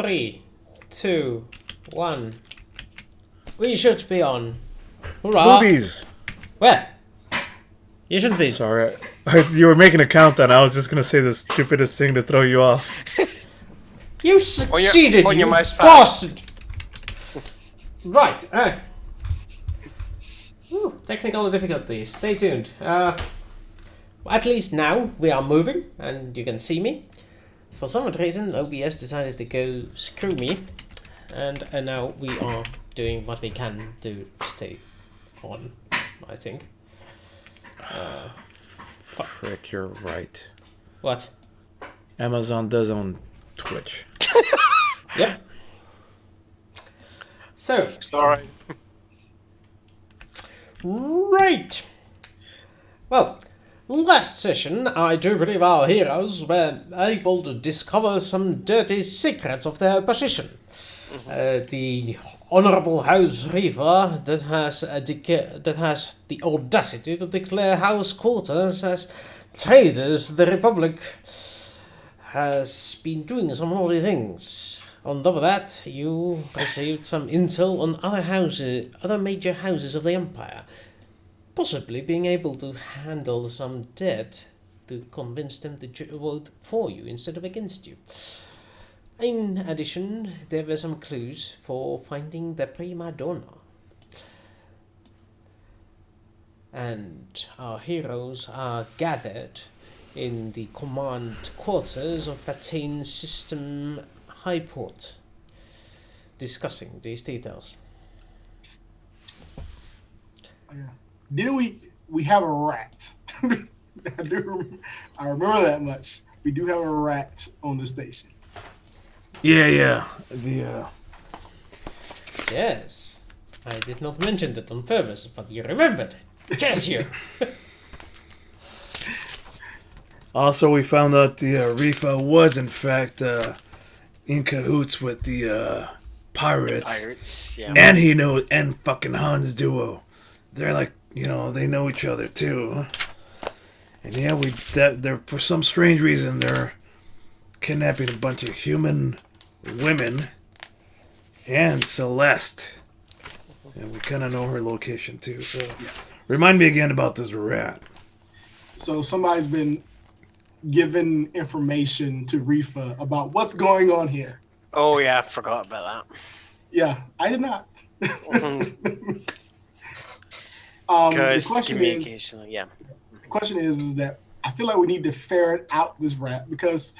3, 2, 1. We should be on. Hurrah! Boobies! Where? You should be. Sorry. You were making a countdown. I was just going to say the stupidest thing to throw you off. You succeeded, on your you mouse pad. bastard! Right. Technical difficulties. Stay tuned. At least now we are moving, and you can see me. For some odd reason, OBS decided to go screw me, and now we are doing what we can to stay on, I think. Frick, you're right. What? Amazon does own Twitch. Yep. So. Sorry. Right. Well, last session, I do believe our heroes were able to discover some dirty secrets of their position. The Honorable House Refa that has the audacity to declare House Cortas as traitors to the Republic has been doing some naughty things. On top of that, you received some intel on other major houses of the Empire, possibly being able to handle some debt to convince them to vote for you instead of against you. In addition, there were some clues for finding the prima donna. And our heroes are gathered in the command quarters of Patein's system Highport, discussing these details. Didn't we have a rat? I remember that much. We do have a rat on the station. Yeah. Yes, I did not mention that on purpose, but you remembered. Yes, you. Also, we found out the Refa was, in fact, in cahoots with the pirates. Pirates, yeah. And fucking Hans duo. They're like, they know each other too. And yeah, they're for some strange reason they're kidnapping a bunch of human women and Celeste. And we kind of know her location too. So, remind me again about this rat. So somebody's been given information to Refa about what's going on here. Oh yeah, I forgot about that. Yeah, I did not. Because the question is that I feel like we need to ferret out this rat because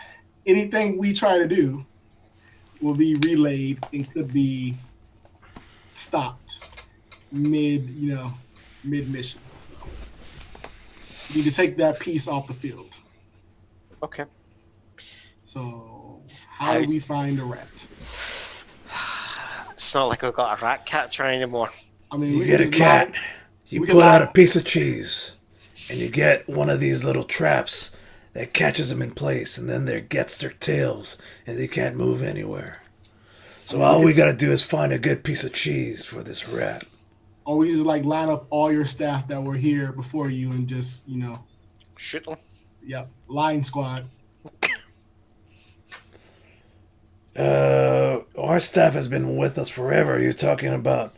anything we try to do will be relayed and could be stopped mid mission. So we need to take that piece off the field. Okay. So how do we find a rat? It's not like we've got a rat catcher anymore. I mean, You get a cat, you pull out a piece of cheese, and you get one of these little traps that catches them in place, and then they gets their tails, and they can't move anywhere. So all we gotta do is find a good piece of cheese for this rat. Or we just like line up all your staff that were here before you and just, Shoot them. Yep, line squad. Our staff has been with us forever. You're talking about...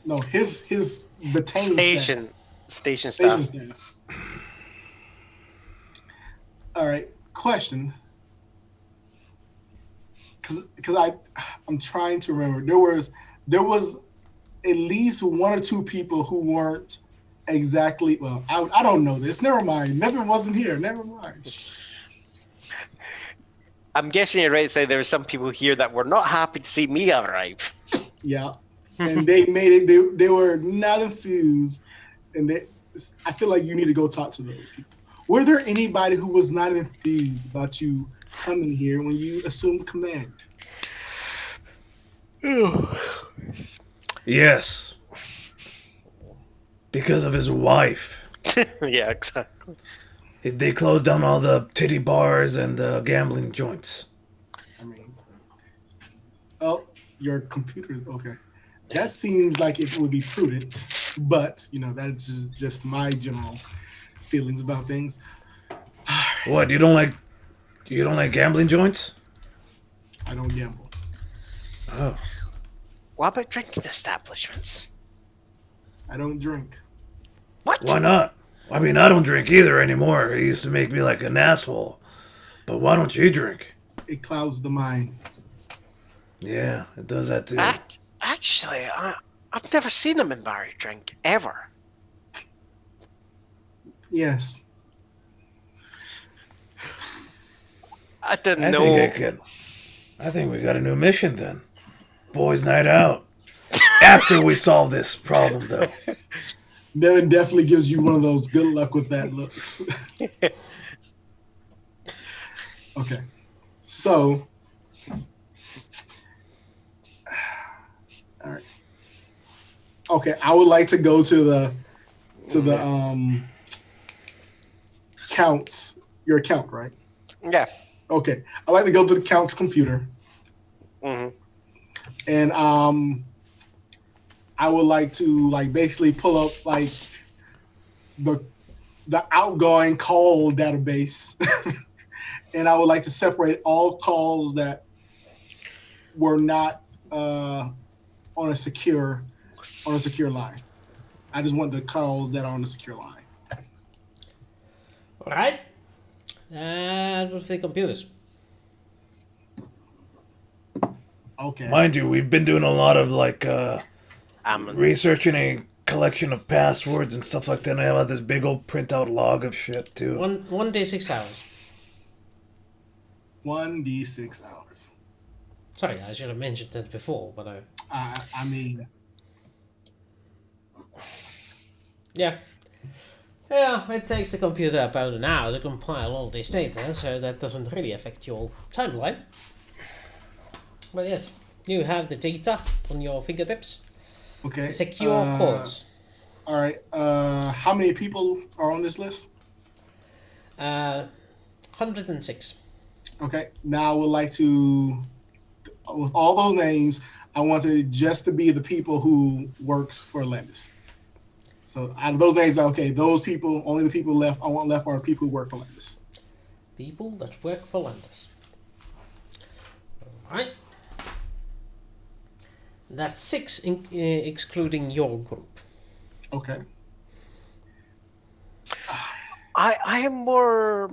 No, his battalion Station staff. staff. All right, question. Because I'm trying to remember. There was at least one or two people who weren't exactly. Well, I don't know this. Never mind. Never wasn't here. Never mind. I'm guessing you're right to say there were some people here that were not happy to see me arrive. Yeah, and they made it. They were not enthused, and I feel like you need to go talk to those people. Were there anybody who was not enthused about you coming here when you assumed command? Yes. Because of his wife. Yeah, exactly. They closed down all the titty bars and the gambling joints. I mean, your computer. Okay, that seems like it would be prudent, but that's just my general feelings about things. What, you don't like gambling joints? I don't gamble. Oh. What about drinking establishments? I don't drink. What? Why not? I mean, I don't drink either anymore. It used to make me like an asshole. But why don't you drink? It clouds the mind. Yeah, it does that too. Actually, I've never seen them in Barry drink ever. Yes. I didn't I know. think I can. I think we got a new mission then. Boys' night out. After we solve this problem, though. Devin definitely gives you one of those good luck with that looks. Okay. So, all right. Okay, I would like to go to the counts. Your account, right? Yeah. Okay. I'd like to go to the counts computer. Mm-hmm. And I would like to like basically pull up like the outgoing call database. And I would like to separate all calls that were not on a secure line. I just want the calls that are on the secure line. All right. That would be computers. Okay. Mind you, we've been doing a lot of like Um, researching a collection of passwords and stuff like that. And I have this big old printout log of shit too. 1d6 hours. 1d6 hours. Sorry, I should have mentioned that before, but I mean, yeah. Yeah, it takes the computer about an hour to compile all this data, so that doesn't really affect your timeline. But yes, you have the data on your fingertips. okay. The secure calls. All right. How many people are on this list? 106. Okay. Now I would like to, with all those names, I want it just to be the people who works for Landas. So out of those names, okay, those people, only the people left I want left are the people who work for Landas. People that work for Landas. Alright. That's 6 excluding your group. Okay. I am more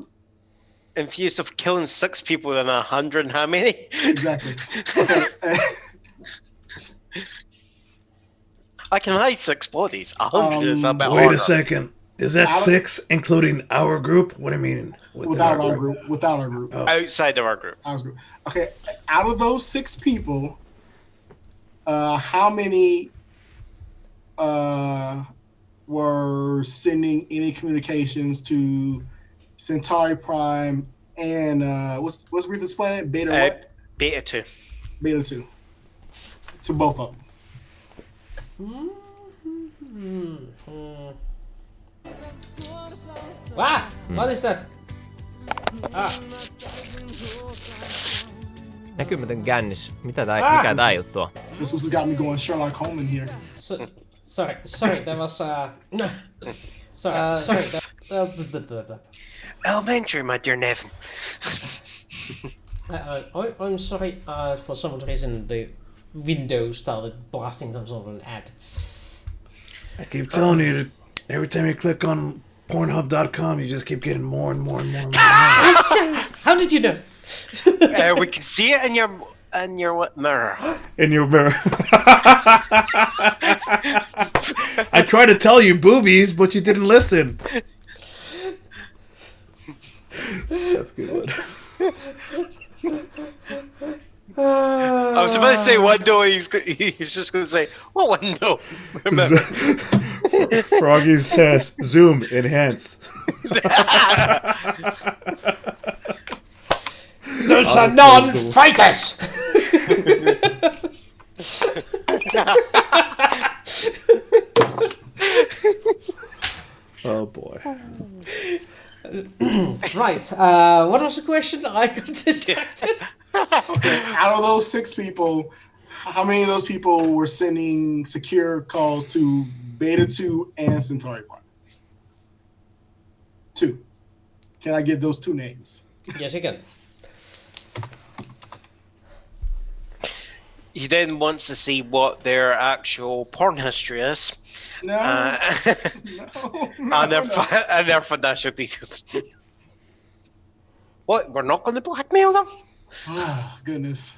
infused of killing 6 people than 100. How many? Exactly. Okay. I can hide 6 bodies. 100 is a bit Wait harder. a second. Is that 6 including our group? What do you mean? Without our group. Without our group. Outside of our group. Our group. Okay. Out of those 6 people, how many were sending any communications to Centauri Prime and what's Refa's planet? Beta what? Beta 2. Beta 2. To both of them. Ah! What is that? Näkymätön kännis. Mikä tää juttu on? This was got me going Sherlock Holmes in here. Sorry, that was sorry. Elementary, my dear Nevin. I'm sorry. For some reason, the window started blasting some sort of an ad. I keep telling you, that every time you click on Pornhub.com, you just keep getting more and more and more. And more. How did you know? We can see it in your mirror. In your mirror. I tried to tell you boobies, but you didn't listen. That's a good one. I was about to say window. He's just going to say, what window? Remember. Froggy says, zoom, enhance. Those are non-fighters! Oh boy. Right, what was the question? I got distracted. Okay, out of those 6 people, how many of those people were sending secure calls to Beta 2 and Centauri Prime? 2. Can I get those 2 names? Yes, you can. he then wants to see what their actual porn history is. No, And their financial details. What? We're not going to blackmail them? Oh, goodness.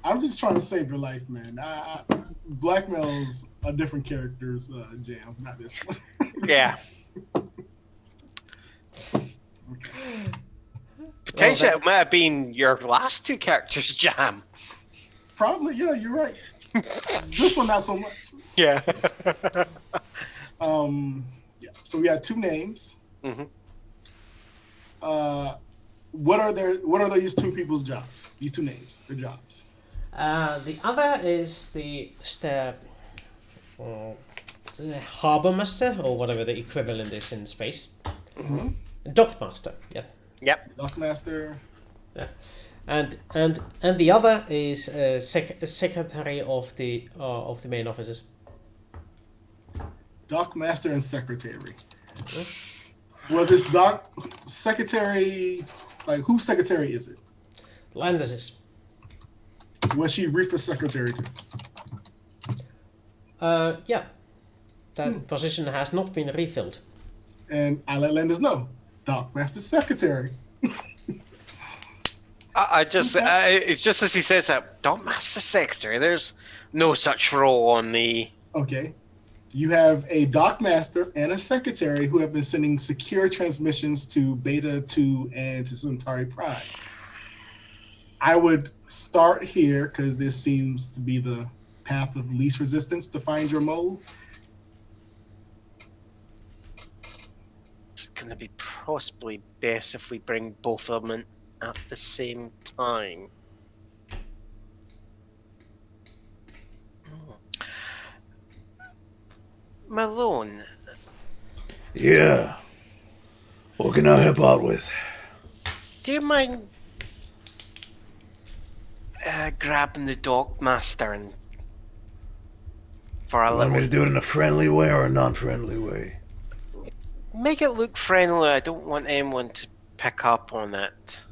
I'm just trying to save your life, man. Blackmail's a different character's jam, not this one. Yeah. Okay. Potentially, it might have been your last two characters' jam. Probably, yeah, you're right. This one, not so much. Yeah. Yeah. So we had two names. Mm-hmm. What are these two people's jobs? These two names, their jobs. The other is the harbor master, or whatever the equivalent is in space. Mm-hmm. Dockmaster, yeah. Yep. Dockmaster. Yeah. And the other is secretary of the main offices. Dockmaster and secretary. Was this secretary? Like, whose secretary is it? Landas is. Was she Refa's secretary too? Yeah. That position has not been refilled. And I let Landas know. Dockmaster's secretary. It's just as he says that, Dockmaster Secretary, there's no such role on the... Okay. You have a dockmaster and a secretary who have been sending secure transmissions to Beta 2 and to Centauri Prime. I would start here because this seems to be the path of least resistance to find your mole. It's going to be possibly best if we bring both of them in at the same time. Malone. Yeah. What can I help out with? Do you mind grabbing the Dockmaster and for a You want me to little... do it in a friendly way or a non-friendly way? Make it look friendly. I don't want anyone to pick up on it.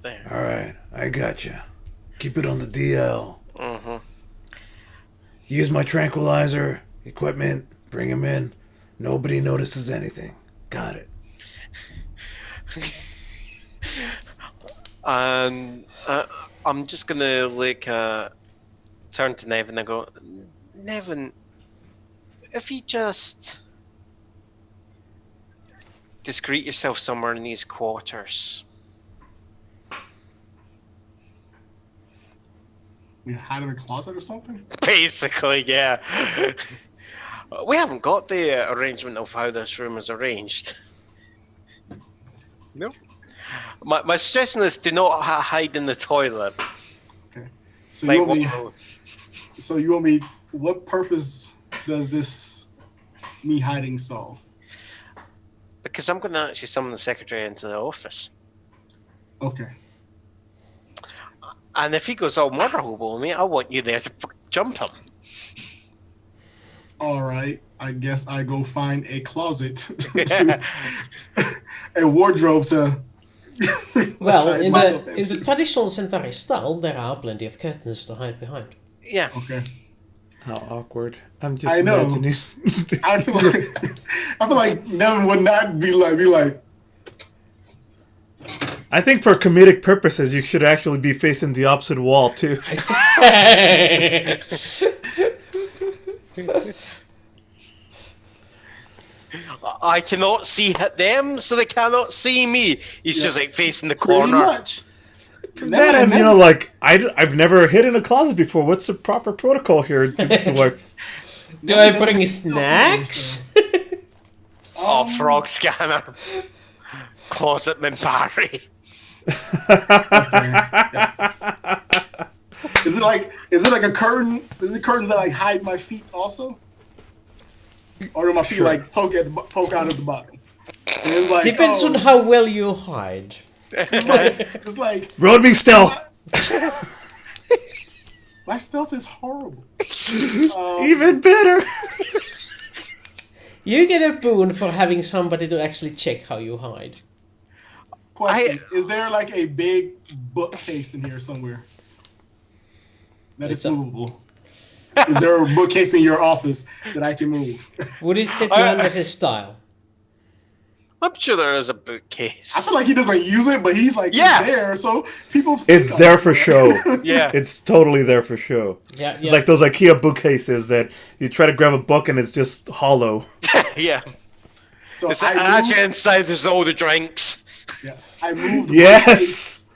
There. Alright, I gotcha. Keep it on the DL. Mm-hmm. Use my tranquilizer, equipment, bring him in. Nobody notices anything. Got it. And I'm just gonna turn to Nevin and go, Nevin, if you just discreet yourself somewhere in these quarters. You hide in a closet or something? Basically, yeah. We haven't got the arrangement of how this room is arranged. No. My suggestion is do not hide in the toilet. Okay. So Like, you want me? What purpose does this me hiding solve? because I'm going to actually summon the secretary into the office. Okay. And if he goes all murder hobo on me, I want you there to jump him. All right. I guess I go find a closet, a wardrobe to. Well, hide in myself the into. traditional Centauri style, there are plenty of curtains to hide behind. Yeah. Okay. How awkward. I'm just I know. imagining. I feel like Nevin would not be like. I think for comedic purposes, you should actually be facing the opposite wall, too. I cannot see them, so they cannot see me. He's just like facing the Pretty corner. much. That and, you know, like, I've never hid in a closet before. What's the proper protocol here? Do I bring snacks? Oh, frog scanner. Closet Mimbari. Is it like a curtain? Is it curtains that like hide my feet also? Or do my feet like poke out at the bottom? And it's like, Depends on how well you hide. It's like Road me stealth. My stealth is horrible. Even better. You get a boon for having somebody to actually check how you hide. Question: is there like a big bookcase in here somewhere that is movable? Is there a bookcase in your office that I can move? Would it fit Landas' style? I'm sure there is a bookcase. I feel like he doesn't use it, but he's like, Yeah. it's there, so people. It's there for show. Yeah. It's totally there for show. Yeah, It's like those IKEA bookcases that you try to grab a book and it's just hollow. Yeah. So It's I actually inside there's all the drinks. Yeah, I move the Yes. bookcase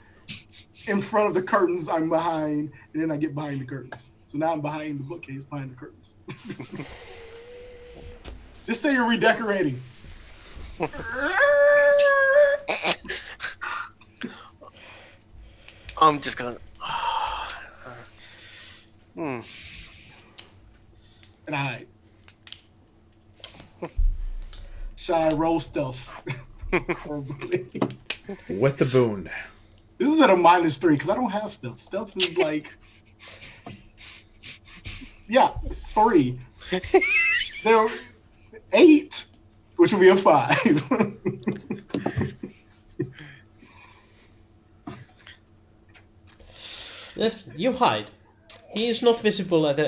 in front of the curtains I'm behind, and then I get behind the curtains. So now I'm behind the bookcase, behind the curtains. Just say you're redecorating. I'm just gonna. And I. Shall I roll stealth? With the boon. This is at a -3 because I don't have stealth. Stealth is like, yeah, 3. There are 8, which would be a 5. Yes, you hide. He is not visible at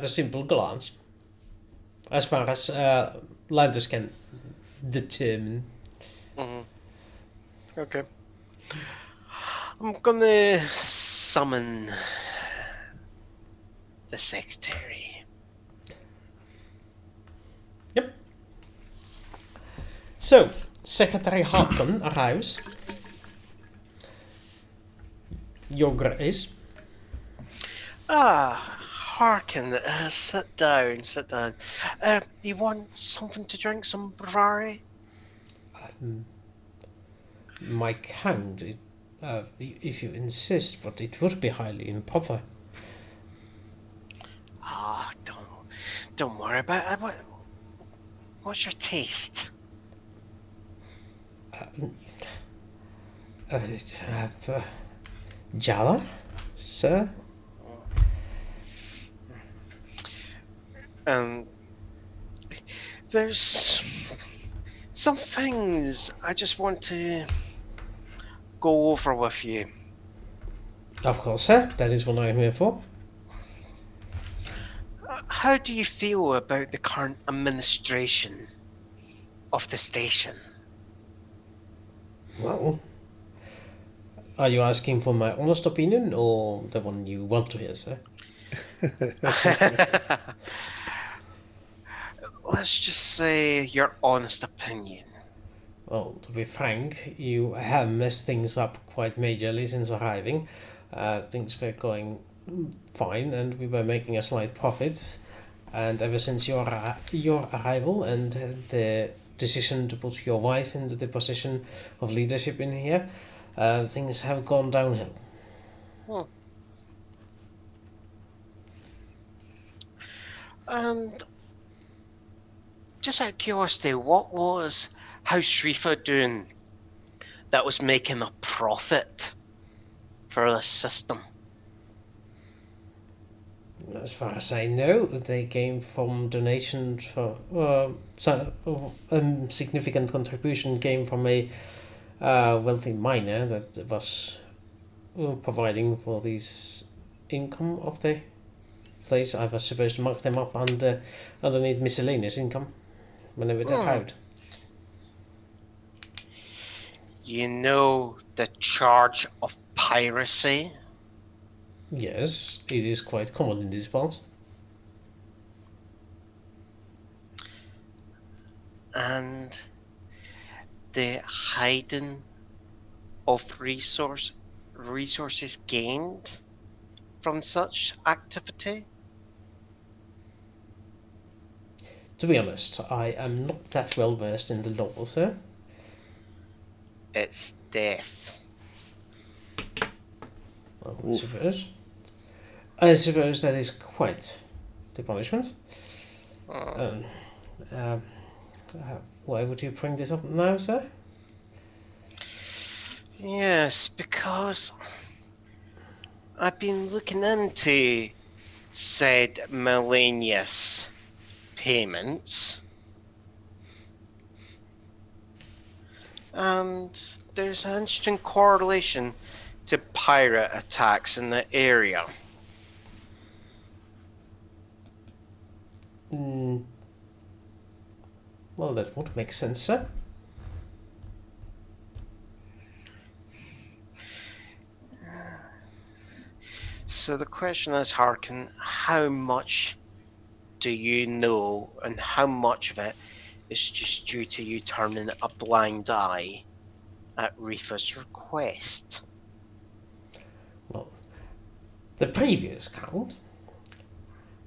a simple glance, as far as Landas can determine. Okay. I'm gonna summon the secretary. Yep. So, Secretary Harkon arrives. Your Grace. Harkin, sit down, sit down. You want something to drink, some Bavaria? My count, if you insist, but it would be highly improper. Don't worry about it. What's your taste? Jala, sir? There's some things I just want to go over with you. Of course, sir. That is what I am here for. How do you feel about the current administration of the station? Well, are you asking for my honest opinion or the one you want to hear, sir? Let's just say your honest opinion. Well, to be frank, you have messed things up quite majorly since arriving. Things were going fine and we were making a slight profit. And ever since your arrival and the decision to put your wife into the position of leadership in here, things have gone downhill. And just out of curiosity, what was House Refa doing that was making a profit for this system? As far as I know, they came from donations for significant contribution came from a wealthy miner that was providing for this income of the place. I was supposed to mark them up underneath miscellaneous income whenever they arrived. You know the charge of piracy? Yes, it is quite common in these parts. And the hiding of resources gained from such activity? To be honest, I am not that well versed in the law, sir. It's death. Well, I suppose that is quite the punishment. Why would you bring this up now, sir? Yes, because I've been looking into said miscellaneous payments, and there's an interesting correlation to pirate attacks in the area. Well, that would make sense, sir. So the question is, Harkin, how much do you know, and how much of it is just due to you turning a blind eye at Refa's request? Well, the previous count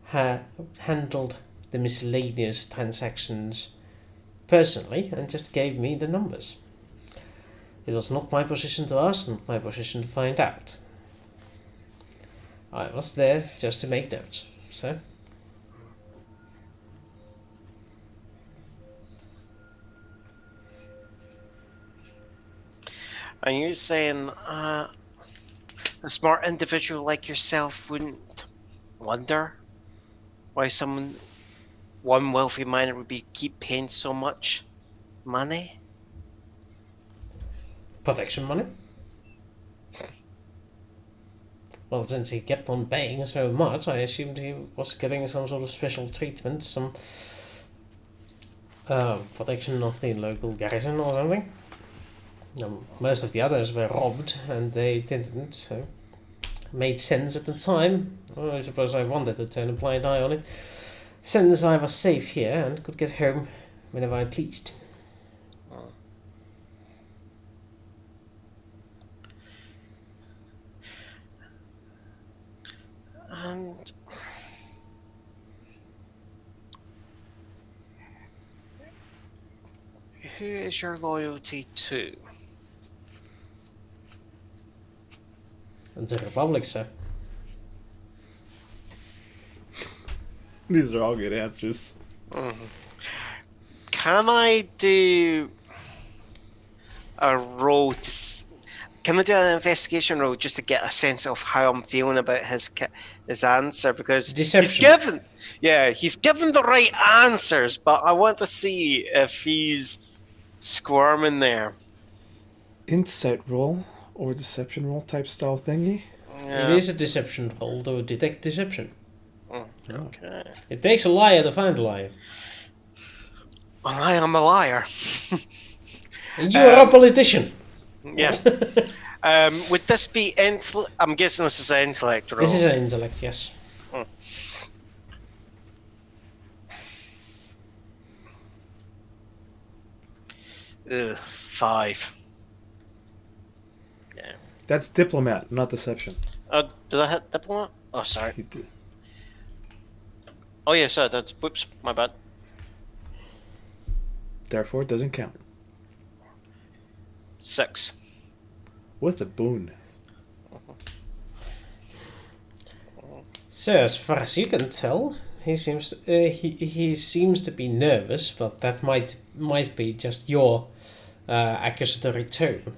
handled the miscellaneous transactions personally and just gave me the numbers. It was not my position to ask, not my position to find out. I was there just to make notes, so... Are you saying a smart individual like yourself wouldn't wonder why one wealthy miner would keep paying so much money? Protection money? Well, since he kept on paying so much, I assumed he was getting some sort of special treatment, some protection of the local garrison or something. Most of the others were robbed, and they didn't, so made sense at the time. Well, I suppose I wanted to turn a blind eye on it, since I was safe here and could get home whenever I pleased. And who is your loyalty to? And the Republic, sir. These are all good answers. Can I do a roll can I do an investigation roll just to get a sense of how I'm feeling about his answer? Because Deception. he's given the right answers, but I want to see if he's squirming there. Insight roll or deception roll type style thingy. Yeah. It is a deception roll to detect deception. Okay. It takes a liar to find a liar. I am a liar. And you are a politician. Yeah. Would this be intellect? I'm guessing this is an intellect roll. This is an intellect, yes. 5. Yeah. That's diplomat, not deception. Did I hit diplomat? Oh, sorry. You did. Oh, yeah, sorry. That's whoops. My bad. Therefore, it doesn't count. 6. With a boon. So, as far as you can tell, he seems to be nervous, but that might be just your accusatory tone.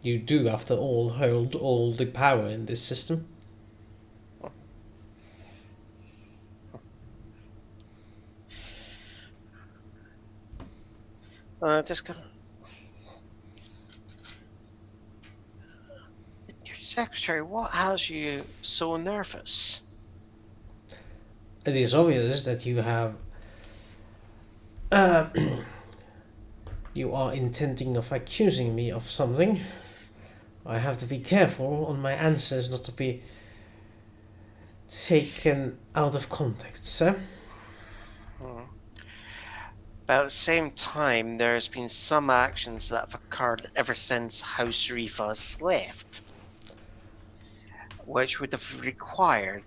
You do, after all, hold all the power in this system. Just go. Your secretary, what has you so nervous? It is obvious that you have... you are intending of accusing me of something. I have to be careful on my answers not to be taken out of context, sir. But at the same time, there's been some actions that have occurred ever since House Refa has left, which would have required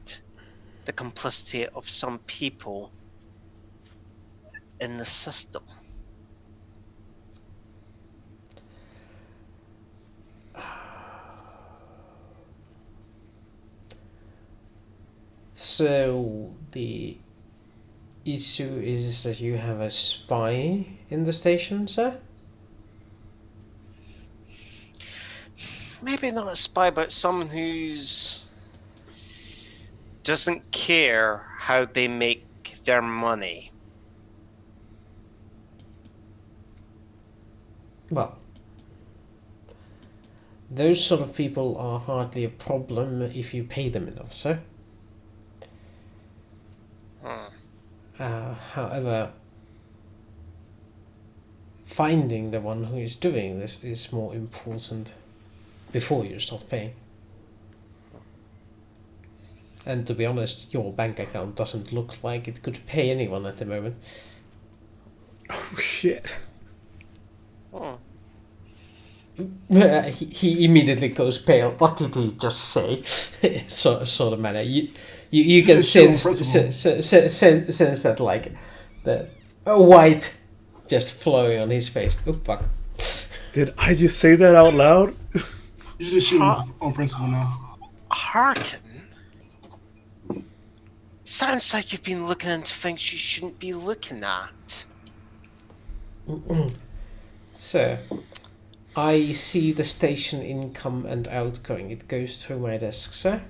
the complicity of some people in the system. So, the issue is that you have a spy in the station, sir? Maybe not a spy, but someone doesn't care how they make their money. Well, those sort of people are hardly a problem if you pay them enough, sir. However, finding the one who is doing this is more important before you start paying. And to be honest, your bank account doesn't look like it could pay anyone at the moment. Oh shit. Oh. He immediately goes pale. What did he just say? sort of manner. You can sense that like the white just flowing on his face. Oh fuck! Did I just say that out loud? You just shoot on principle now. Harkin. Sounds like you've been looking into things you shouldn't be looking at. Sir, I see the station income and outgoing. It goes through my desk, sir.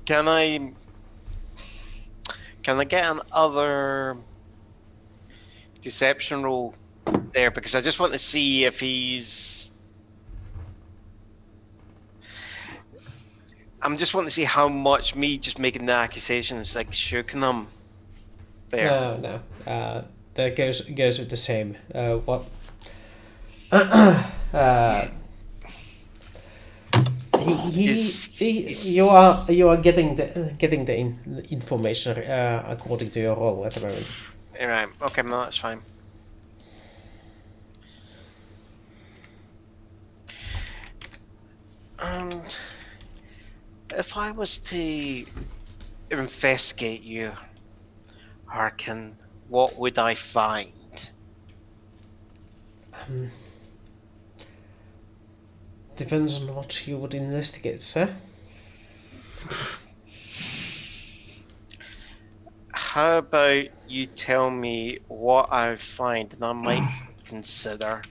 Can I get another deception roll there? Because I just want to see if he's... I'm just wanting to see how much me just making the accusations like shooking him. There. No. That goes with the same. What? You are getting the information according to your role at the moment. Right. Okay. No, that's fine. And if I was to investigate you, Harkin, what would I find? Depends on what you would investigate, sir. How about you tell me what I find, and I might consider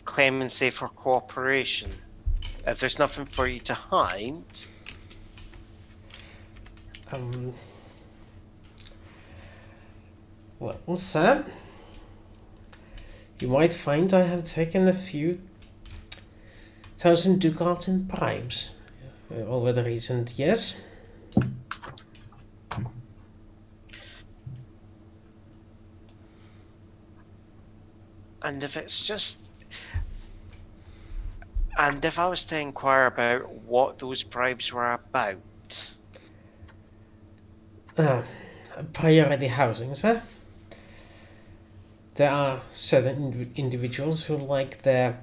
clemency for cooperation. If there's nothing for you to hide. Well, sir, you might find I have taken a few thousand ducats in bribes over the recent years. And if it's just... And if I was to inquire about what those bribes were about... Priority housing, sir. There are certain individuals who like their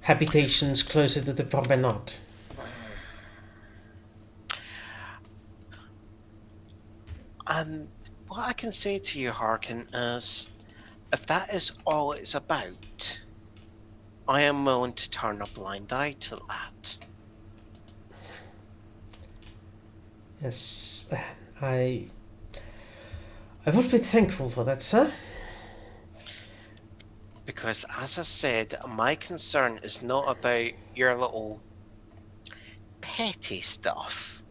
habitations closer to the promenade. And what I can say to you, Harkin, is if that is all it's about, I am willing to turn a blind eye to that. Yes, I would be thankful for that, sir. Because, as I said, my concern is not about your little petty stuff.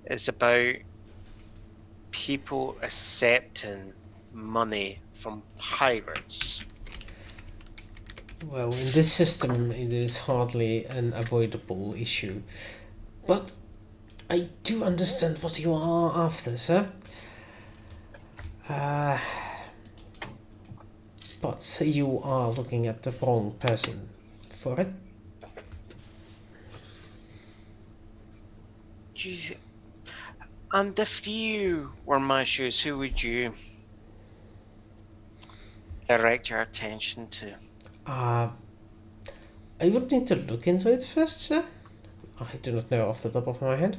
It's about people accepting money from pirates. Well, in this system, it is hardly an avoidable issue. But I do understand what you are after, sir. But you are looking at the wrong person for it. And if you were my shoes, who would you direct your attention to? I would need to look into it first, sir. I do not know off the top of my head.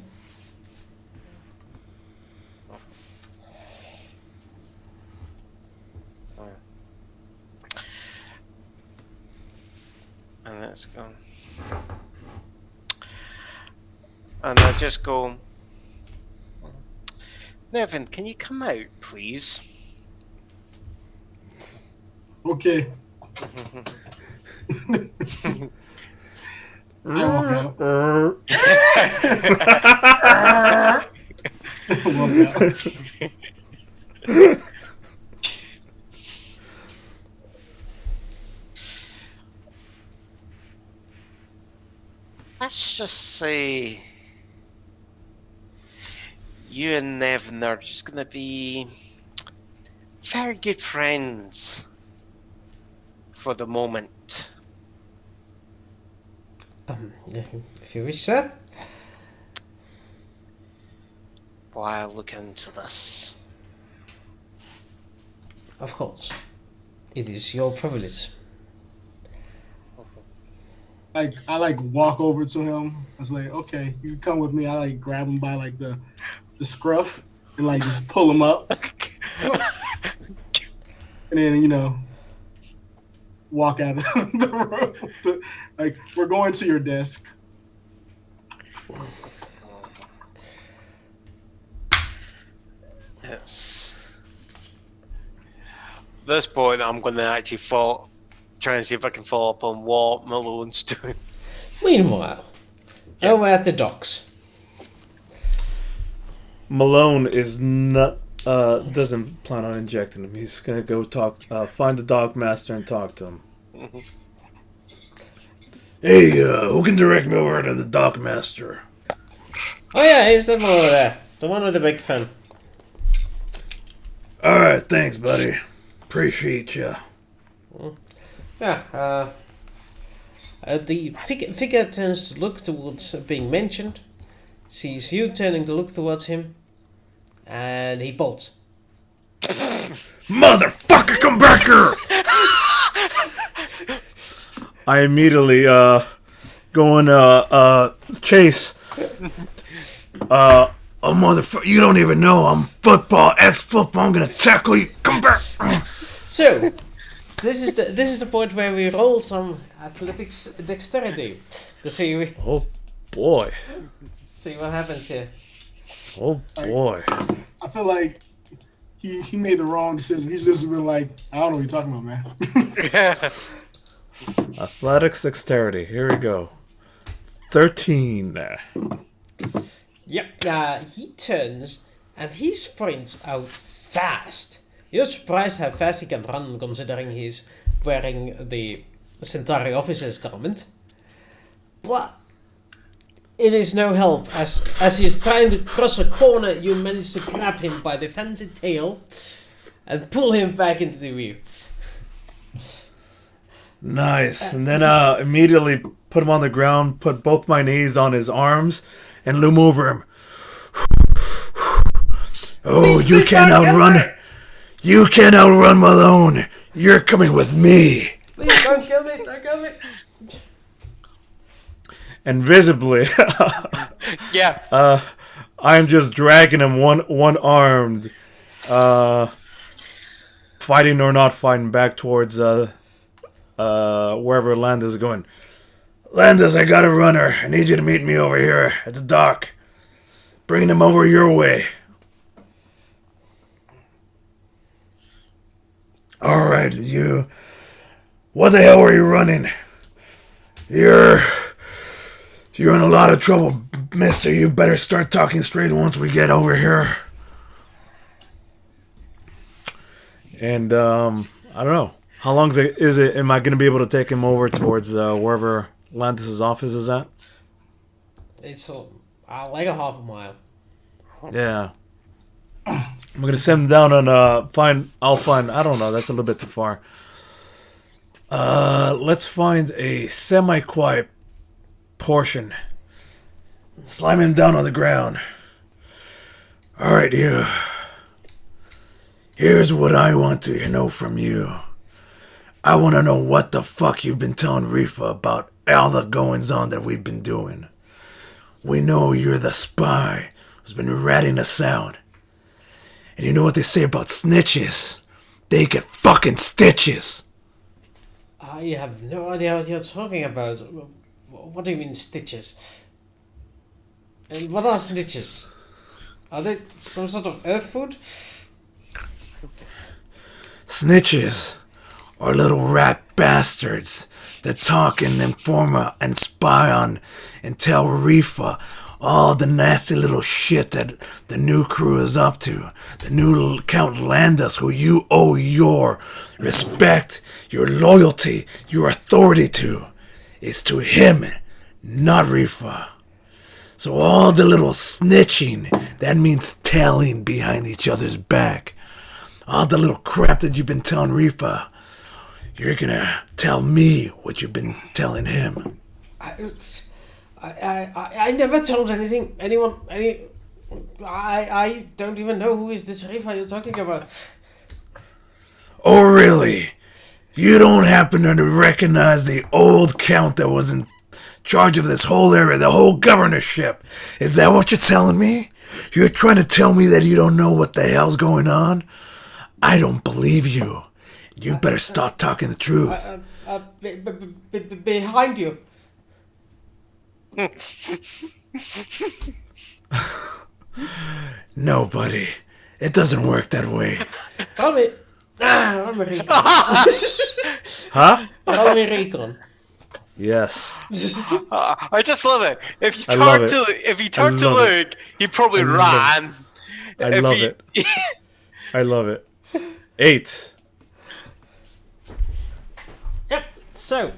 And let's go. And I just go, Nevin, can you come out, please? Okay. I won't help. love that. Let's just say you and Nevin are just gonna be very good friends for the moment. If you wish, sir. While I look into this. Of course. It is your privilege. Like I like walk over to him. I was like, okay, you can come with me. I like grab him by like the scruff and like just pull him up. And then, walk out of the room. Like, we're going to your desk. Yes. At this point, I'm going to actually try and see if I can follow up on what Malone's doing. Meanwhile, over at the docks. Malone is not doesn't plan on injecting him. He's gonna go find the dock master and talk to him. Hey, who can direct me over to the dock master? Oh yeah, he's the one over there. The one with the big fin. Alright, thanks, buddy. Appreciate ya. Yeah, the figure turns to look towards being mentioned, sees you turning to look towards him, and he bolts. Motherfucker, come back here! I immediately, go and, chase. Oh, motherfucker, you don't even know I'm ex-football, I'm gonna tackle you, come back! So, this is the point where we roll some athletics dexterity to see Oh, boy. see what happens here. Oh, boy. I feel like he made the wrong decision. He's just been like, I don't know what you're talking about, man. Athletics dexterity, here we go. 13. Yep, he turns and he sprints out fast. You're surprised how fast he can run, considering he's wearing the Centauri officer's garment. But it is no help. As he's trying to cross a corner, you manage to grab him by the fancy tail and pull him back into the view. Nice. And then immediately put him on the ground, put both my knees on his arms, and loom over him. Oh, you can't outrun. You can't outrun Malone. You're coming with me. Please don't kill me! Don't kill me! And visibly, Yeah. I'm just dragging him one armed, fighting or not fighting back towards wherever Landas is going. Landas, I got a runner. I need you to meet me over here at the dock. Bring him over your way. Alright, you. What the hell are you running? You're in a lot of trouble, mister. You better start talking straight once we get over here. And, I don't know. How long is it? Am I going to be able to take him over towards wherever Landas' office is at? It's like a half a mile. Yeah. I'm going to send him down and I'll find, I don't know, that's a little bit too far. Let's find a semi-quiet portion. Slime him down on the ground. Alright, you. Here's what I want to know from you. I want to know what the fuck you've been telling Refa about all the goings-on that we've been doing. We know you're the spy who's been ratting us out. And you know what they say about snitches? They get fucking stitches. I have no idea what you're talking about. What do you mean stitches? And what are snitches? Are they some sort of earth food? Snitches are little rat bastards that talk and inform and spy on and tell Refa all the nasty little shit that the new crew is up to. The new Count Landas, who you owe your respect, your loyalty, your authority to, is to him, not Refa. So all the little snitching, that means telling behind each other's back. All the little crap that you've been telling Refa, you're gonna tell me what you've been telling him. I never told anyone. I don't even know who is this Refa you're talking about. Oh, really? You don't happen to recognize the old count that was in charge of this whole area, the whole governorship? Is that what you're telling me? You're trying to tell me that you don't know what the hell's going on? I don't believe you. You better start talking the truth. Behind you. No, buddy. It doesn't work that way. Roll me recon. Huh? Roll me recon. Yes. I just love it. If you love talk to Luke, he probably ran. I love it. I love it. 8. Yep. So,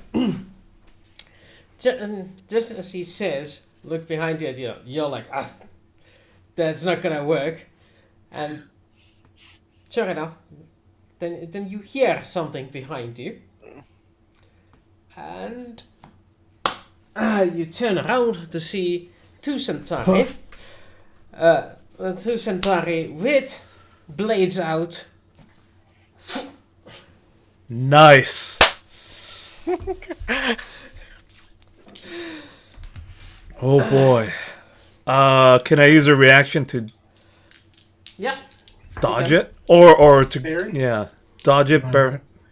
just as he says, look behind you. You're like, that's not gonna work. And sure enough, then you hear something behind you, and you turn around to see 2 Centauri. Two Centauri with blades out. Nice. Oh boy. Can I use a reaction to Yeah. dodge it? Or to Parry? yeah, dodge it,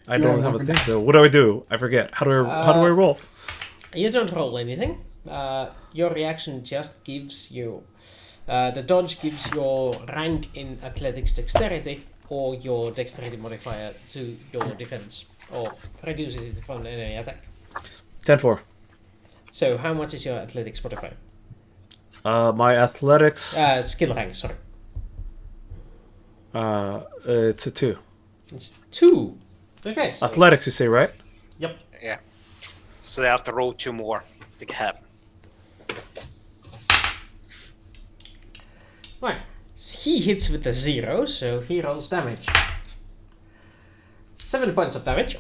I don't have a thing, so what do? I forget. How do I roll? You don't roll anything. Your reaction just gives you... the dodge gives your rank in athletics dexterity or your dexterity modifier to your defense, or reduces it from any attack. 10-4. So how much is your athletics modifier? My athletics Skill rank, sorry. it's a 2. It's 2. Okay. Athletics, you say, right? Yep. Yeah. So they have to roll 2 more to get hit. Right. He hits with a 0, so he rolls damage. 7 points of damage.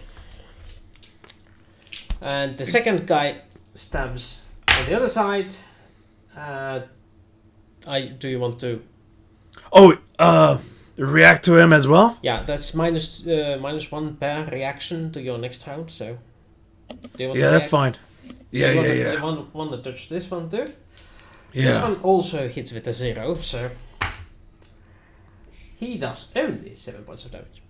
And the second guy stabs on the other side. Do you want to? Oh, react to him as well? Yeah, that's minus 1 per reaction to your next round. So, do you want Yeah, to that's react? fine. So Yeah, you yeah. want to touch this one too? This Yeah. one also hits with a 0, so he does only 7 points of damage.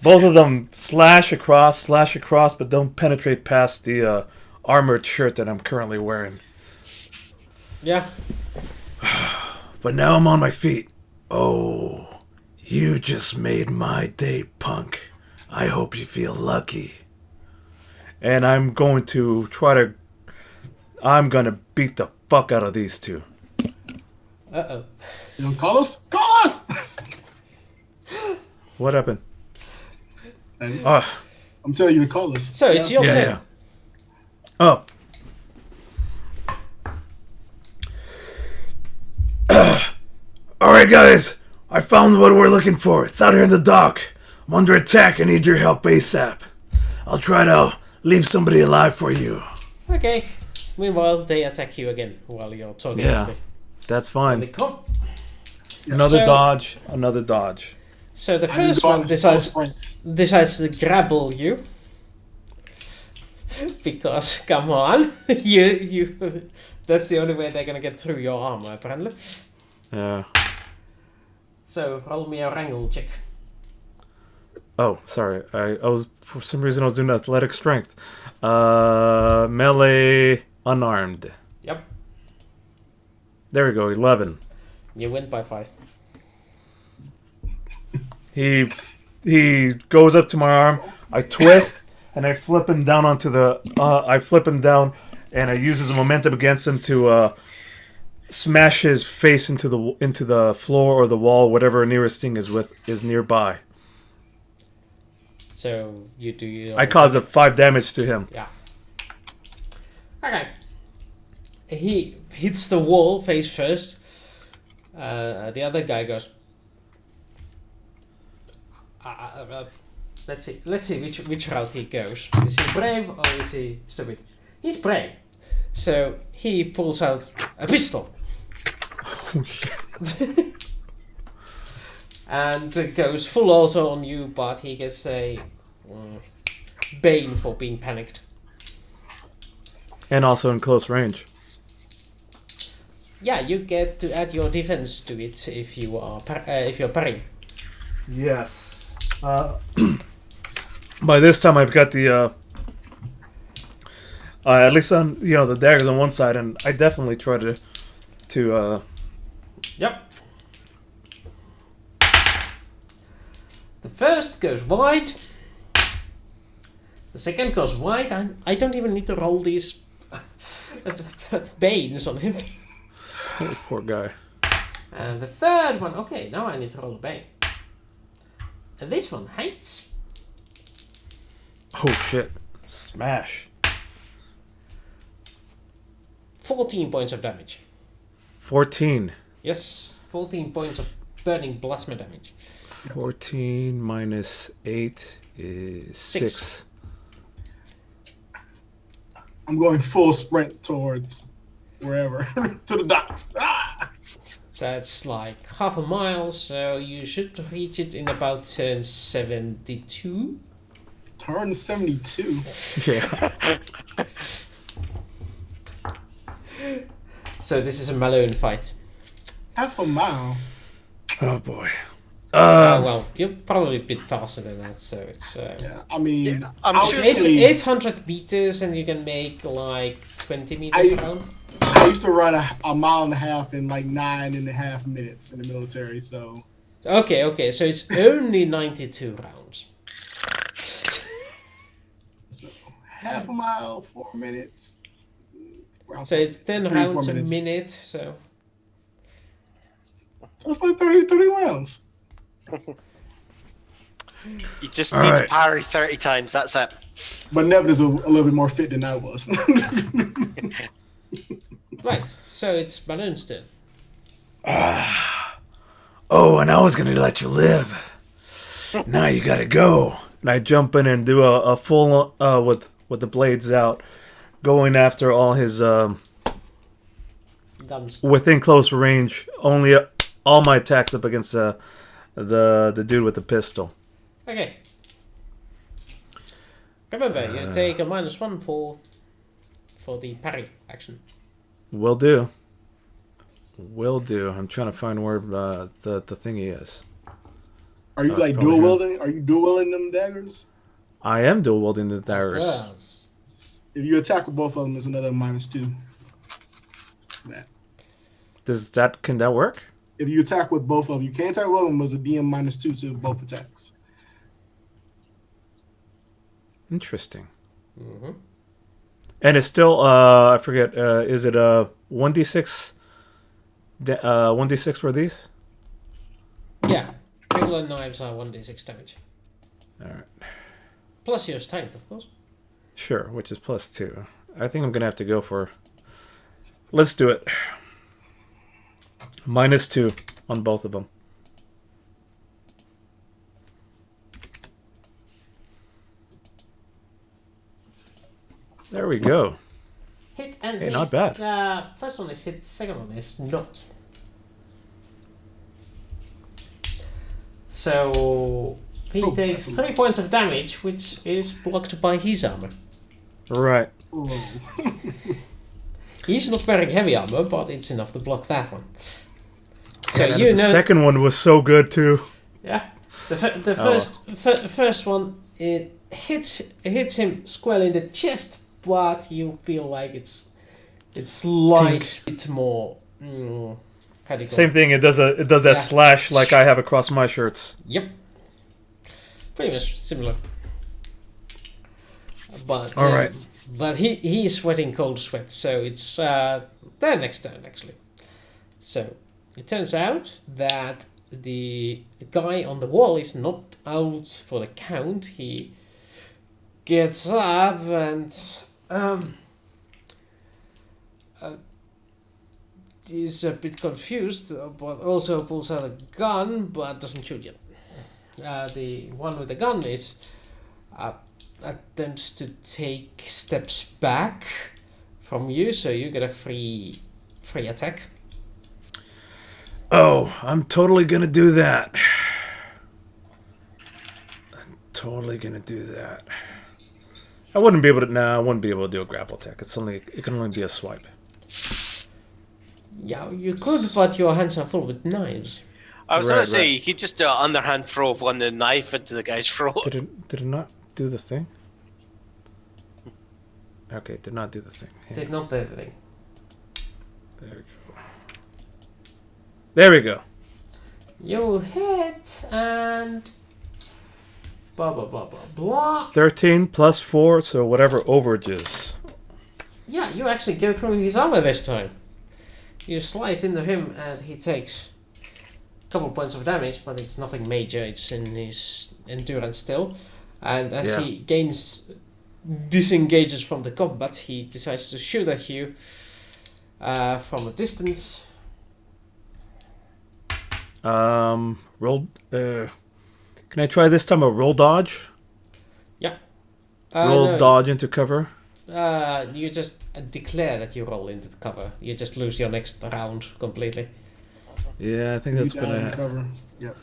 Both of them slash across, but don't penetrate past the armored shirt that I'm currently wearing. Yeah. But now I'm on my feet. Oh, you just made my day, punk. I hope you feel lucky. And I'm going to I'm gonna beat the fuck out of these 2. Uh-oh. You know, call us? Call us! What happened? I'm telling you to call us. So it's your turn. Yeah. Alright guys, I found what we're looking for. It's out here in the dock. I'm under attack. I need your help ASAP. I'll try to leave somebody alive for you. Okay. Meanwhile, they attack you again while you're talking. Yeah, that's They fine. come. Another So- dodge, another dodge. So the I just first go out one and sprint. decides to grapple you. Because, come on, you that's the only way they're gonna get through your armor, apparently. Yeah. So, roll me a wrangle check. Oh, sorry. I was, for some reason, I was doing athletic strength. Melee, unarmed. Yep. There we go, 11. You win by 5. He goes up to my arm. I twist and I flip him down onto the. I flip him down, and I use his momentum against him to smash his face into the floor or the wall, whatever nearest thing is nearby. So you do your... I cause 5 damage to him. Yeah. Okay. He hits the wall face first. The other guy goes... let's see which route he goes. Is he brave or is he stupid? He's brave. So he pulls out a pistol. Oh, shit. And goes full auto on you, but he gets a bane for being panicked. And also in close range. Yeah, you get to add your defense to it if you are if you're parrying. Yes. By this time, I've got the at least on the daggers on one side, and I definitely try to Yep. The first goes wide. The second goes wide. I don't even need to roll these banes on him. Oh, poor guy. And the third one, okay, now I need to roll a bane. And this one hits. Oh shit! Smash. 14 points of damage. 14. Yes, 14 points of burning plasma damage. 14 minus 8 is 6. I'm going full sprint towards wherever to the docks. Ah! That's like half a mile, so you should reach it in about turn 72. Turn 72. Yeah. So this is a Malone fight. Half a mile. Oh boy. Well, you're probably a bit faster than that, so it's... Yeah, I mean, Yeah, I'm I was sure It's actually- 800 meters and you can make like 20 meters around. I used to run a mile and a half in like 9.5 minutes in the military, so Okay, so it's only 92 rounds. half a mile, 4 minutes. Around So it's 10 3-4 rounds minutes. a minute, so... So it's like 30 rounds. You just All need right. to parry 30 times, that's it. But Nev is a little bit more fit than I was. Right, so it's Malone's turn. Oh, and I was gonna let you live. Now you gotta go. And I jump in and do a full with the blades out, going after all his Guns. within close range. Only all my attacks up against the dude with the pistol. Okay. Remember, you take a -1 for the parry action. Will do. Will do. I'm trying to find where the thingy is. Are you That's like probably dual good. wielding? Are you dual wielding them daggers? I am dual wielding the daggers. Yes. If you attack with both of them, it's another -2. That. Can that work? If you attack with both of them, you can't attack with them. It's a DM -2 to both attacks. Interesting. Mm-hmm. And it's still I forget. Is it 1d6? 1d6 for these? Yeah, regular knives are 1d6 damage. All right. Plus your strength, of course. Sure, which is +2. I think I'm gonna have to go for. Let's do it. -2 on both of them. There we go. Hit and Hey, hit. not bad. First one is hit, second one is not. So he Oh, takes that's 3 points of damage, which is blocked by his armor. Right. Oh. He's not wearing heavy armor, but it's enough to block that one. So And you the know, second one was so good too. yeah, the Oh. first one it hits him square in the chest, but you feel like it's slight bit more. How do you call Same it? thing. It does that Yeah. slash like I have across my shirts. Yep, pretty much similar. But All right. but he is sweating cold sweat, so it's their next turn actually. So it turns out that the guy on the wall is not out for the count. He gets up and is a bit confused, but also pulls out a gun, but doesn't shoot yet. The one with the gun is attempts to take steps back from you, so you get a free attack. Oh, I'm totally gonna do that. I'm totally gonna do that. I wouldn't be able to. I wouldn't be able to do a grapple attack. It can only be a swipe. Yeah, you could, but your hands are full with knives. I was going Right, to say, you could just do an underhand throw of one of the knife into the guy's throat. Did it not do the thing? Okay, did not do the thing. Did not do anything. There we go. There we go. You hit and blah blah blah blah blah. 13 plus 4, so whatever overage is. Yeah, you actually go through his armor this time. You slice into him and he takes a couple points of damage, but it's nothing major. It's in his endurance still. And as he disengages from the combat, he decides to shoot at you from a distance. Roll. Can I try this time a roll dodge? Yeah. Roll No. dodge into cover. You just declare that you roll into the cover. You just lose your next round completely. Yeah, I think that's You down gonna. in cover. Yep.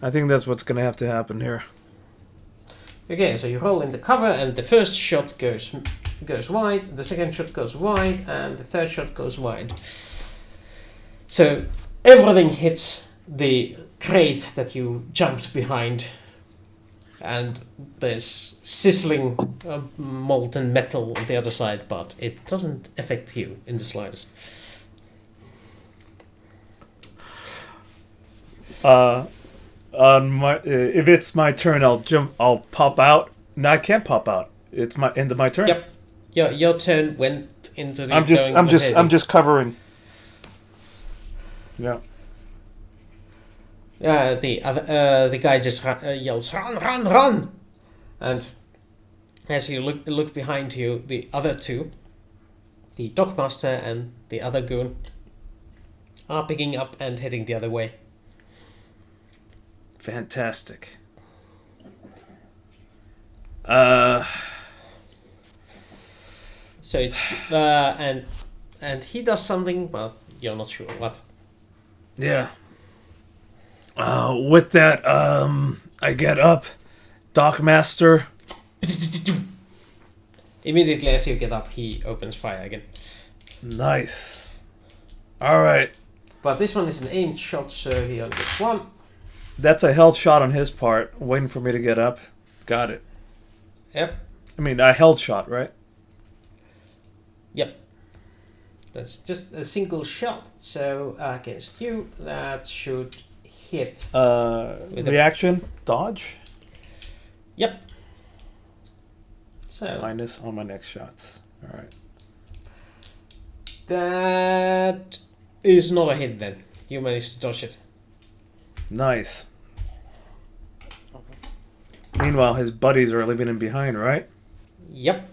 I think that's what's gonna have to happen here. Okay, so you roll into cover, and the first shot goes wide, the second shot goes wide, and the third shot goes wide. So everything hits the crate that you jumped behind, and there's sizzling molten metal on the other side, but it doesn't affect you in the slightest. On my, if it's my turn, I'll pop out. No, I can't pop out. It's my end of my turn. Yep. Your turn went into the. I'm just covering. Yeah. The guy just yells, "Run, run!" And as you look behind you, the other two, the dockmaster and the other goon, are picking up and heading the other way. Fantastic. So it's and he does something, but you're not sure what. Yeah. With that, I get up, Dockmaster. Immediately as you get up, he opens fire again. Nice. All right. But this one is an aimed shot, so he only gets one. That's a held shot on his part, waiting for me to get up. Got it. Yep. I mean, a held shot, right? Yep. That's just a single shot, so against you, that should hit. Reaction, dodge. Yep. So Minus on my next shots. All right. that is not a hit then. You managed to dodge it. Nice. Meanwhile, his buddies are leaving him behind, right? Yep.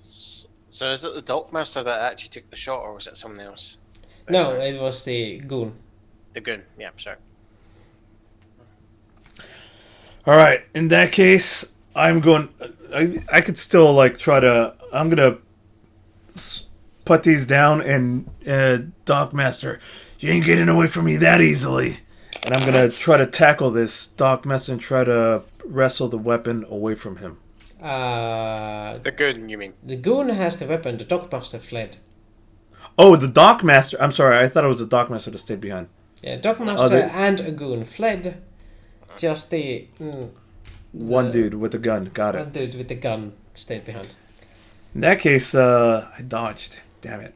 So is it the dockmaster that actually took the shot, or was it someone else? No, Sorry. it was the goon. The goon. Yeah, sorry. All right. In that case, I'm going. I could still try to. I'm gonna put these down and Dockmaster, you ain't getting away from me that easily. And I'm gonna try to tackle this Dockmaster and try to wrestle the weapon away from him. The goon, you mean? The goon has the weapon. The dockmaster fled. Oh, the Dockmaster. I'm sorry. I thought it was the Dockmaster that stayed behind. Yeah, dockmaster and a goon fled. Just the One dude with a gun. Got one it. dude with the gun stayed behind. In that case, I dodged. Damn it.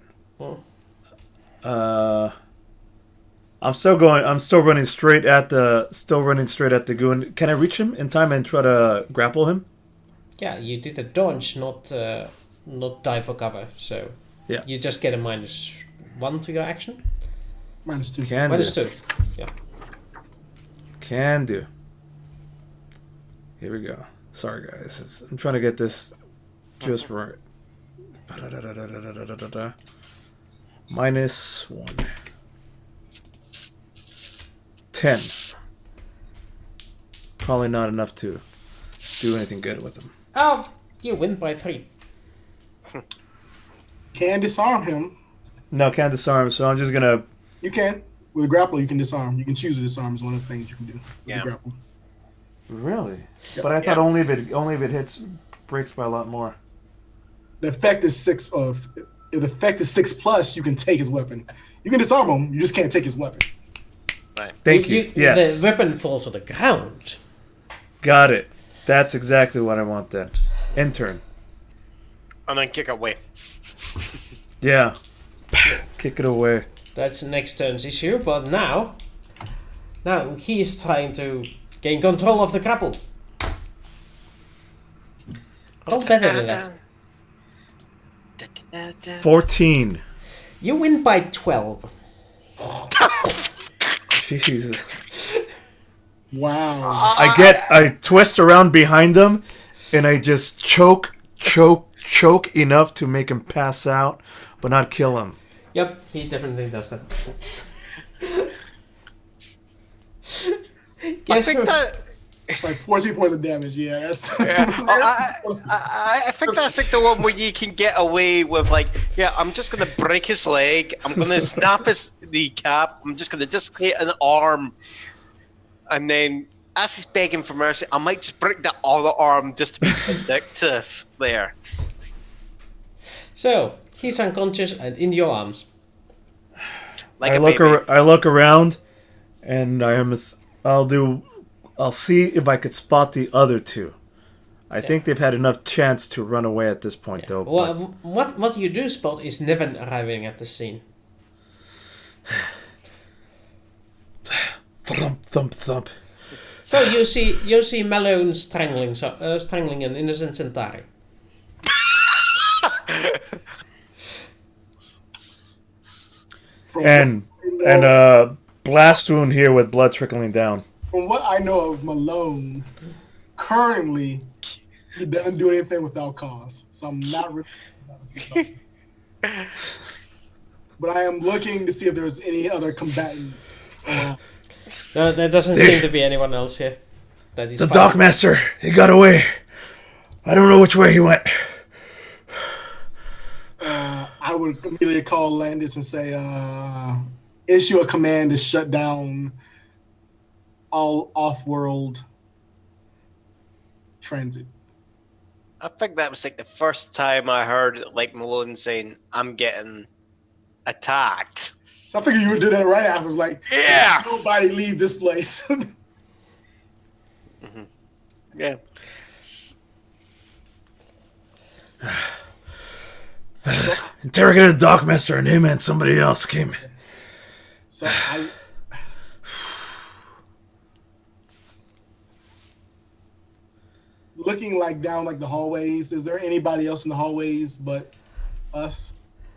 Oh. I'm still running straight at the goon. Can I reach him in time and try to grapple him? Yeah, you did a dodge, not dive for cover. So Yeah. you just get a minus 1 to your action. -2. Can do. -2. Yeah. Can do. Here we go. Sorry, guys. I'm trying to get this just right. -1. 10. Probably not enough to do anything good with him. Oh, you win by 3. Can disarm him. No, can't disarm, so I'm just gonna... You can. With a grapple, you can disarm. You can choose to disarm is one of the things you can do with Yeah. the grapple. Really? Yep. But I thought only if it hits breaks by a lot more. The effect is 6 of. If the effect is 6+, you can take his weapon. You can disarm him. You just can't take his weapon. Thank you. Yes. The weapon falls on the ground. Got it. That's exactly what I want then. Intern. And then kick away. Yeah. Kick it away. That's next turn's issue, but now he's trying to gain control of the grapple. Roll better than that. 14. You win by 12. Jesus. Wow. I twist around behind him and I just choke enough to make him pass out, but not kill him. Yep, he definitely does that. I think that. It's like 14 points of damage. Yeah, that's. I think that's like the one where you can get away with like, yeah, I'm just gonna break his leg, I'm gonna snap his kneecap, I'm just gonna dislocate an arm, and then as he's begging for mercy, I might just break the other arm just to be vindictive there. So he's unconscious and in your arms. Like I look around, and I'll see if I could spot the other two. I think they've had enough chance to run away at this point, though. Well, what you do spot is Niven arriving at the scene. Thump, thump, thump. So you see Malone strangling an innocent Centauri. And blast wound here with blood trickling down. From what I know of Malone, currently he doesn't do anything without cause. So I'm not really. But I am looking to see if there's any other combatants. No, there doesn't seem to be anyone else here. That is The Dockmaster, he got away. I don't know which way he went. I would immediately call Landas and say, issue a command to shut down all off-world transit. I think that was like the first time I heard like Malone saying, "I'm getting attacked." So I figured you would do that right after. It's like, Yeah. nobody leave this place. Yeah. Interrogated the Dockmaster, and him and somebody else came. So I. Looking like down like the hallways, is there anybody else in the hallways but us?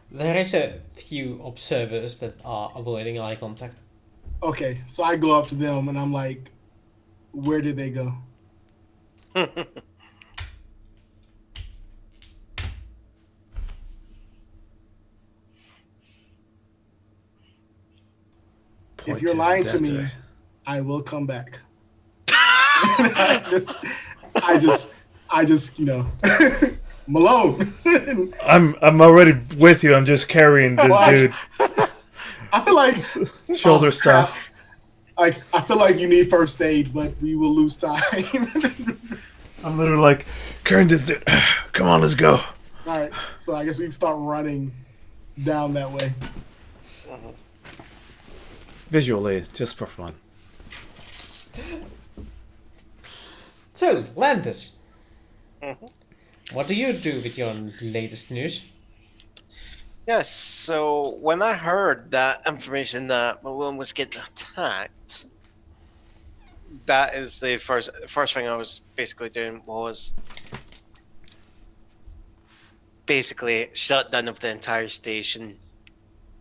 There is a few observers that are avoiding eye contact. Okay, so I go up to them and I'm like, where did they go? If you're lying to me, I will come back. I just, Malone. I'm already with you. I'm just carrying this dude. I feel like Shoulder stuff. I feel like you need first aid, but we will lose time. I'm literally like carrying this dude. Come on, let's go. All right, so I guess we can start running down that way. Visually, just for fun. So, Landas. What do you do with your latest news? Yes, so when I heard that information that Malone was getting attacked, that is the first thing I was basically doing was basically shut down of the entire station,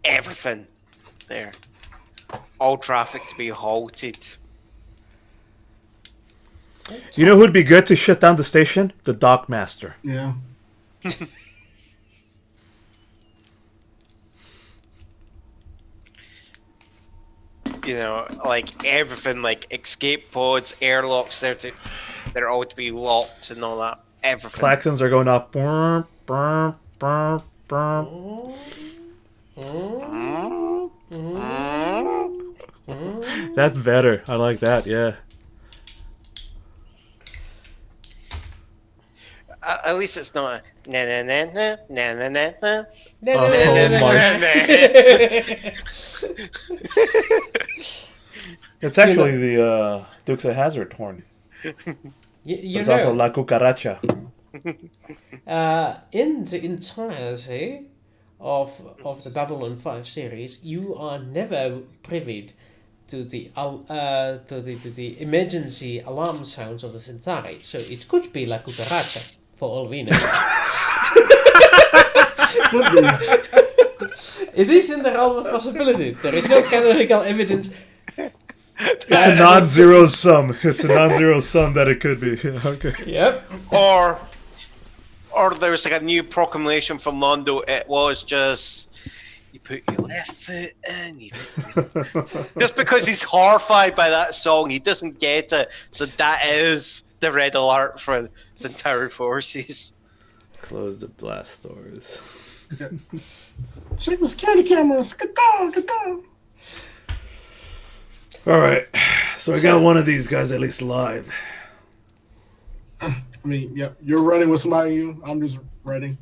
everything there. All traffic to be halted. You know who'd be good to shut down the station? The dock master. Yeah. You know, like everything, like escape pods, airlocks, they're all to be locked and all that. Everything. Klaxons are going off. Brr, brr, brr, brr. That's better. I like that. Yeah. At least it's not a na na na na na na na na. Oh my! It's actually the Dukes of Hazzard horn. You It's know, also La Cucaracha. in the entirety of the Babylon 5 series, you are never privy to the emergency alarm sounds of the Centauri. So it could be La Cucaracha, for all we know. Could be. It is in the realm of possibility. There is no canonical evidence. It's a non-zero sum. It's a non-zero sum that it could be. Okay. Yep. Or there was like a new proclamation from Londo. It was just you put your left foot in. Just because he's horrified by that song, he doesn't get it. So that is the red alert for Centauri forces. Close the blast doors. Check the security cameras. Ka-ka. All right. So we got one of these guys at least alive. I mean, yeah, you're running with somebody. I'm just running.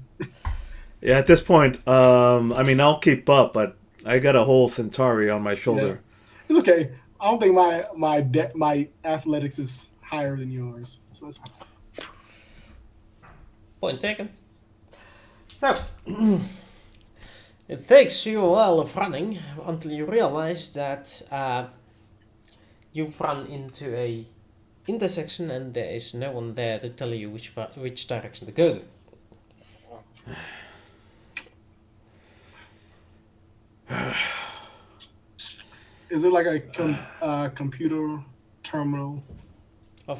Yeah. At this point, I mean, I'll keep up, but I got a whole Centauri on my shoulder. Yeah. It's okay. I don't think my athletics is higher than yours, so that's fine. Point taken. So, it takes you a while of running until you realize that you've run into a intersection and there is no one there to tell you which direction to go to. Is it like a computer terminal?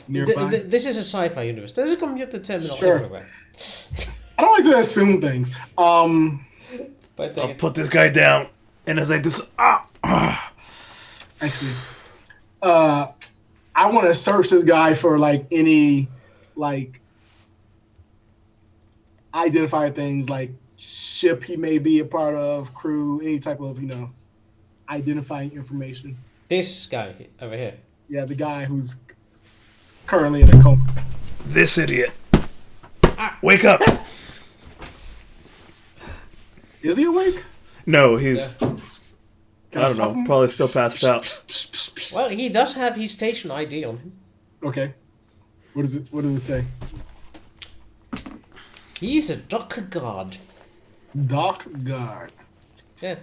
Nearby? This is a sci-fi universe. There's a computer terminal Sure. everywhere. I don't like to assume things. But I'll put this guy down, and as I do so, Actually, I want to search this guy for like any like identified things like ship he may be a part of, crew, any type of identifying information. this guy over here. Yeah, the guy who's currently in a coma. this idiot, wake up! Is he awake? No, he's. Can I don't stop know. him? Probably still passed out. Well, he does have his station ID on him. Okay. What is it? What does it say? He's a dock guard. Dock guard. Yeah,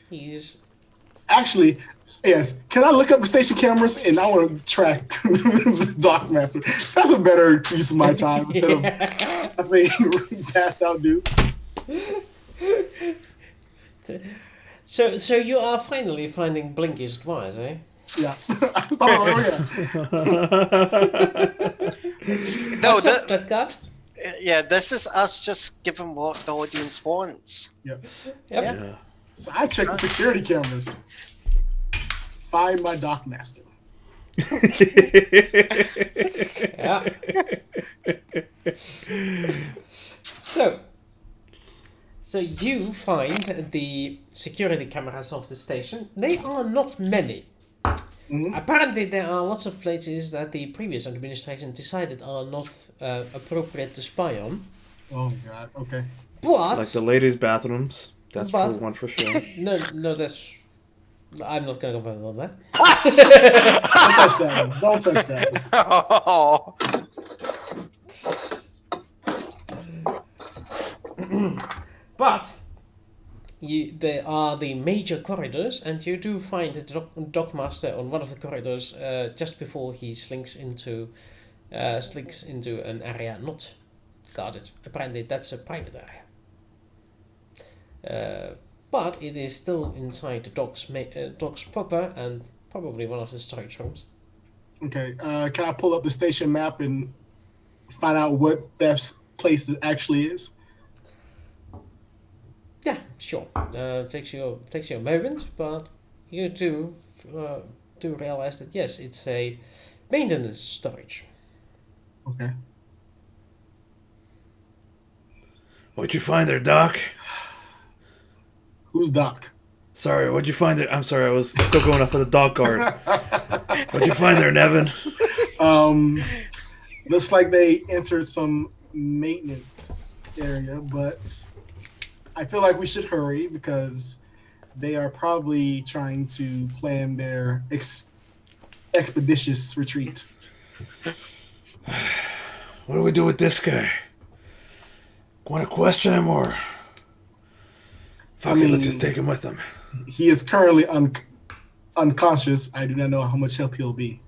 he's. Actually, yes. Can I look up the station cameras and I want to track the dock master? That's a better use of my time instead of I mean passed out dudes. So you are finally finding Blinky's advice, eh? Yeah. Oh, yeah. No, What's up, dock guard? yeah, this is us just giving what the audience wants. Yep. Yep. Yeah. So I checked the security cameras. Find my dock master. Yeah. So you find the security cameras of the station. They are not many. Mhm. Apparently, there are lots of places that the previous administration decided are not appropriate to spy on. Oh god. Okay. But Like the ladies' bathrooms. That's for one for sure. no, that's. I'm not going to comment on that. Don't touch that one. Don't touch that one. But there are the major corridors, and you do find the dockmaster on one of the corridors just before he slinks into an area not guarded. Apparently, that's a private area. but it is still inside the dock's proper and probably one of the storage rooms. Okay. Can I pull up the station map and find out what that place actually is? Yeah, sure. Takes you a moment, but you do realize that yes, it's a maintenance storage. Okay. What'd you find there, Doc? Who's Doc? Sorry, what'd you find there? I'm sorry, I was still going off of the dog guard. What'd you find there, Nevin? Looks like they entered some maintenance area, but I feel like we should hurry because they are probably trying to plan their expeditious retreat. What do we do with this guy? Want to question him or? Fuck it, let's just take him with him. He is currently unconscious. I do not know how much help he'll be.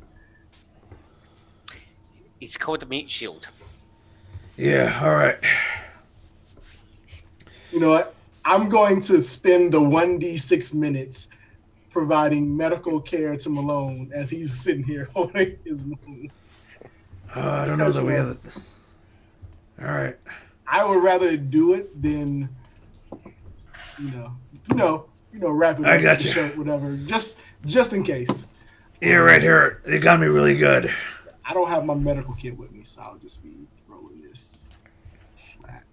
It's called a meat shield. Yeah, alright. You know what? I'm going to spend the 1d6 minutes providing medical care to Malone as he's sitting here holding his wound. I don't know that we have it. Alright. I would rather do it than, wrap it I up got in the you. shirt, whatever. Just in case. Yeah, right here. They got me really good. I don't have my medical kit with me, so I'll just be rolling this flat.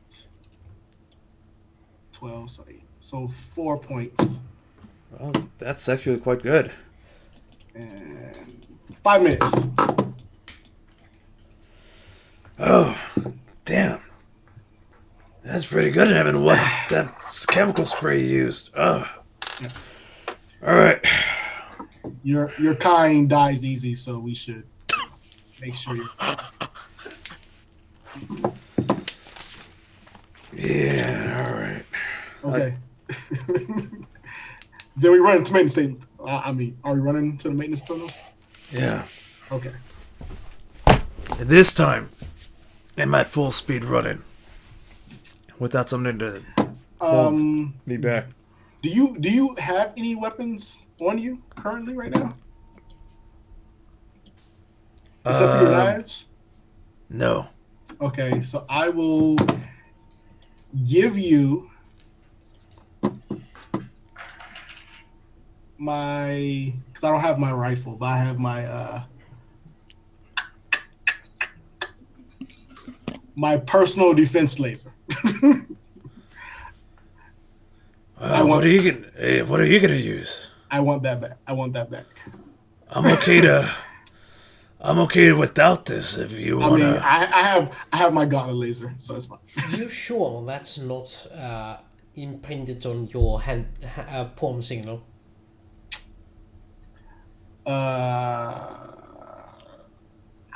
12, so 8. So 4 points. Well, that's actually quite good. And 5 minutes. Oh, damn. That's pretty good, Evan. What that chemical spray you used? Oh. Alright. Your kind dies easy, so we should make sure you're. Yeah, alright. Okay. Then we run into maintenance station. Are we running to the maintenance tunnels? Yeah. Okay. And this time, I'm at full speed running. Without something to hold me back. Do you have any weapons on you currently right now? Except for your knives? No. Okay, so I will give you because I don't have my rifle, but I have my my personal defense laser. What are you gonna use? I want that back. I'm okay without this if you wanna. I have my gauntlet laser, so it's fine. You sure that's not imprinted on your hand palm signal?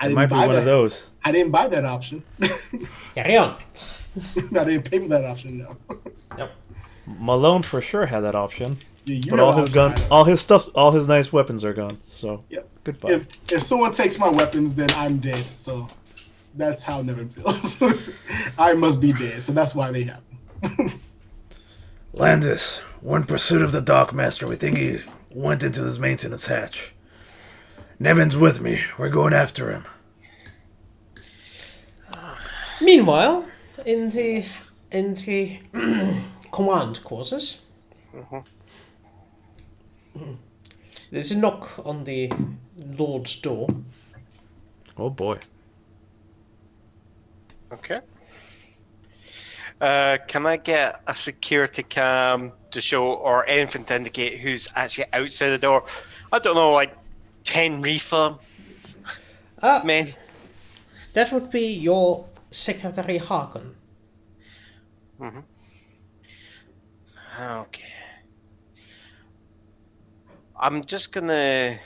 It might be one of those. I didn't buy that option. Carry on. I didn't pay for that option. No. Yep. Malone for sure had that option. Yeah, you But know all his gun, all his stuff, all his nice weapons are gone. So Yep. goodbye. If someone takes my weapons, then I'm dead. So that's how Nevin feels. I must be dead. So that's why they have me. Landis, we're in pursuit of the Dockmaster. We think he went into this maintenance hatch. Nevin's with me. We're going after him. Meanwhile, in the command quarters, there's a knock on the Lord's door. Oh boy. Okay. Can I get a security cam to show, or anything to indicate who's actually outside the door? I don't know, like 10 Refa men. That would be your Secretary Harkin. Okay. I'm just gonna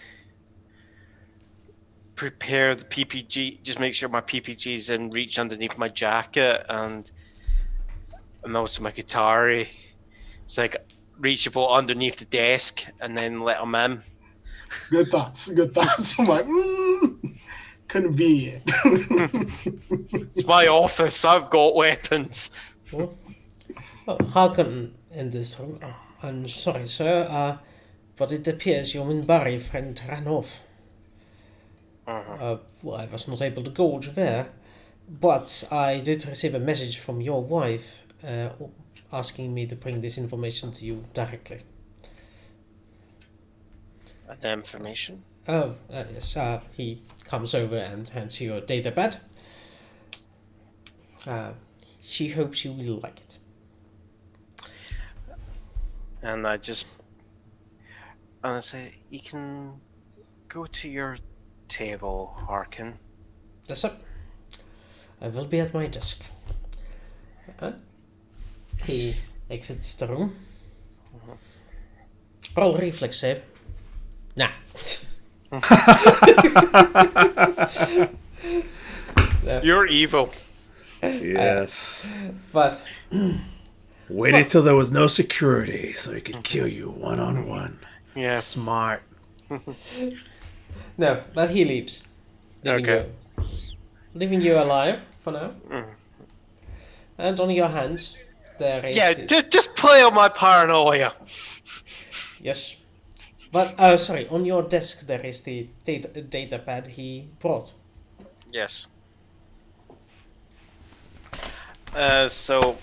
prepare the PPG, just make sure my PPG's in reach underneath my jacket, and also my guitar. It's like reachable underneath the desk, and then let them in. Good thoughts. I'm like, convenient. It's my office. I've got weapons. Oh, Harkin in this room. Oh, I'm sorry, sir, but it appears your Minbari friend ran off. Well, I was not able to gauge where, but I did receive a message from your wife asking me to bring this information to you directly. The information? Oh, yes, he comes over and hands you a datapad. She hopes you will like it. And I say, you can go to your table, Harkin. Yes, sir. I will be at my desk. He exits the room. Roll reflex save. Nah. You're evil. Yes. But Waited till there was no security so he could kill you one-on-one. Yeah. Smart. no, but he leaves. Leaving you alive for now. And on your hands, there is... Yeah, just play on my paranoia. Yes. But, sorry, on your desk there is the datapad he brought. Yes. So...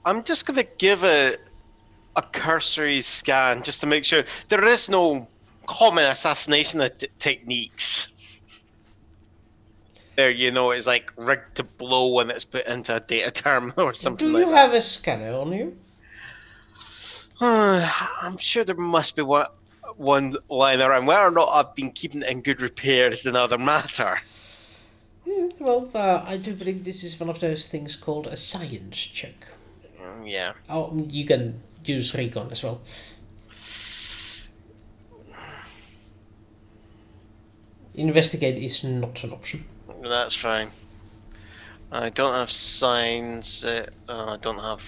I'm just going to give a cursory scan just to make sure there is no common assassination techniques. There, it's like rigged to blow when it's put into a data terminal or something like that. Do you have a scanner on you? I'm sure there must be one lying around. Whether or not I've been keeping it in good repair is another matter. Well, I do believe this is one of those things called a science check. Yeah. Oh, you can use recon as well. Investigate is not an option. That's fine. I don't have signs. I don't have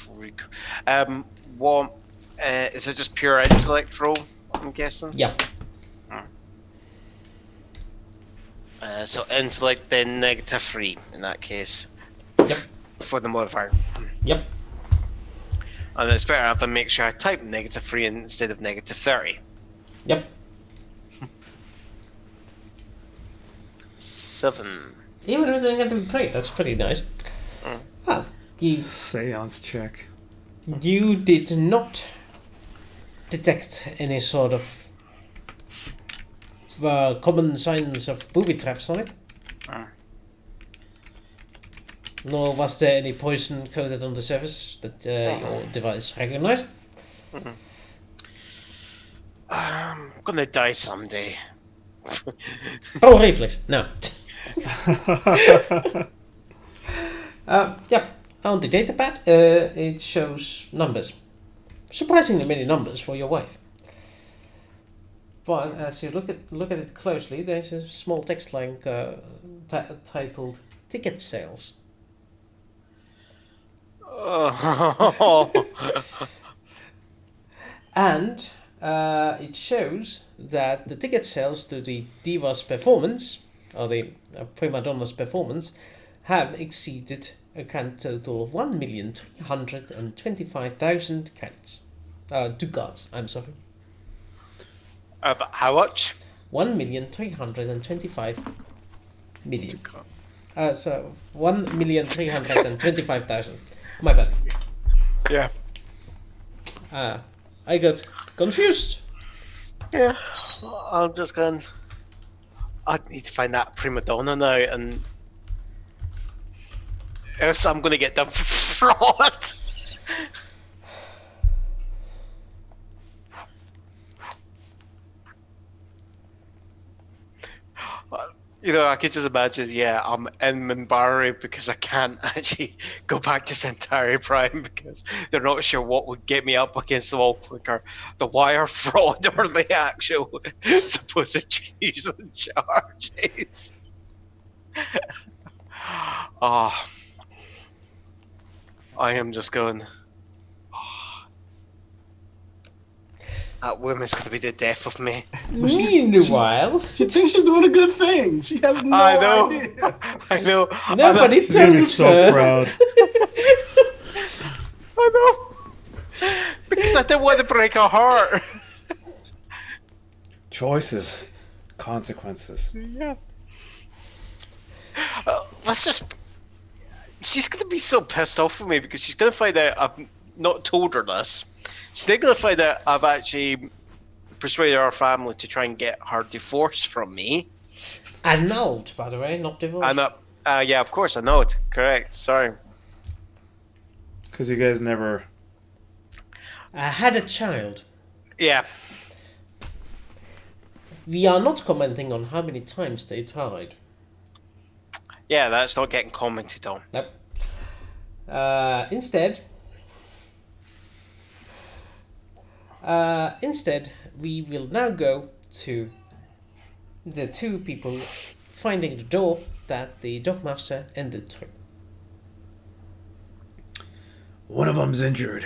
what? Is it just pure intellect roll? I'm guessing. Yeah. So intellect then -3 in that case. Yep. For the modifier. Yep. And it's better I have to make sure I type -3 instead of -30. Yep. 7. Even with a -3, that's pretty nice. Ah, Seance check. you did not detect any sort of common signs of booby traps on it. Nor was there any poison coated on the surface that your device recognized. I'm gonna die someday. Oh, reflex. No. Yeah, on the datapad, it shows numbers. Surprisingly many numbers for your wife. But as you look at it closely, there's a small text line titled "Ticket Sales." And it shows that the ticket sales to the Diva's performance, or the Prima Donna's performance, have exceeded a grand total of 1,325,000 credits. Ducats, I'm sorry. How much? 1,325,000. So 1,325,000. My bad. Yeah. I got confused. Yeah. I'm just going. I need to find that prima donna now, and else I'm going to get done for fraud. I could just imagine, I'm in Minbari because I can't actually go back to Centauri Prime because they're not sure what would get me up against the wall quicker, the wire fraud or the actual supposed cheese and charges. I am just going, that woman's going to be the death of me. Meanwhile, She thinks she's doing a good thing. She has no idea. I know. nobody You're told so her. proud. Because I didn't want to break her heart. Choices, consequences. Yeah. Let's just. She's gonna be so pissed off with me because she's gonna find out I've not told her this. She's then gonna find out I've actually persuaded our family to try and get her divorce from me. Annulled, by the way, not divorced. Yeah, of course, I know it. Correct. Sorry. Because you guys never. Had a child. Yeah. We are not commenting on how many times they tried. Yeah, that's not getting commented on. Nope. Instead, we will now go to the two people finding the door that the Dogmaster ended through. One of them's injured.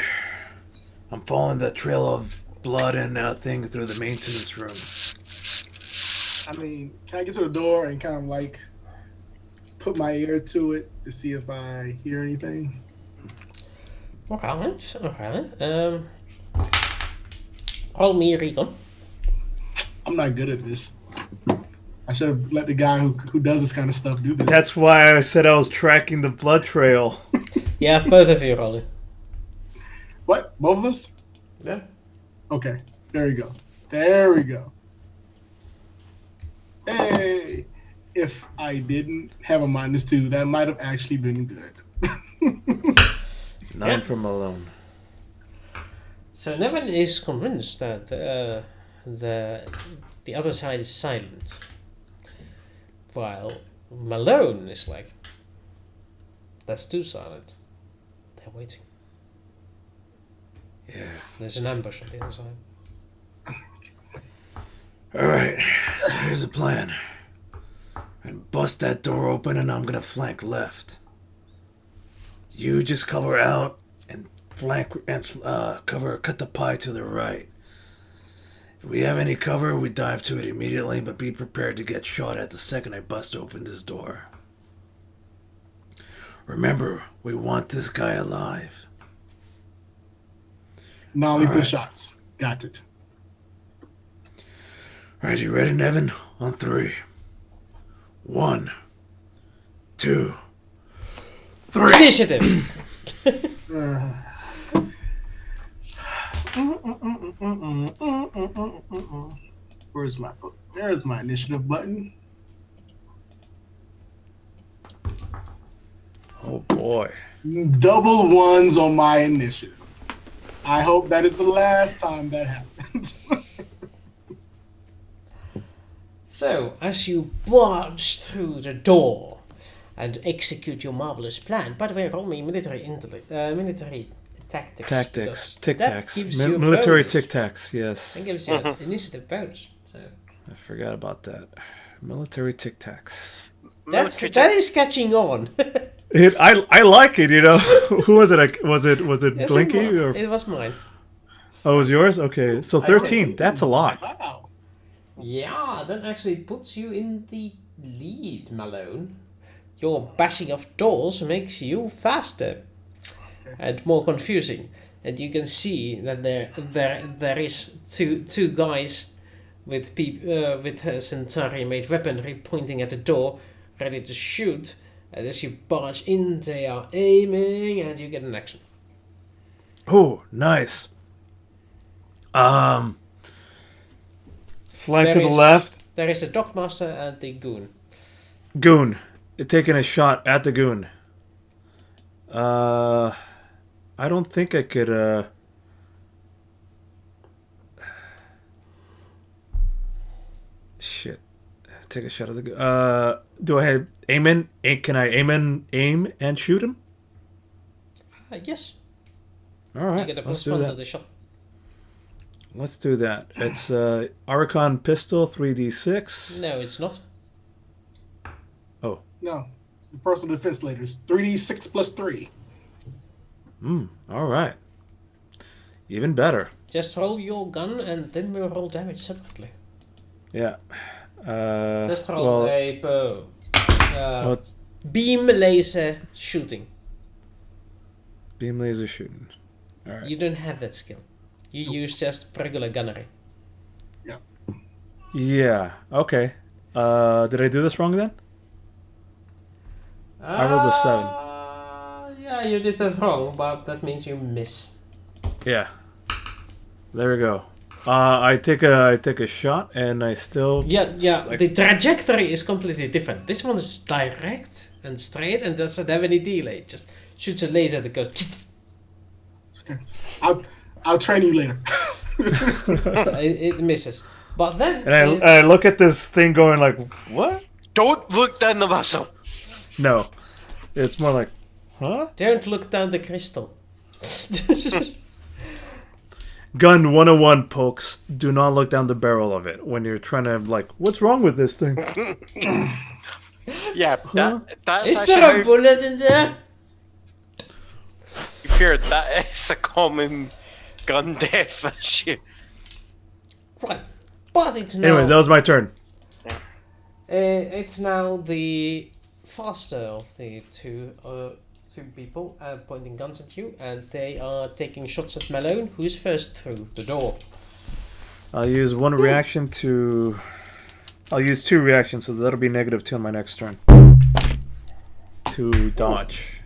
I'm following the trail of blood and thing through the maintenance room. I mean, can I get to the door and kind of like put my ear to it to see if I hear anything? Alright. Roll me a recon. I'm not good at this. I should have let the guy who does this kind of stuff do this. That's why I said I was tracking the blood trail. Yeah, both of you roll it. What? Both of us? Yeah. Okay. There we go. There we go. Hey! If I didn't have a -2, that might have actually been good. 9 from Malone. So Nevin is convinced that the other side is silent, while Malone is like, that's too silent. They're waiting. Yeah. There's an ambush on the other side. Alright, so here's the plan. And bust that door open and I'm gonna flank left. You just cover out and flank and cut the pie to the right. If we have any cover, we dive to it immediately, but be prepared to get shot at the second I bust open this door. Remember, we want this guy alive. Non-lethal shots. Got it. Alright, you ready, Nevin? On 3. 1, 2, 3. Initiative! There's my initiative button. Oh boy. Double ones on my initiative. I hope that is the last time that happens. So, as you barge through the door and execute your marvelous plan, by the way, roll me military tactics. Tactics. because Tic that tacs. gives you a Military bonus. tic tacs, yes. That gives you an initiative bonus. So I forgot about that. Military tic tacs. that is catching on. I like it, you know. Who was it? Was it Yes, Blinky? Or? It was mine. Oh, it was yours? Okay. So 13. That's a lot. Wow. Yeah, that actually puts you in the lead, Malone. Your bashing of doors makes you faster and more confusing. And you can see that there is two guys with Centauri-made weaponry pointing at the door, ready to shoot. And as you barge in, they are aiming, and you get an action. Oh, nice. Flank to the left. There is a Dogmaster and the Goon. Goon. Taking a shot at the Goon. I don't think I could, Shit. Take a shot at the Goon. Do I have aim in? Can I aim and shoot him? Yes. Alright, You get a let's plus do 1 to that. the shot. Let's do that. It's Archon pistol, 3d6. No, it's not. Oh. No. The personal defense letters. 3d6 plus 3. Alright. Even better. Just roll your gun and then we'll roll damage separately. Yeah. Just roll a well, beam laser shooting. beam laser shooting. Alright. You don't have that skill. You use just regular gunnery. Yeah. Okay. Did I do this wrong then? I rolled a 7. Yeah, you did that wrong, but that means you miss. Yeah. There we go. I take a shot and I still. Yeah. The trajectory is completely different. This one is direct and straight, and doesn't have any delay. It just shoots a laser that goes. Okay. I'll train you later. it misses. But then. And I look at this thing going like, what? Don't look down the muzzle. No. It's more like, huh? Don't look down the crystal. Gun 101, folks. Do not look down the barrel of it when you're trying to, like, what's wrong with this thing? Yeah, that's Is actually there a bullet in there? Fear that is a common gun death issue. Right. But it's now. Anyways, that was my turn. It's now the faster of the two people pointing guns at you, and they are taking shots at Malone, who's first through the door. I'll use one reaction to. I'll use 2 reactions, so that'll be -2 on my next turn. To dodge.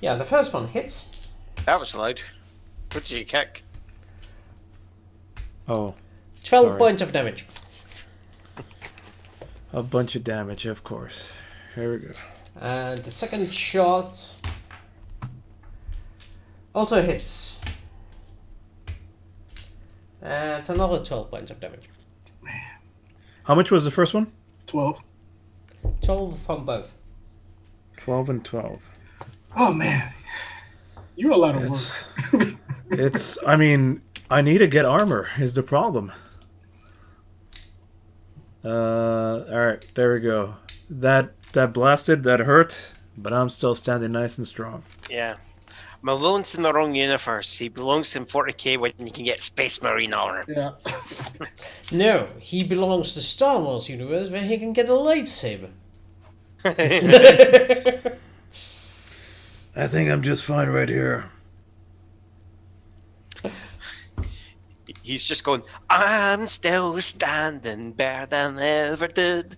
Yeah, the first one hits. That was loud. What did you kick? Oh. 12 Sorry. points of damage. A bunch of damage, of course. Here we go. And the second shot also hits. And it's another 12 points of damage. How much was the first one? 12. 12 from both. 12 and 12. Oh man, you're a lot of work. I mean, I need to get armor is the problem. Alright, there we go. That blasted, that hurt, but I'm still standing nice and strong. Yeah. Malone's in the wrong universe. He belongs in 40k when you can get Space Marine armor. Yeah. No, he belongs to Star Wars universe where he can get a lightsaber. I think I'm just fine right here. He's just going, I'm still standing better than ever did.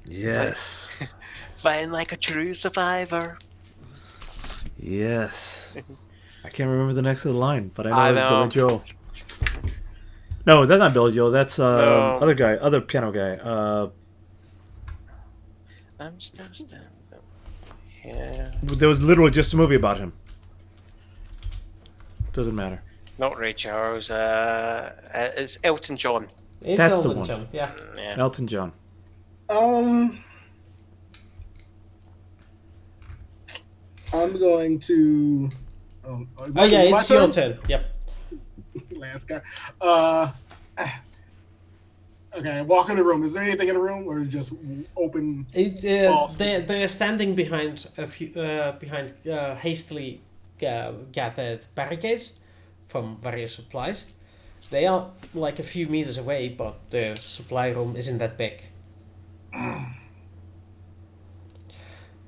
Yes. Fighting like a true survivor. Yes. I can't remember the next of the line, but I know I it's Bill know. and Joe. No, that's not Bill and Joe. That's No. other guy, other piano guy. I'm still standing. Yeah. There was literally just a movie about him. Doesn't matter. Not Ray Charles. It's Elton John. It's That's the Elton one. John, yeah. Yeah. Elton John. I'm going to. Oh yeah, is my it's your turn. Yep. Last guy. Okay, walk in the room. Is there anything in the room, or just open? It's small space? they're standing behind a few hastily gathered barricades from various supplies. They are like a few meters away, but the supply room isn't that big.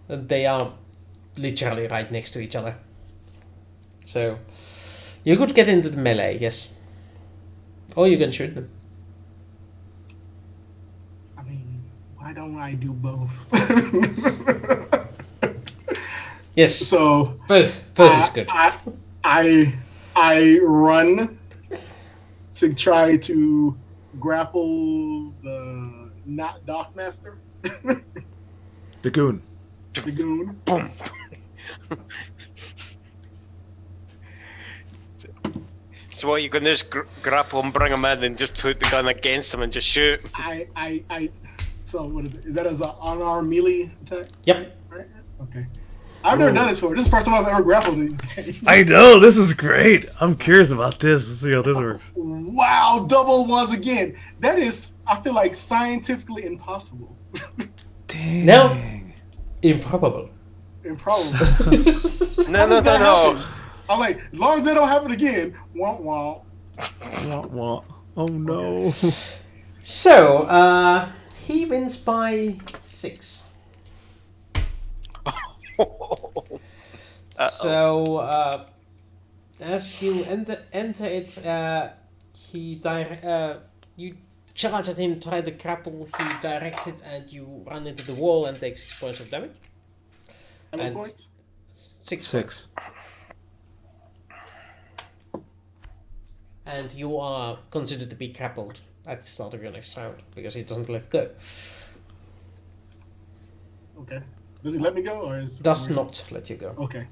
They are literally right next to each other. So you could get into the melee, yes. Or you can shoot them. I mean, why don't I do both? Yes. So Both is good. I run to try to grapple the not Dockmaster, The goon. the goon. Boom. So what, you can just grapple and bring him in and just put the gun against him and just shoot? So what is it? Is that as an unarmed melee attack? Yep. Right? Okay. I've never done this before. This is the first time I've ever grappled anything. I know, this is great. I'm curious about this. Let's see how this works. Wow, double ones again. That is, I feel like, scientifically impossible. Dang. No. Improbable. Improbable. No. I'm like, as long as that don't happen again, womp womp. Wah, wah. Oh no. So, he wins by 6. So, As you enter it, you charge at him, try to grapple, he directs it, and you run into the wall and take 6 points of damage. How many And- points? 6. And you are considered to be grappled at the start of your next round because he doesn't let go. Okay. Does he let me go or is? Does or is- not let you go Okay.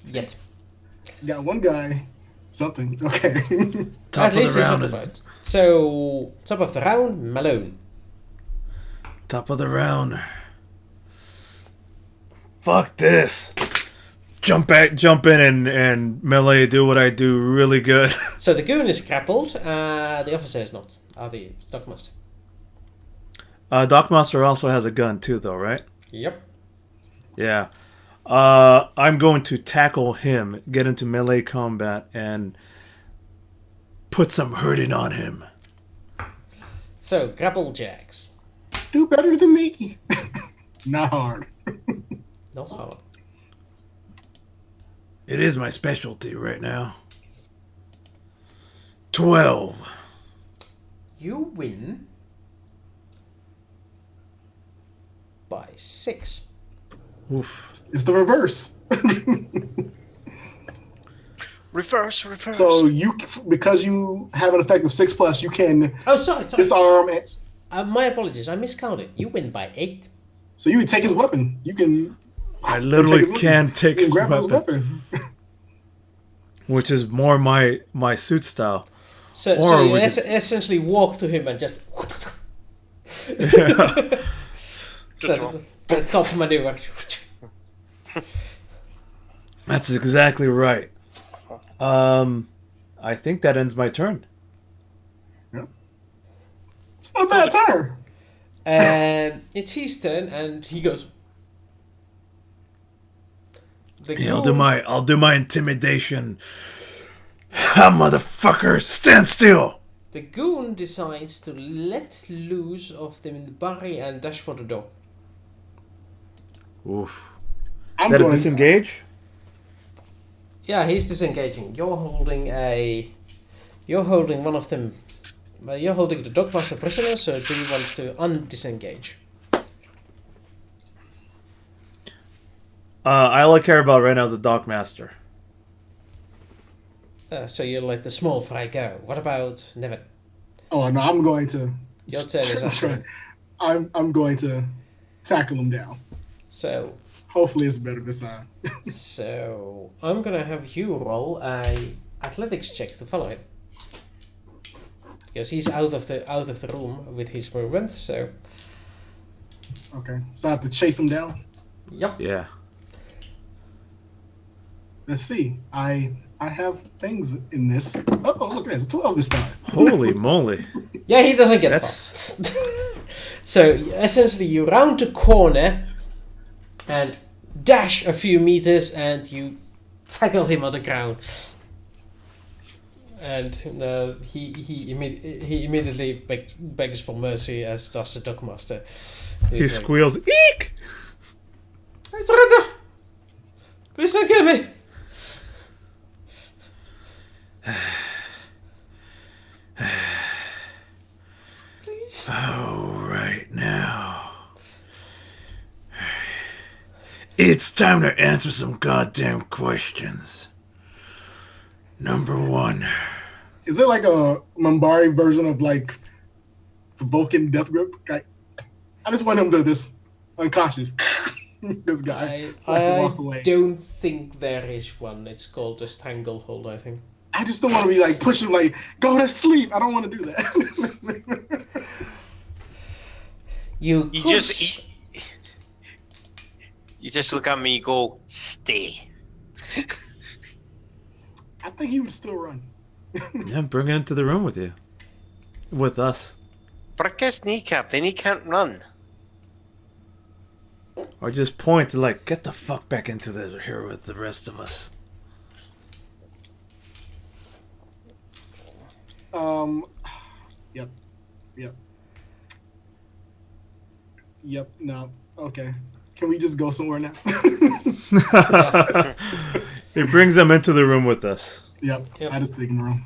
yet. Got one guy. Something. Okay. Top At of least the he's round. occupied. So top of the round, Malone. Top of the round. Fuck this. Jump in and melee. Do what I do really good. So the goon is grappled. The officer is not. The dockmaster. Dockmaster also has a gun too, though, right? Yep. Yeah. I'm going to tackle him, get into melee combat, and Put some hurting on him. So grapple jacks. Do better than me. Not hard. Not hard. It is my specialty right now. 12. You win by 6. oof. It's the reverse. Reverse. So you, because you have an effect of 6+, you can Oh, sorry. disarm it. My apologies. I miscounted. You win by 8. So you can take his weapon. You can. I literally take his can take You his can grab his weapon, weapon. Which is more my suit style. So Or you we could- essentially walk to him and just. Good roll. that top maneuver. That's exactly right. I think that ends my turn. It's not a bad turn. And it's his turn, and he goes. The Yeah, goon- I'll do my intimidation. Ah, motherfucker, stand still. The goon decides to let loose of the Minbari and dash for the door. Oof. I'm Is that a going. disengage? Yeah, he's disengaging. You're holding one of them. You're holding the Dogmaster prisoner, so do you want to undisengage? All I care about right now is the Dockmaster. So you let the small fry go. What about Nevin? Oh no, I'm going to. Your turn is That's after. right. I'm going to tackle him down. So Hopefully, it's better this time. So I'm gonna have you roll a athletics check to follow him, because he's out of the room with his movement. So Okay, so I have to chase him down. yep. Yeah. Let's see. I have things in this. Oh, look at this. 12 this time. Holy moly. Yeah, he doesn't get That's far. So essentially, you round the corner and dash a few meters, and you tackle him on the ground. And he immediately begs for mercy, as does the Dogmaster. he squeals. Eek! I surrender! Please don't kill me! Please. All right, now. It's time to answer some goddamn questions. Number 1. Is it like a Mambari version of like the Vulcan death grip? I just want him to just unconscious. This guy. So I can walk away. don't think there is one. It's called a stranglehold, I think. I just don't want to be like pushing like go to sleep. I don't want to do that. You just look at me. You go stay. I think he would still run. Yeah, bring it into the room with you. With us. Break his kneecap. Then he can't run. Or just point to like, get the fuck back into here with the rest of us. Yep. No. Okay. Can we just go somewhere now? He brings them into the room with us. Yep. Yep. I just take him room.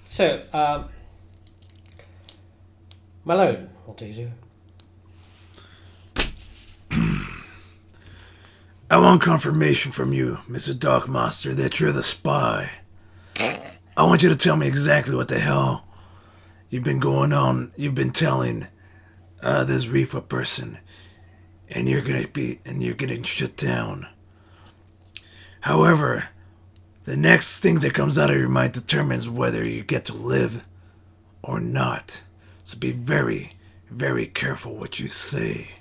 So, Malone, what do you do? I want confirmation from you, Mr. Darkmaster, that you're the spy. I want you to tell me exactly what the hell you've been going on. You've been telling this Refa person, and you're getting shut down. However, the next thing that comes out of your mind determines whether you get to live or not. So be very, very careful what you say.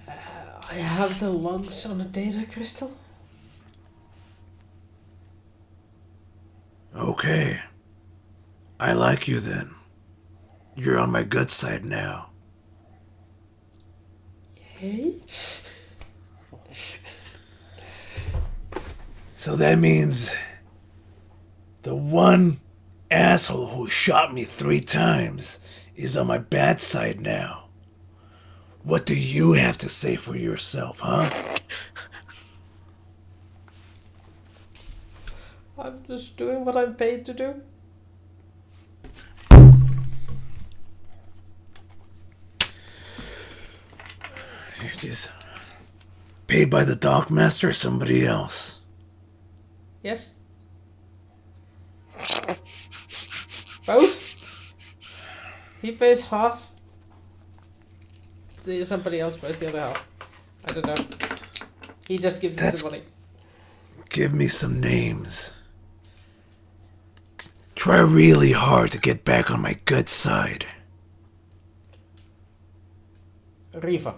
I have the logs on a data crystal. Okay. I like you then. You're on my good side now. Hey? So that means the one asshole who shot me 3 times is on my bad side now. What do you have to say for yourself, huh? I'm just doing what I'm paid to do. You're just paid by the Dockmaster or somebody else? Yes? Both? He pays half. Somebody else pays the other half. I don't know. He just gives me the money. Give me some names. Try really hard to get back on my good side. Refa.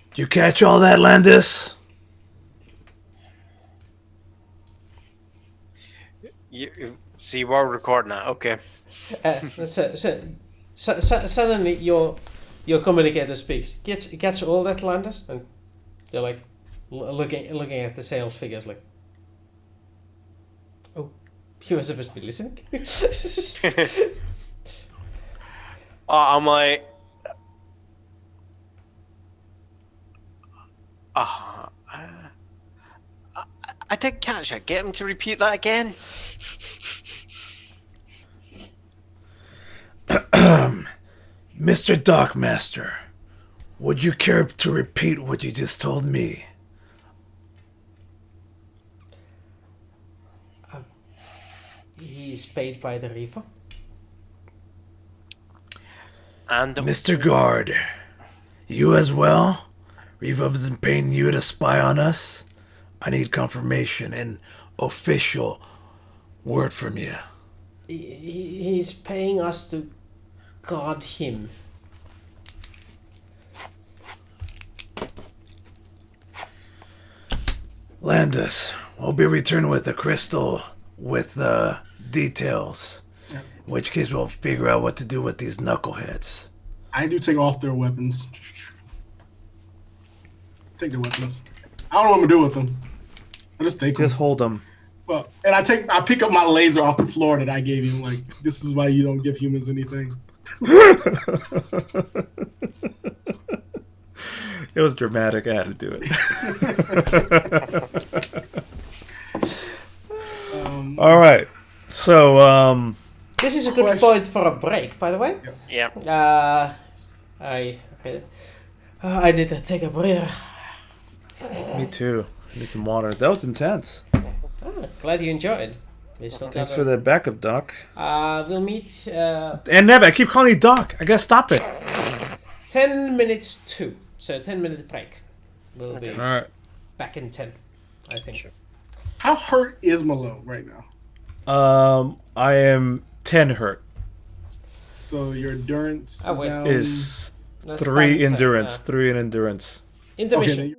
Did you catch all that, Landas? See, we're recording that. Okay. Suddenly your communicator speaks. Gets all that, Landas, and you're like looking at the sales figures like, oh, you were supposed to be listening. I'm like, I did catch it. Get him to repeat that again. Mr. Dockmaster, would you care to repeat what you just told me? He's paid by the Refa. And Mr. Guard, you as well? Refa isn't paying you to spy on us? I need confirmation and official word from you. He's paying us to guard him. Landas, we'll be returning with the crystal with details. In which case we'll figure out what to do with these knuckleheads. I do take off their weapons. Take their weapons. I don't know what I'm gonna do with them. I just take them. Just hold them. Well, and I pick up my laser off the floor that I gave you. Like, this is why you don't give humans anything. It was dramatic. I had to do it. All right. So, This is a good point for a break, by the way. yeah. I need to take a breather. me too. I need some water. That was intense. Oh, glad you enjoyed. Thanks for the backup, Doc. We'll meet And Nev, I keep calling you Doc. I gotta stop it. 10 minutes to. So 10-minute break. We'll be All right. back in 10, I think. Sure. How hurt is Malone right now? I am 10 hurt. So your endurance Oh, wait. down. Is That's 3 fine, endurance. so, 3 in endurance. Intermission. Okay,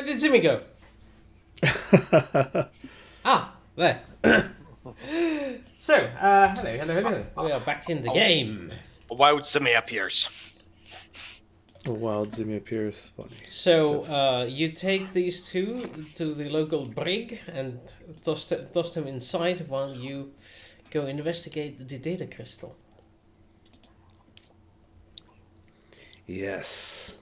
Where did Zimmy go? Ah, there. So, hello. We are back in the game. Wild Zimmy appears. A wild Zimmy appears. Funny. So, you take these two to the local brig and toss them inside while you go investigate the data crystal. Yes.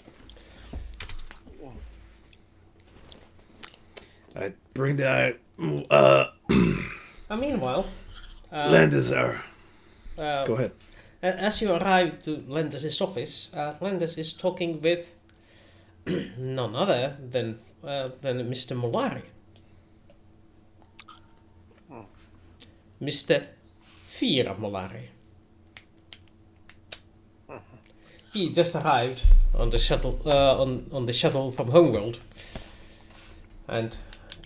I bring down. Meanwhile, Landas are. Go ahead. as you arrive to Landas' office, Landas is talking with none other than Mr. Molari. Mr. Vira Molari. He just arrived on the shuttle on the shuttle from Homeworld, and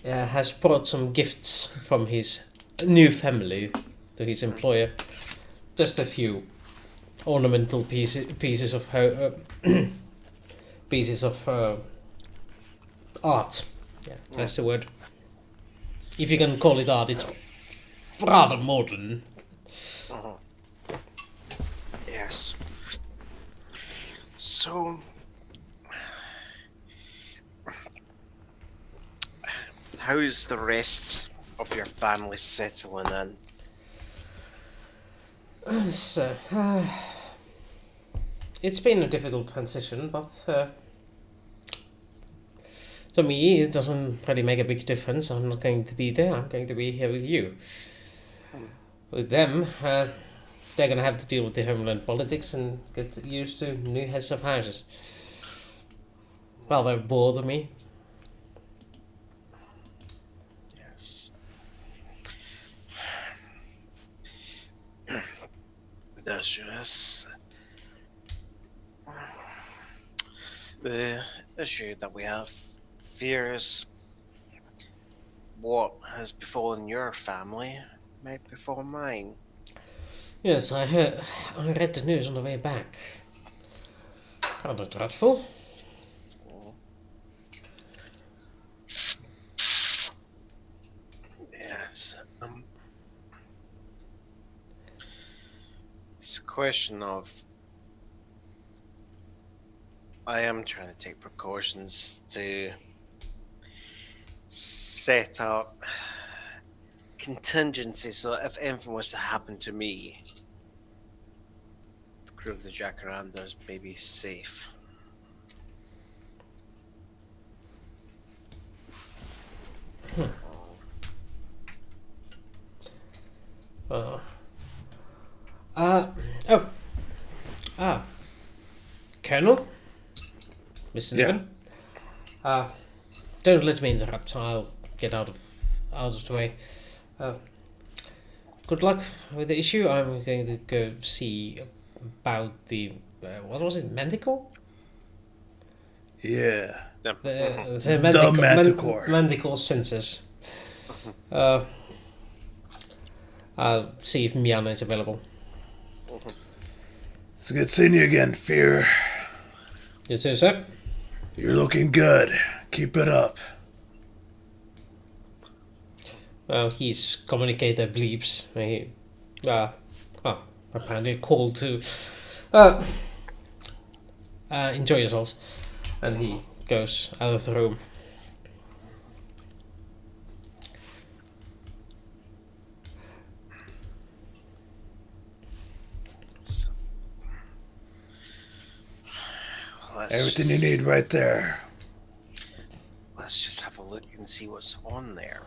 has brought some gifts from his new family to his employer. Just a few ornamental pieces of art. Yeah, that's the word. If you can call it art, it's rather modern. Yes. So, how's the rest of your family settling in? So, it's been a difficult transition, but to me, it doesn't really make a big difference. I'm not going to be there. I'm going to be here with you. With them, they're going to have to deal with the homeland politics and get used to new heads of houses. Well, they're bored of me. Yes. That's just the issue that we have. Fears what has befallen your family may befall mine. Yes, I read the news on the way back. Rather dreadful. Yes. It's a question of. I am trying to take precautions to set up contingencies so if anything was to happen to me, the crew of the Jacarandas may be safe. Colonel? Mr. Niven? Don't let me interrupt. I'll get out of the way. Good luck with the issue. I'm going to go see about the what was it, Manticore? Yeah. The Manticore. Manticore sensors. I'll see if Miana is available. It's good seeing you again, Fear. You too, sir. You're looking good. Keep it up. Well, his communicator bleeps. He, apparently called to enjoy yourselves, and he goes out of the room. Everything you need right there. Let's just have a look and see what's on there.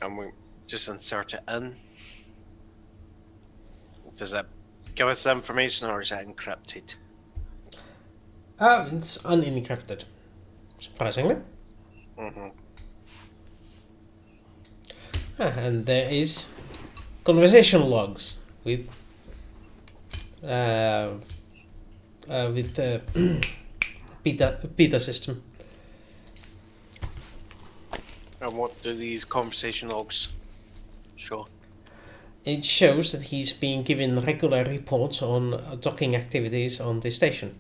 And we just insert it in. Does that give us the information or is that encrypted? It's unencrypted, surprisingly. And there is conversation logs with the beta system. And what do these conversation logs show? It shows that he's being given regular reports on docking activities on the station.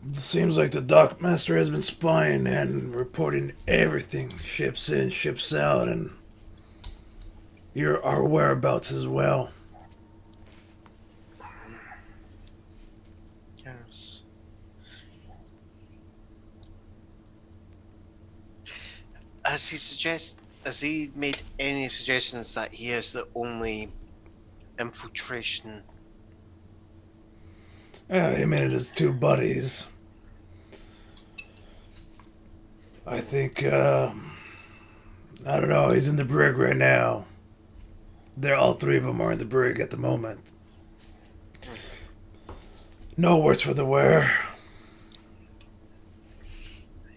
It seems like the dock master has been spying and reporting everything. Ships in, ships out, and our whereabouts as well. Yes. Has he made any suggestions that he is the only infiltration? Him and his two buddies. I think, I don't know, he's in the brig right now. All three of them are in the brig at the moment. No worse for the wear.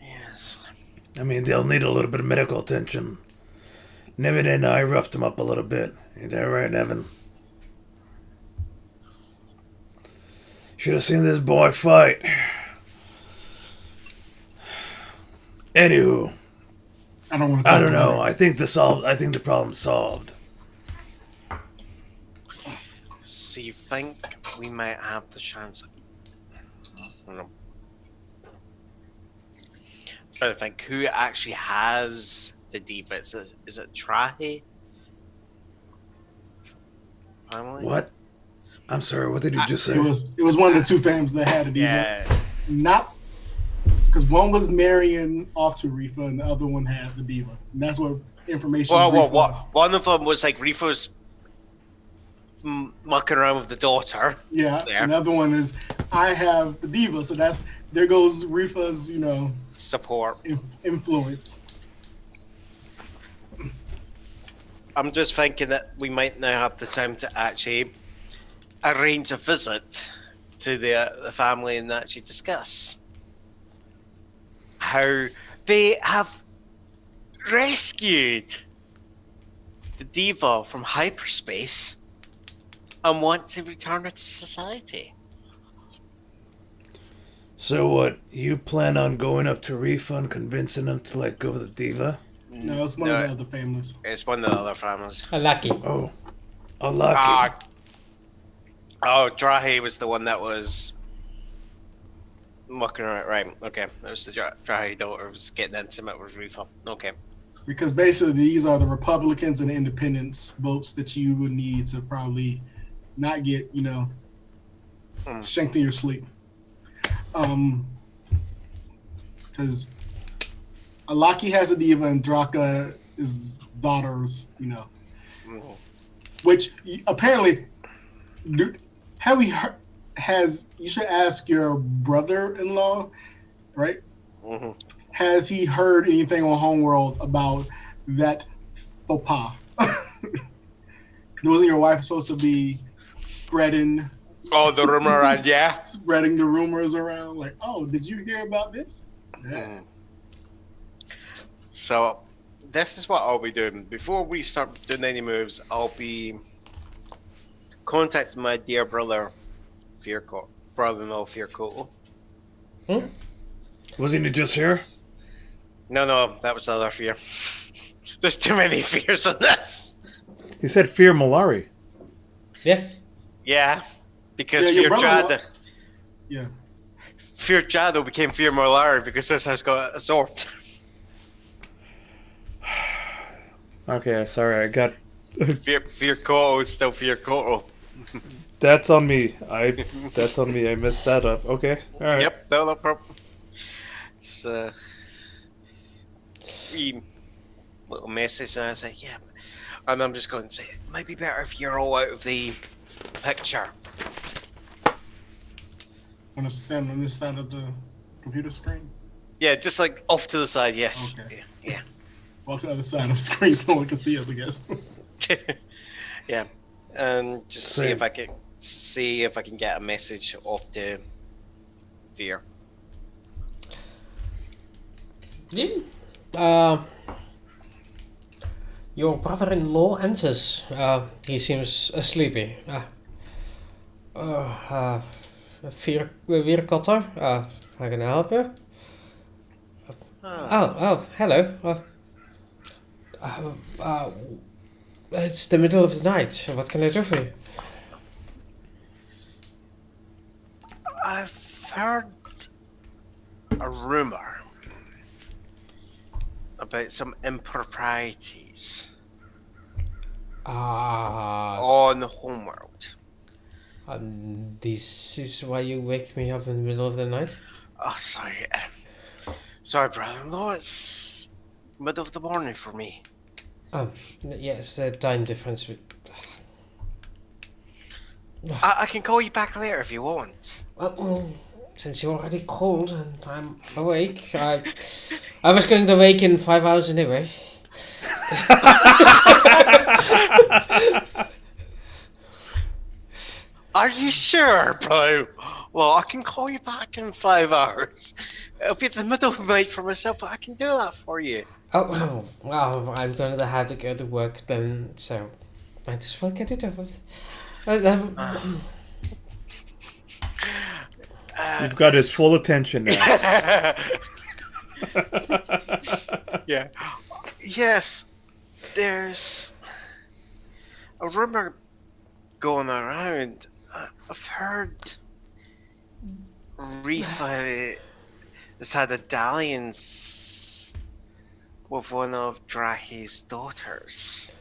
Yes. I mean, they'll need a little bit of medical attention. Nevin and I roughed them up a little bit. Ain't that right, Nevin? Should have seen this boy fight. Anywho, I don't want to. I don't know. I think the problem's solved. So you think we might have the chance? I don't know. Trying to think who actually has the diva. Is it Trahe? Family? What? I'm sorry. What did you just say? It was one of the two families that had a diva. Yeah. Not because one was marrying off to Refa and the other one had the diva. And that's what information. One of them was like Refa's mucking around with the daughter. Yeah. There. Another one is I have the diva. So there goes Refa's, Support. influence. I'm just thinking that we might now have the time to actually arrange a visit to the family and actually discuss how they have rescued the diva from hyperspace and want to return her to society. So what? You plan on going up to Refa and convincing them to let go of the diva? No, it's one of the other families. It's one of the other families. Lucky. Oh, unlucky. Trahe was the one that was mucking around. Right, okay. It was the Trahe daughter was getting intimate with Refa. Okay. Because basically these are the Republicans and the Independents votes that you would need to probably not get, shanked in your sleep. Because Alaki has a diva and Draka is daughters, which apparently have we heard, you should ask your brother-in-law, right? Mm-hmm. Has he heard anything on Homeworld about that faux pas? Wasn't your wife supposed to be spreading? Oh, the rumor around, yeah. Spreading the rumors around, like, oh, did you hear about this? Yeah. So, this is what I'll be doing. Before we start doing any moves, I'll be contacting my dear brother, brother-in-law, Fearcoat. Wasn't he just here? No, that was the other fear. There's too many fears on this. He said Fear Malari. Yeah. Yeah, because your Fear brother-in-law- Jada. Yeah. Fear Jado became Fear Malari because this has got a sword. Okay, sorry, I got... Fear Koto is still Fear Koto. That's on me. I messed that up. Okay, alright. Yep, no problem. It's wee little message, and I was like, yeah. And I'm just going to say, it might be better if you're all out of the picture. Want us to stand on this side of the computer screen? Yeah, just like off to the side, yes. Okay. Yeah. Walk to the other side of the screen so no one can see us, I guess. Yeah. And just see if I can get a message off the Fear. Yeah. Your brother-in-law enters. He seems sleepy. Weerkotter, how can I help you? Hello. It's the middle of the night. What can I do for you? I've heard a rumor about some improprieties on the homeworld. And this is why you wake me up in the middle of the night? Oh, sorry. Sorry, brother-in-law. It's middle of the morning for me. Yes, the time difference. I can call you back later if you want. Well, since you're already cold and I'm awake, I was going to wake in 5 hours anyway. Are you sure, bro? Well, I can call you back in 5 hours. It'll be the middle of the night for myself, but I can do that for you. Oh, well, I'm going to have to go to work then, so might as well get it over with. You've got his full attention now. Yeah. Yes, there's a rumor going around. I've heard Refa has had a dalliance with one of Drahi's daughters.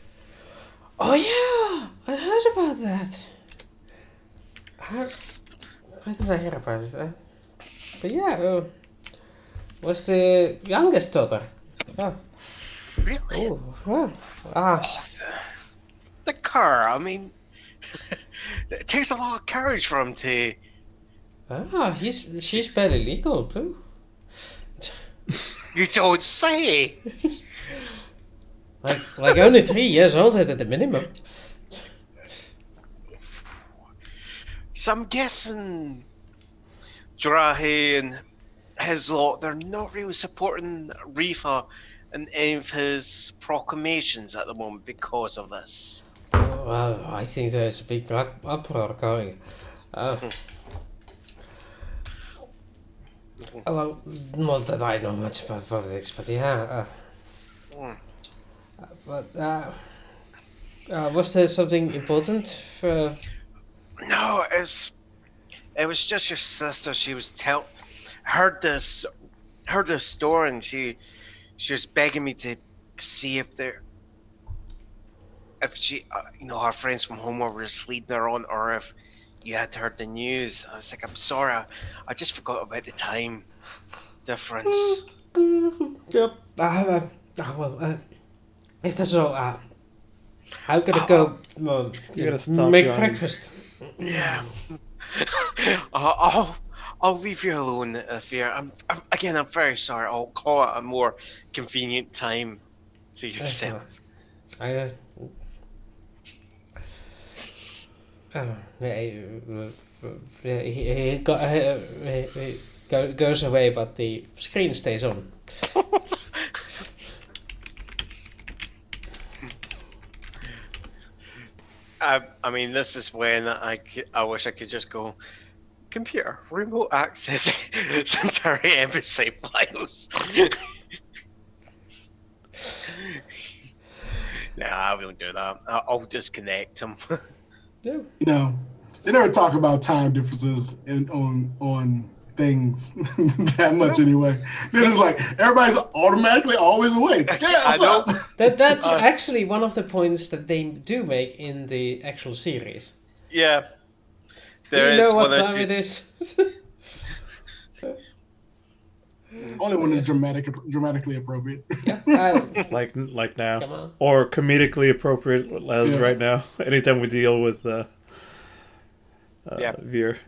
Oh yeah, I heard about that. Where did I hear about it? But yeah, was the youngest daughter. Oh, Really? oh, The cur, I mean, it takes a lot of courage for him to... she's barely legal too. You don't say! Like only 3 years older at the minimum. So I'm guessing Drahi and his lot, they're not really supporting Refa in any of his proclamations at the moment because of this. Well, I think there's a big uproar going. Well, not that I know much about politics, but yeah. Was there something important? No, it was just your sister. She was heard this story, and she was begging me to see if she her friends from home were just leading her on, or if you had heard the news. I was like, I'm sorry, I just forgot about the time difference. Yep. If that's all, I'm gonna go make breakfast. Yeah. I'll leave you alone, Fear. I'm very sorry. I'll call it a more convenient time to yourself. He goes away, but the screen stays on. I mean, this is when I wish I could just go, computer, remote access Centauri embassy files. Nah, I won't do that. I'll disconnect him. Yeah. They never talk about time differences on things that much anyway. They're just like, everybody's automatically always awake. Yeah, what's up? That's actually one of the points that they do make in the actual series. Yeah. Do you know what time it is? Only when it's dramatically appropriate. Yeah, like now, come on. or comedically appropriate as right now. Anytime we deal with Veer.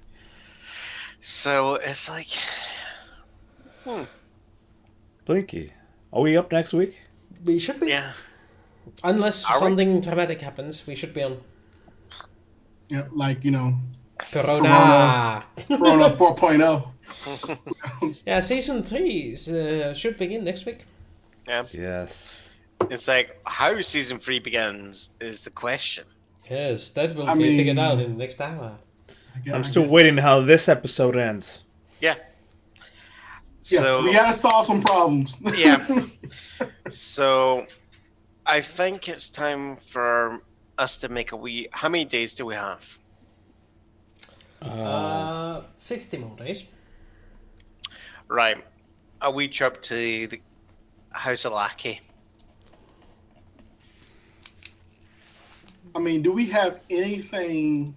So it's like, Blinky, are we up next week? We should be. yeah. Unless something dramatic happens, we should be on. Yeah, like, Corona 4.0. Yeah, season 3 should begin next week. Yeah. Yes. It's like, how season 3 begins is the question. Yes, that will be figured out in the next hour. I'm still waiting how this episode ends. Yeah. Yeah, So we gotta solve some problems. yeah. So I think it's time for us to make how many days do we have? 50 more days. Right. a wee trip to the House of Lackey. I mean, do we have anything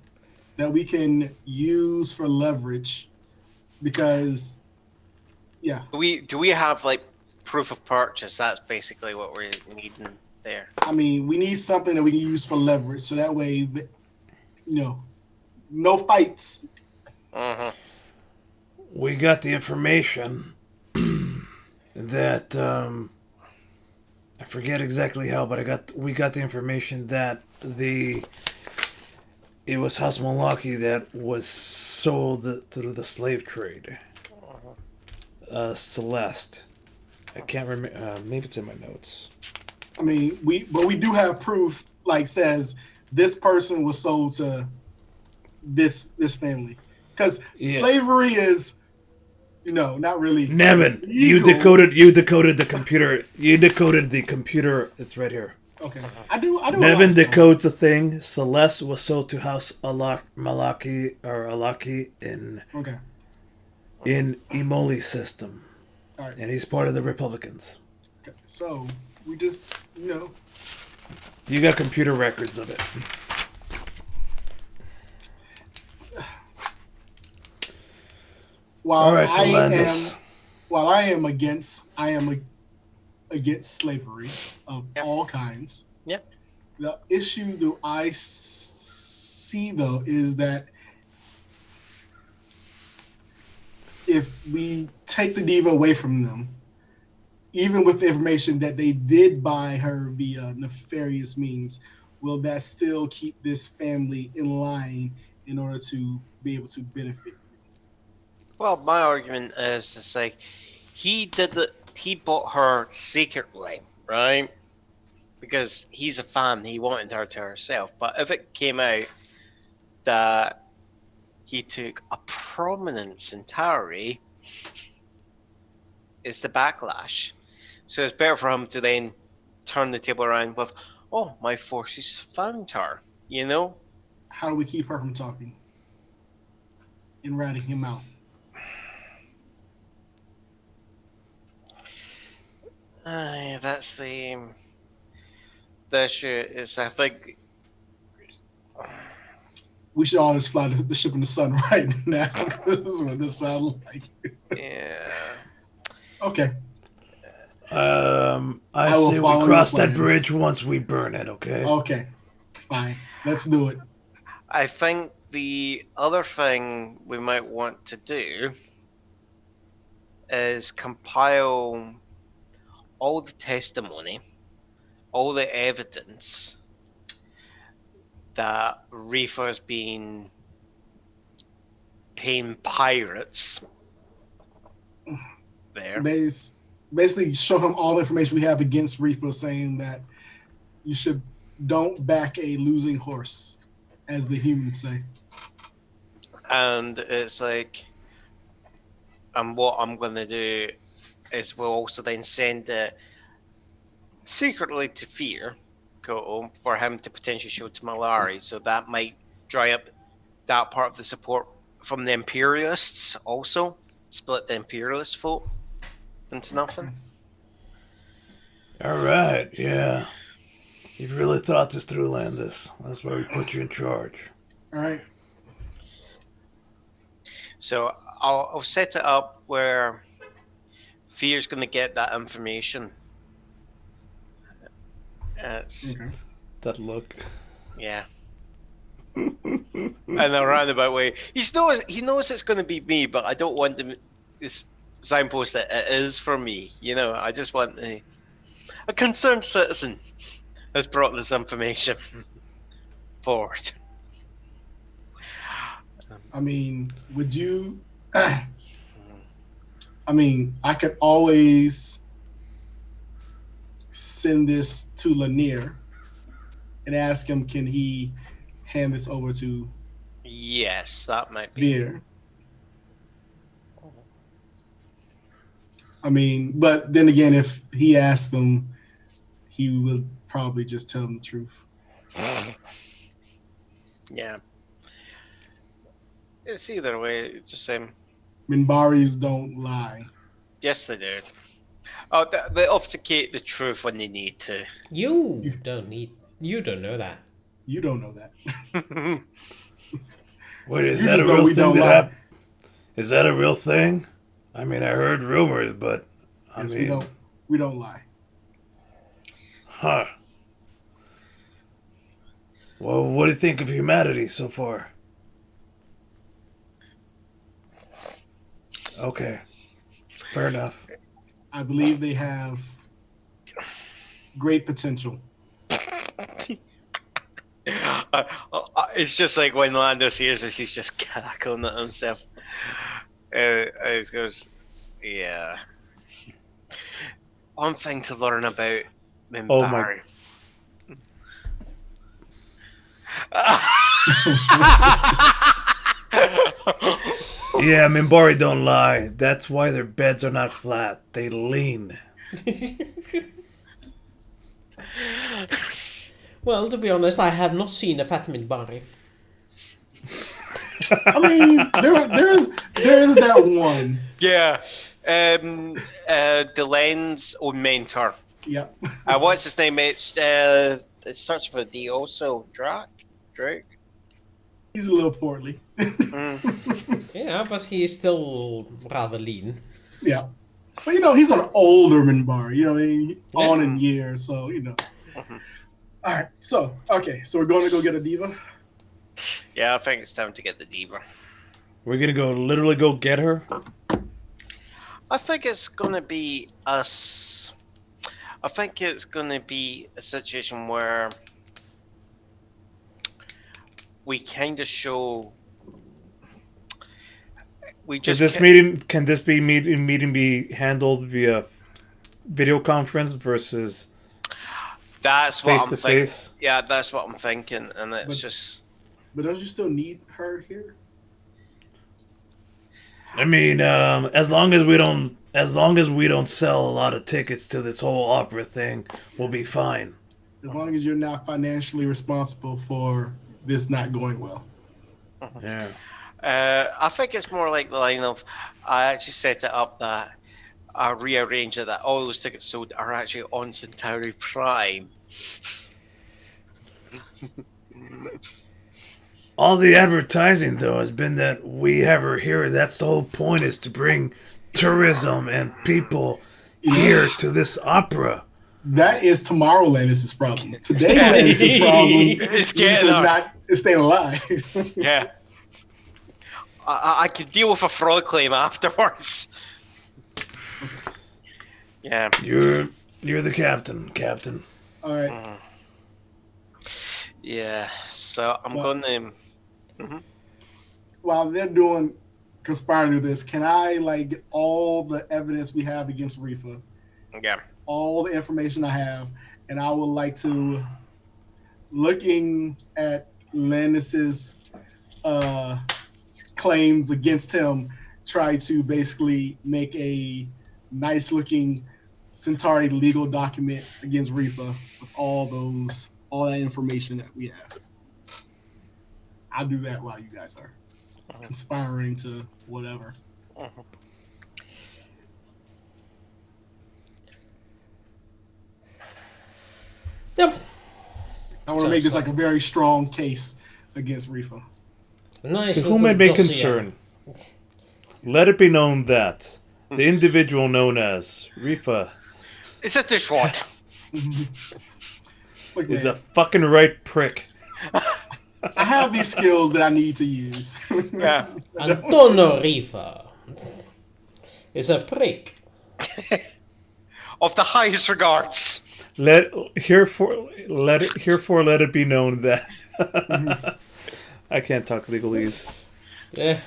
that we can use for leverage? Because, yeah, Do we have like proof of purchase? That's basically what we're needing there. I mean, we need something that we can use for leverage, so that way, no fights. Uh-huh. We got the information that I forget exactly how, but we got the information that it was Hasmalaki that was sold through the slave trade. Celeste. I can't remember. Maybe it's in my notes. I mean, we do have proof, like says this person was sold to this family, because slavery is, not really. Nevin, legal. you decoded the computer. You decoded the computer. It's right here. Okay, I do. Nevin decodes a thing. Celeste was sold to House Alaki in Imoli system, All right. and he's part of the Republicans. Okay. So we just, You got computer records of it. While All right, so Landas. I am against slavery of all kinds. Yep. The issue that I see, though, is that if we take the diva away from them, even with the information that they did buy her via nefarious means, will that still keep this family in line in order to be able to benefit? Well, my argument is it's like he bought her secretly, right? Because he's a fan, he wanted her to herself. But if it came out that he took a prominence in Tari, it's the backlash. So it's better for him to then turn the table around with, oh, my forces found her, How do we keep her from talking and ratting him out? That's the issue. Is I think we should all just fly the ship in the sun right now. This is what this sounds like. Yeah. Okay. I say we cross that bridge once we burn it, okay? Okay. Fine. Let's do it. I think the other thing we might want to do is compile all the testimony, all the evidence that Refa's been paying pirates there. Basically, show him all the information we have against Refa, saying that you don't back a losing horse, as the humans say. And it's like, and what I'm going to do is we'll also then send it secretly to Fear for him to potentially show to Malari. So that might dry up that part of the support from the Imperialists also. Split the Imperialist vote into nothing. All right, yeah. You've really thought this through, Landas. That's why we put you in charge. All right. So I'll set it up where Fear's going to get that information. It's that look. Yeah. In a roundabout way, he knows it's going to be me, but I don't want to signpost that it is for me. I just want a concerned citizen has brought this information forward. I mean, would you? I mean, I could always send this to Lanier and ask him, can he hand this over to? Yes, that might be. Veer. I mean, but then again, if he asked them, he would probably just tell them the truth. Yeah. It's either way, just same. Minbaris don't lie. Yes, they do. Oh, they obfuscate the truth when they need to. You don't know that. You don't know that. Wait, is You that just a know real we thing don't that lie. happened? Is that a real thing? I mean, I heard rumors, but I Yes, mean, we don't lie. huh? Well, what do you think of humanity so far? Okay, fair enough. I believe they have great potential. It's just like when Landas hears this, he's just cackling at himself. He goes, yeah. One thing to learn about Oh my! Minbari. Yeah, Minbari don't lie. That's why their beds are not flat. They lean. Well, to be honest, I have not seen a fat Minbari. I mean, there is that one. Yeah. The Lens own mentor. Yep. What's his name? It starts with a D also. Drake? He's a little portly. Yeah, but he is still rather lean. Yeah. But he's an older Minbar, I mean? Yeah. On in years, so All right. So we're going to go get a diva. Yeah, I think it's time to get the diva. We're gonna literally go get her. I think it's gonna be us. I think it's gonna be a situation where we kind of show. We Can just this meeting be handled via video conference versus That's what face I'm to thinking. face? Yeah, that's what I'm thinking, and it's But- just. But don't you still need her here? I mean, as long as we don't sell a lot of tickets to this whole opera thing, we'll be fine. As long as you're not financially responsible for this not going well. Yeah. I think it's more like the line of I actually set it up that I rearranged it that all those tickets sold are actually on Centauri Prime. All the advertising though has been that we have her here. That's the whole point, is to bring tourism and people here to this opera. That is Tomorrowland's problem. Today Landis' problem It's getting her. It's staying alive. Yeah. I could deal with a fraud claim afterwards. Yeah. You're the captain. All right. Yeah. So I'm Well- gonna. While they're conspiring to do this, can I get all the evidence we have against Refa? Yeah. All the information I have, and I would like to, looking at Landis's claims against him, try to basically make a nice looking Centauri legal document against Refa with all that information that we have. I'll do that while you guys are conspiring to whatever. Yep. I want to make this a very strong case against Refa. Nice. To little whom it may dossier. concern, let it be known that the individual known as Refa It's a dishwad. Look, is man, a fucking right prick. I have these skills that I need to use. Yeah. Antonio Refa is a prick. Of the highest regards. Herefore let it be known that I can't talk legalese. Yeah.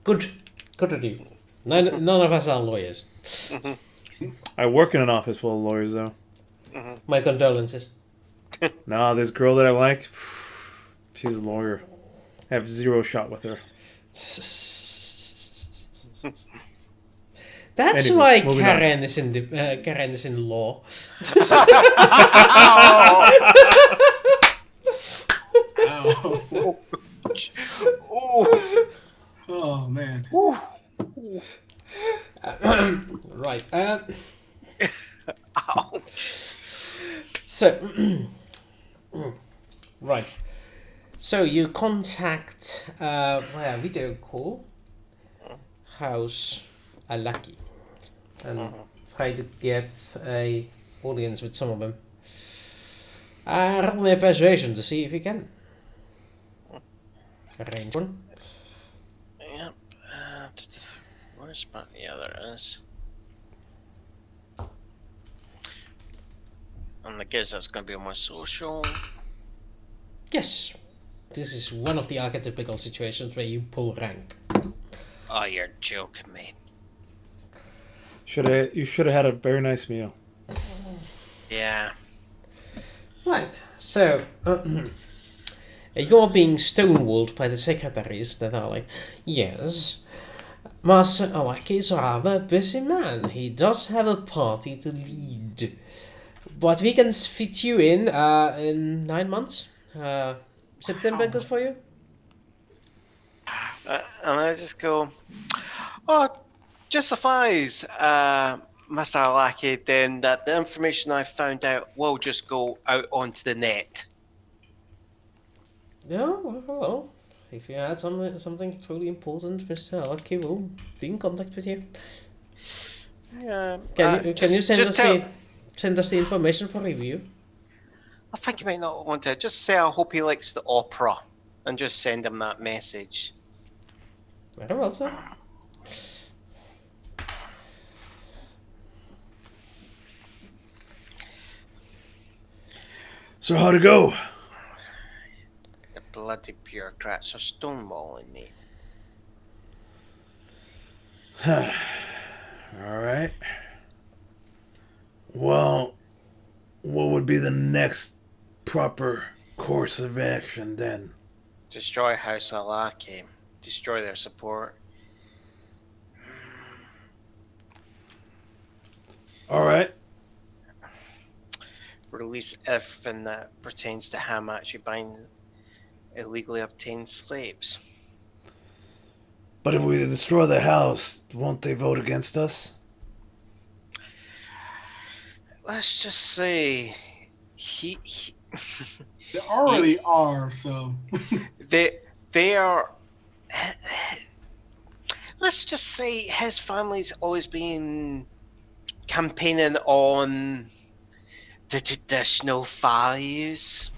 Good to do. None of us are lawyers. I work in an office full of lawyers though. My condolences. Nah, this girl that I like, she's a lawyer. I have zero shot with her. That's Anyway, why moving on. Karen is in law. Ow. Oh. Oh man. Right. Ouch. So, right. So you contact via video call House Alaki and try to get a audience with some of them. Roll me a persuasion to see if you can arrange one. Yep. Where's my... Yeah, there is. And I guess that's going to be on my social. Yes. This is one of the archetypical situations where you pull rank. Oh, you're joking me. You should have had a very nice meal. Yeah. Right, so you're being stonewalled by the secretaries that are like, yes, Master Awaki is a rather busy man. He does have a party to lead. But we can fit you in 9 months. September good for you? And I just go, oh, justifies, Mr. Alaki, then that the information I found out will just go out onto the net. Yeah, well, if you had something truly important, Mr. Awaki will be in contact with you. Can you send us the information for review? I think you might not want to. Just say I hope he likes the opera and just send him that message. Very well, sir. So how'd it go? The bloody bureaucrats are stonewalling me. All right. Well, what would be the next proper course of action then? Destroy House Alaki. Destroy their support. All right. Release everything that pertains to how much you buying illegally obtained slaves. But if we destroy the house, won't they vote against us? Let's just say he They already are, so. they are. Let's just say his family's always been campaigning on the traditional values.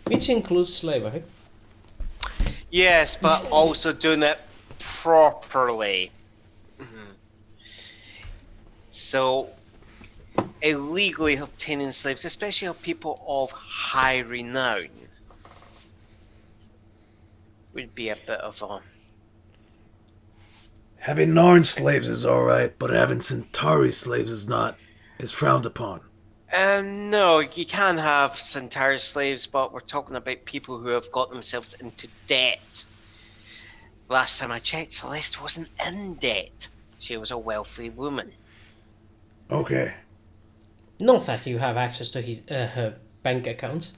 Which includes slavery. Yes, but also doing it properly. So, illegally obtaining slaves, especially of people of high renown, would be a bit of a... Having Narn slaves is all right, but having Centauri slaves is frowned upon. No, you can have Centauri slaves, but we're talking about people who have got themselves into debt. Last time I checked, Celeste wasn't in debt. She was a wealthy woman. Okay. Not that you have access to her bank account.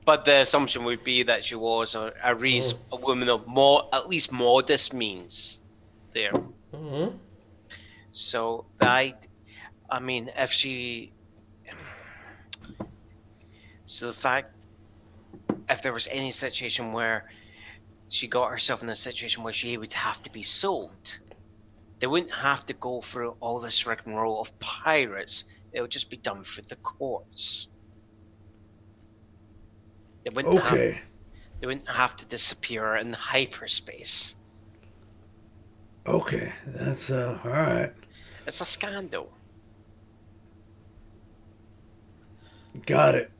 But the assumption would be that she was a woman of at least modest means there. Mm-hmm. So, I mean, if she... So the fact, if there was any situation where she got herself in a situation where she would have to be sold, they wouldn't have to go through all this rigmarole of pirates. It would just be done through the courts. They wouldn't have to disappear in hyperspace. Okay, that's all right. It's a scandal. Got it.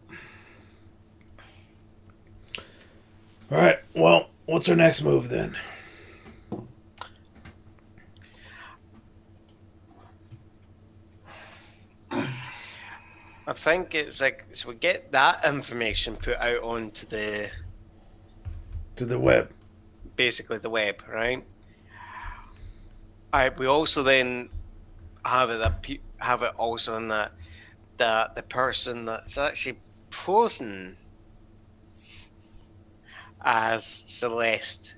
All right. Well, what's our next move then? I think it's like, so we get that information put out onto the... To the web. Basically the web, right? We also then have it also in that the person that's actually posing as Celeste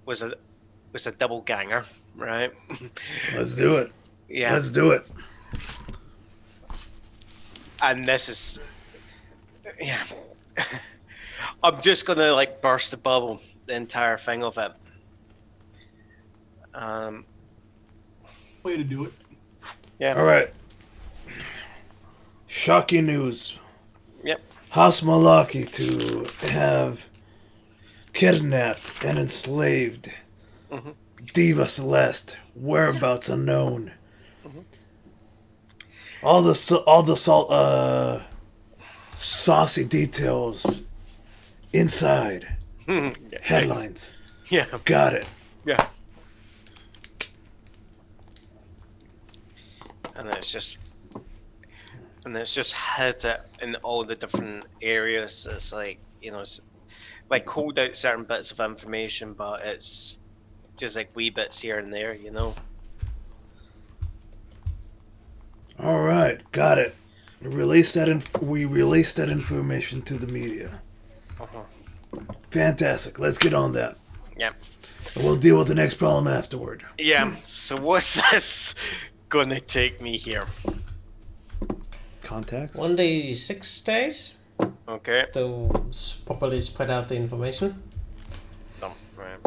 was a double ganger, right? Let's do it. Yeah. Let's do it. And this is, yeah. I'm just gonna like burst the bubble, the entire thing of it. Way to do it. Yeah. All right. Shocking news. Yep. House Malaki to have kidnapped and enslaved Diva Celeste, whereabouts unknown. All the saucy details inside headlines. Yeah. Got it. Yeah. And it's just hit it in all the different areas. It's like, it's like called out certain bits of information, but it's just like wee bits here and there, All right, got it. We released that information to the media. Fantastic. Let's get on that. Yeah. And we'll deal with the next problem afterward. Yeah. So what's this gonna take me here? Contacts? 1 day, 6 days Okay. to properly spread out the information. No, right.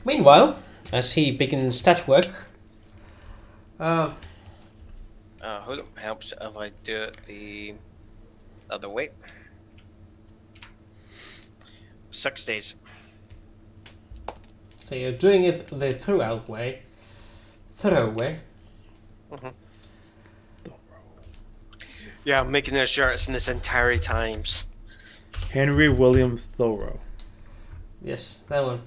Meanwhile, as he begins stat work, Hold on. Helps if I do it the other way. 6 days. so you're doing it the thorough way. Yeah, I'm making sure it's in this entire times. Henry William Thoreau. Yes, that one.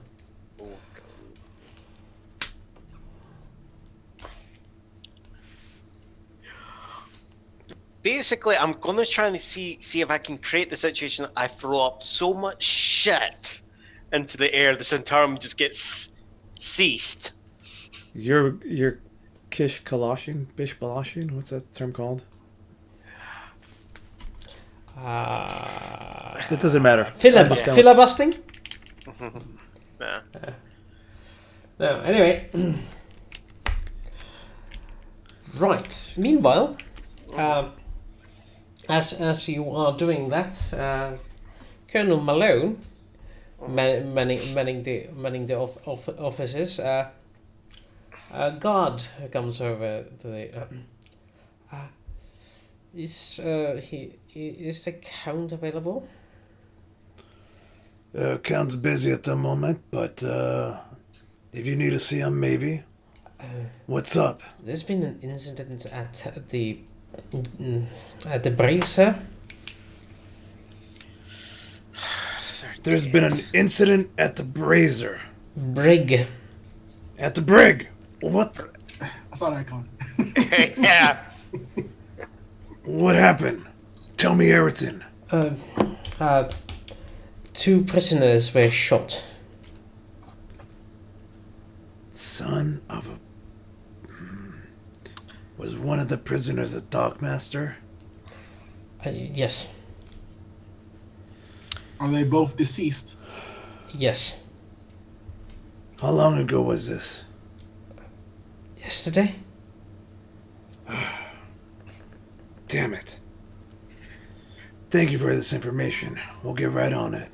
Basically, I'm gonna try and see if I can create the situation that I throw up so much shit into the air, the Centarum just gets ceased. You're Bish Balashin? What's that term called? It doesn't matter. Filibustering? Yeah. No, anyway. Right. Meanwhile, as you are doing that, Colonel Malone, manning the offices, a guard comes over to the. Is the Count available? Count's busy at the moment, but if you need to see him, maybe. What's up? There's been an incident at the bracer. There's been an incident at the Brazier. Brig. At the brig. What? I saw that coming. Yeah. What happened? Tell me everything. 2 prisoners were shot. Son of a... Was one of the prisoners a dockmaster? Yes. Are they both deceased? Yes. How long ago was this? Yesterday? Damn it. Thank you for this information. We'll get right on it.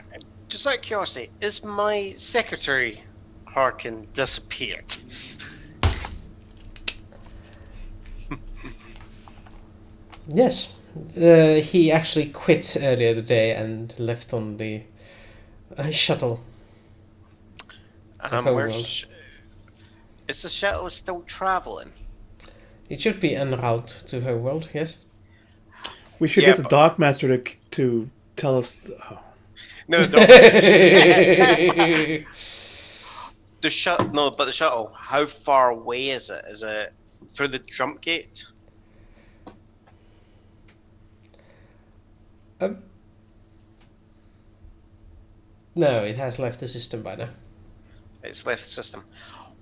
Just out of curiosity, is my secretary Harkin disappeared? Yes. He actually quit earlier today and left on the shuttle. Is the shuttle still traveling? It should be en route to her world, yes? We should get the dockmaster to tell us. No, don't. The shuttle. No, but the shuttle. How far away is it? Is it through the jump gate? No, it has left the system by now. It's left the system.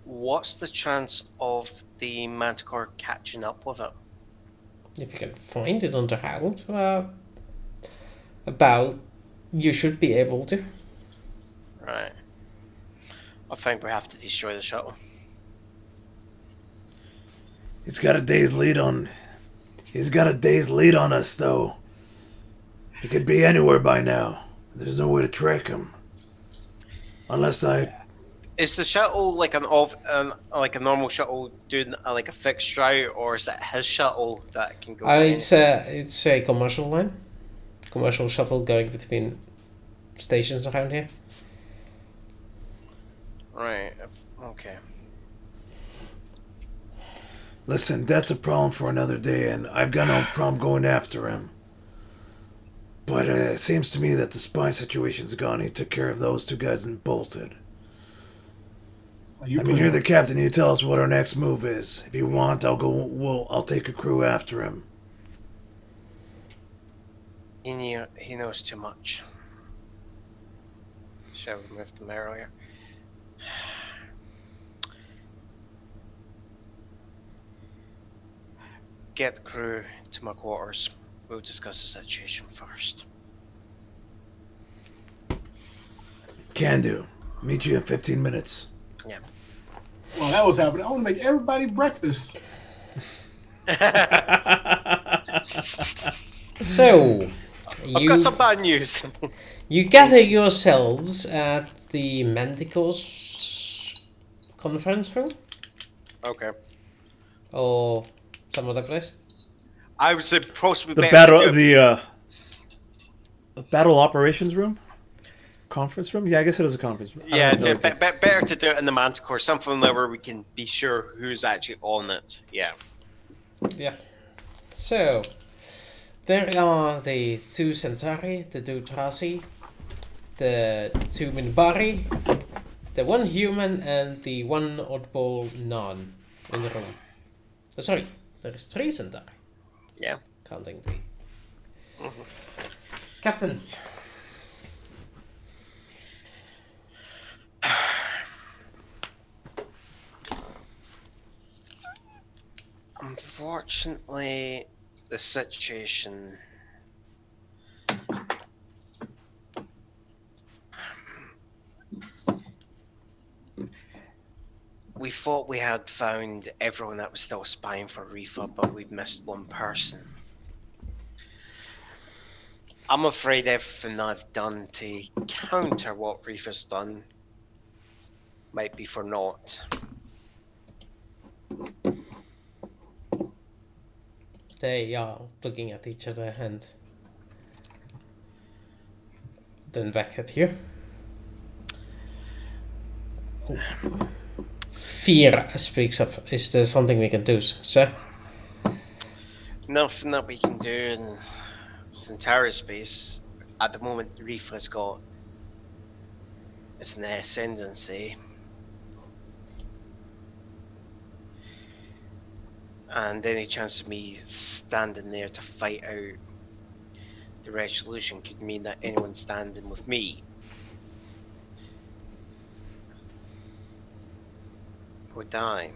What's the chance of the Manticore catching up with it? If you can find it on the route, about you should be able to. Right. I think we have to destroy the shuttle. He's got a day's lead on. He's got a day's lead on us, though. He could be anywhere by now. There's no way to track him. Unless I. Is the shuttle like like a normal shuttle doing like a fixed route, or is it his shuttle that can go? It's a commercial line, commercial shuttle going between stations around here. Right. Okay. Listen, that's a problem for another day, and I've got no problem going after him. But it seems to me that the spy situation's gone. He took care of those two guys and bolted. You're the captain. You tell us what our next move is. If you want, I'll take a crew after him. He knows too much. Should have removed him earlier. Get the crew to my quarters. We'll discuss the situation first. Can do. Meet you in 15 minutes. Yeah. Well, that was happening. I want to make everybody breakfast. So, I've got some bad news. you gather yourselves at the Manticores conference room, Okay. or some other place. I would say possibly The better to do- battle operations room, conference room. Yeah, I guess it is a conference room. Yeah, I don't know. better to do it in the Manticore, something where we can be sure who's actually on it. Yeah. Yeah. So, there are the 2 Centauri, the 2 Trasi, the 2 Minbari, the 1 human, and the 1 oddball non in the room. Sorry, there is 3 Centauri. Yeah. Counting the Captain. Unfortunately, the situation. We thought we had found everyone that was still spying for Refa, but we've missed one person. I'm afraid everything I've done to counter what Refa's done might be for naught. They are looking at each other and then back at you. Oh. Fear speaks up. Is there something we can do, sir? Nothing that we can do in Centauri space. At the moment, Refa's got it's an ascendancy. And any chance of me standing there to fight out the resolution could mean that anyone standing with me would die.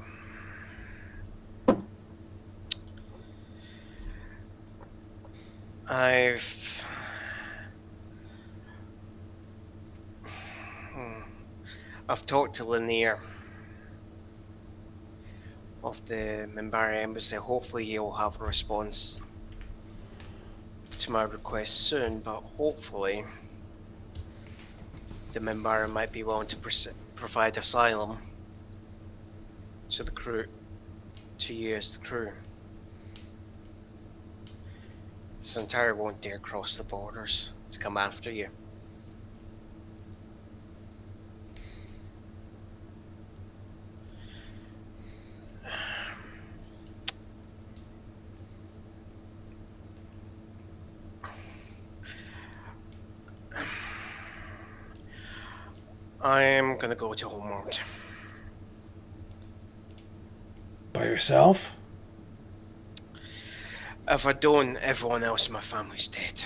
I've talked to Lanier of the Minbari Embassy. Hopefully he'll have a response to my request soon, but hopefully the Minbari might be willing to provide asylum to the crew, to you as the crew. Centauri won't dare cross the borders to come after you. I'm gonna go to Homeworld. By yourself? If I don't, everyone else in my family's dead.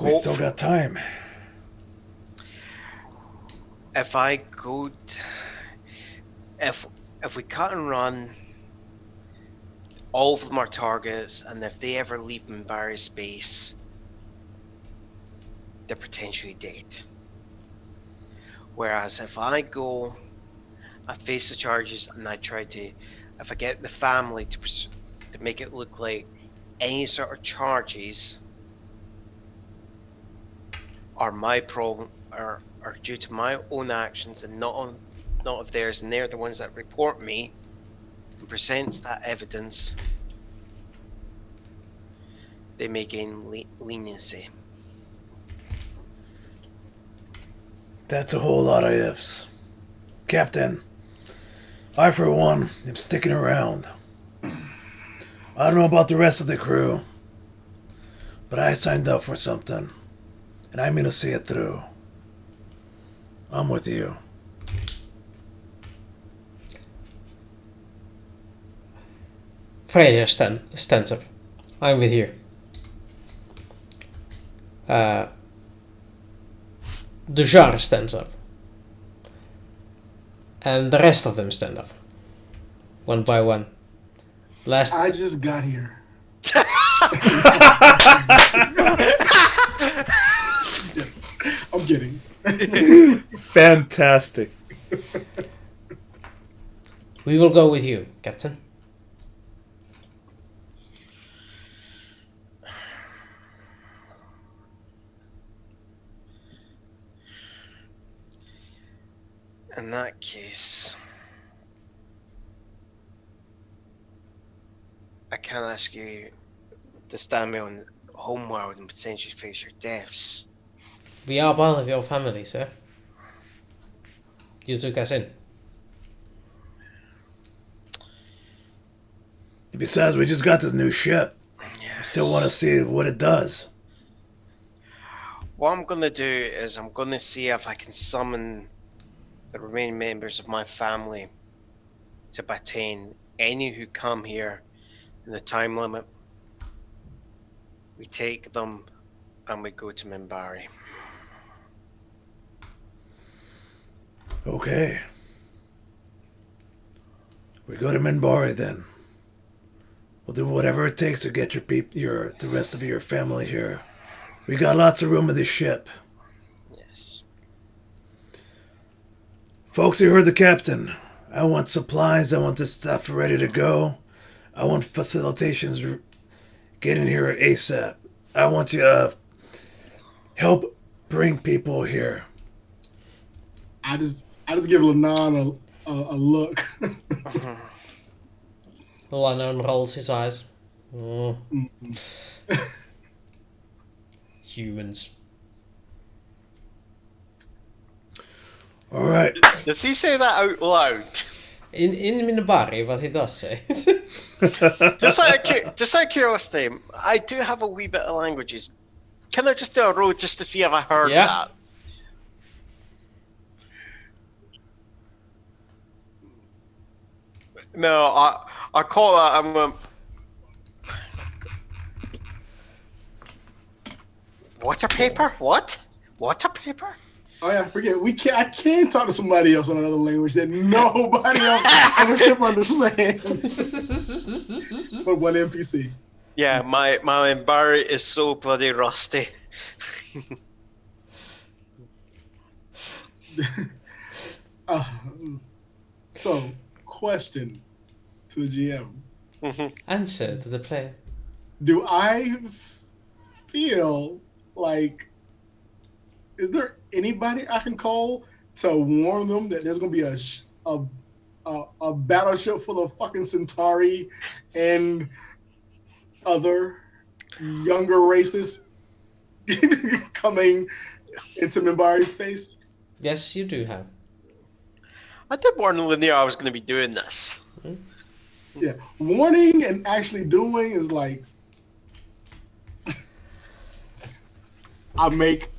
We still got time. If I go, if we cut and run, all of them are targets, and if they ever leave Minbari space, they're potentially dead. Whereas if I go, I face the charges, and I try to, if I get the family to make it look like any sort of charges are my problem, are due to my own actions and not of theirs, and they're the ones that report me and presents that evidence, they may gain leniency. That's a whole lot of ifs. Captain, I for one am sticking around. I don't know about the rest of the crew, but I signed up for something, and I'm gonna see it through. I'm with you. Fraser stands up. I'm with you. Dujar stands up. And the rest of them stand up. One by one. I just got here. I'm kidding. Fantastic. We will go with you, Captain. In that case, I can't ask you to stand me on homeworld and potentially face your deaths. We are part of your family, sir. You took us in. Besides, we just got this new ship. Yes. Still want to see what it does. What I'm gonna do is I'm gonna see if I can summon the remaining members of my family to Batain. Any who come here in the time limit, we take them and we go to Minbari. Okay. We go to Minbari then. We'll do whatever it takes to get the rest of your family here. We got lots of room in this ship. Yes. Folks, you heard the captain. I want supplies. I want this stuff ready to go. I want facilitations getting here ASAP. I want you to help bring people here. I just give Lanon a look. Lanon rolls his eyes. Oh. Humans. All right. Does he say that out loud? In Minbari, what he does say. Just out of curiosity, I do have a wee bit of languages. Can I just do a roll just to see if I heard that? No, I call that. I'm going. Water paper? What? Water paper? Oh yeah, forget I can't talk to somebody else in another language that nobody else on the ship understands. But one NPC. Yeah, my Minbari is so bloody rusty. So, question to the GM. Answer to the player. Do I feel like, is there anybody I can call to warn them that there's gonna be a battleship full of fucking Centauri and other younger races coming into Minbari space? Yes, you do have. I did warn Lanier I was going to be doing this. Yeah, warning and actually doing is like I make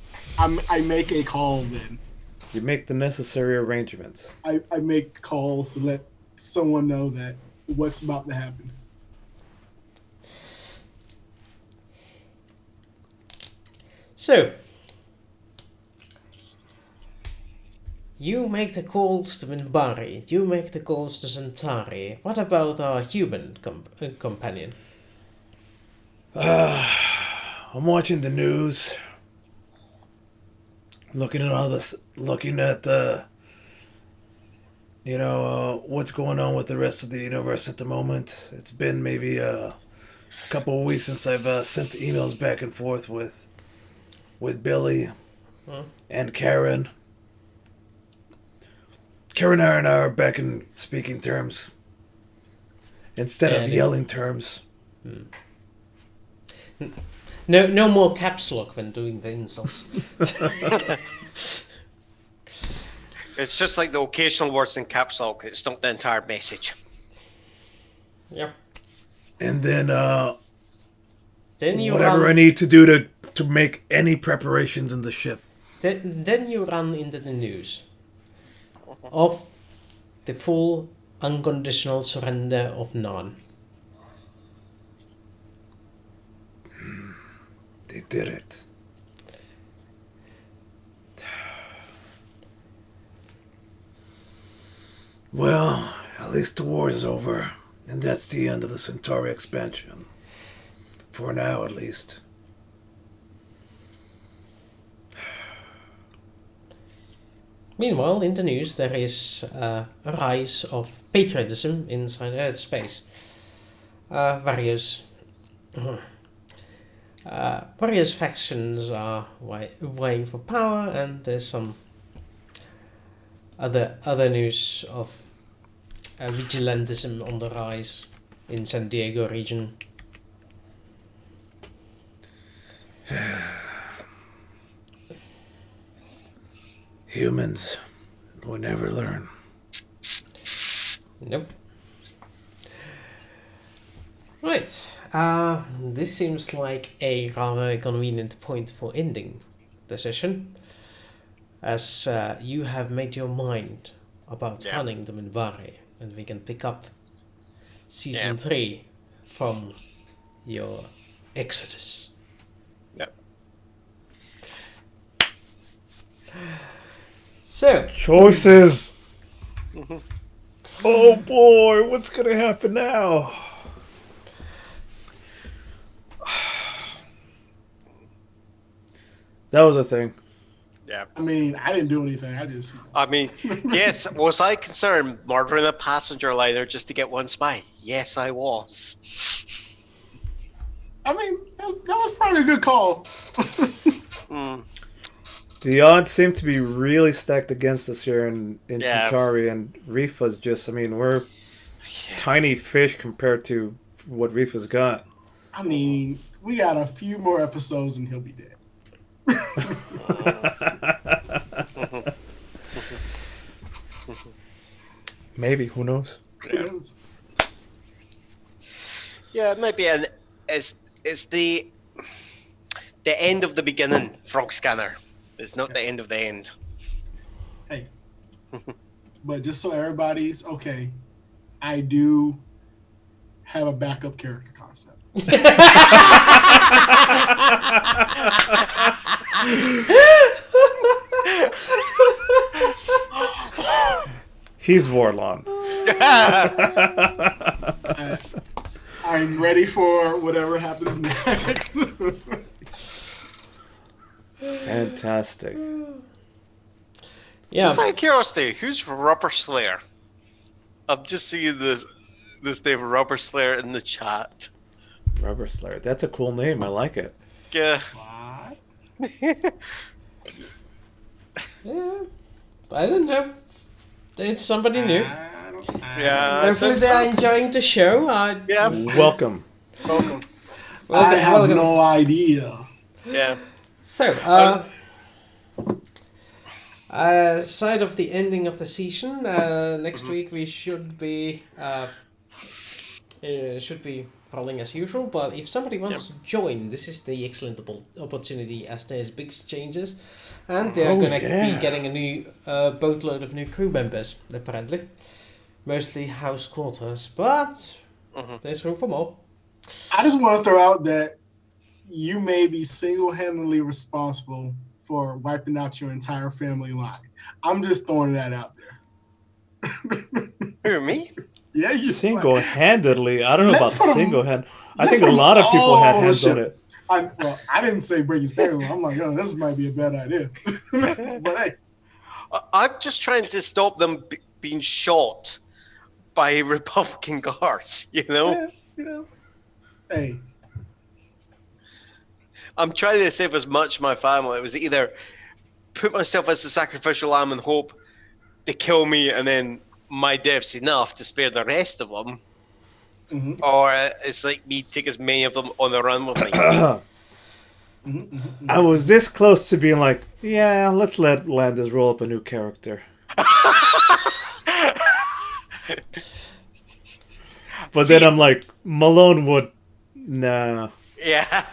a call then. You make the necessary arrangements. I make calls to let someone know that what's about to happen. So, you make the calls to Minbari, you make the calls to Centauri. What about our human companion? I'm watching the news. looking at all this, looking at what's going on with the rest of the universe at the moment. It's been maybe a couple of weeks since I've sent emails back and forth with Billy and Karen. Karen and I are back in speaking terms instead of yelling terms. No more caps lock when doing the insults. It's just like the occasional words in caps lock. It's not the entire message. Yeah. And then you whatever I need to do to make any preparations in the ship. Then you run into the news of the full unconditional surrender of Nan. They did it. Well, at least the war is over, and that's the end of the Centauri expansion. For now, at least. Meanwhile, in the news, there is a rise of patriotism inside Earth space. Various factions are vying for power, and there's some other news of vigilantism on the rise in San Diego region. Humans will never learn. Nope. Right. This seems like a rather convenient point for ending the session, as you have made your mind about running the Minbari, and we can pick up season 3 from your exodus. Yep. So, Choices! Oh boy, what's gonna happen now? That was a thing. Yeah. I mean, I didn't do anything. I mean, yes, was I concerned murdering a passenger liner just to get one spy? Yes, I was. I mean, that was probably a good call. The odds seem to be really stacked against us here in Centauri, and Refa's just, I mean, we're tiny fish compared to what Refa's got. I mean, we got a few more episodes and he'll be dead. Maybe, who knows? Yeah, maybe, and it's the end of the beginning, Frog Scanner. It's not the end of the end. Hey, but just so everybody's okay, I do have a backup character concept. He's Vorlon. I'm ready for whatever happens next. Fantastic. yeah. Just out of curiosity, who's Rubber Slayer? I'm just seeing this name Rubber Slayer in the chat. Rubber Slayer. That's a cool name. I like it. Yeah. What? Yeah, I don't know. It's somebody new. Yeah. Hopefully they are enjoying the show. Yeah. Welcome. Welcome. I have welcome. no idea. Yeah. So, side of the ending of the season, next week we should be rolling as usual. But if somebody wants to join, this is the excellent opportunity, as there's big changes, and they're gonna be getting a new boatload of new crew members apparently, mostly house quarters, but there's room for more. I just want to throw out that you may be single-handedly responsible for wiping out your entire family line. I'm just throwing that out there. Who, me? Yeah, you Single-handedly? I don't know Let's about put 'em- single-hand. I let's think a put 'em lot of people all had on the hands on ship. it. I didn't say break his payroll. I'm like, this might be a bad idea. But hey, I'm just trying to stop them being shot by Republican guards, hey, I'm trying to save as much of my family. It was either put myself as the sacrificial lamb and hope they kill me and then my death's enough to spare the rest of them. Mhm. Or it's like me take as many of them on the run with me. I was this close to being like, yeah, let's let Landas roll up a new character. But then I'm like, Malone would... Nah. Yeah.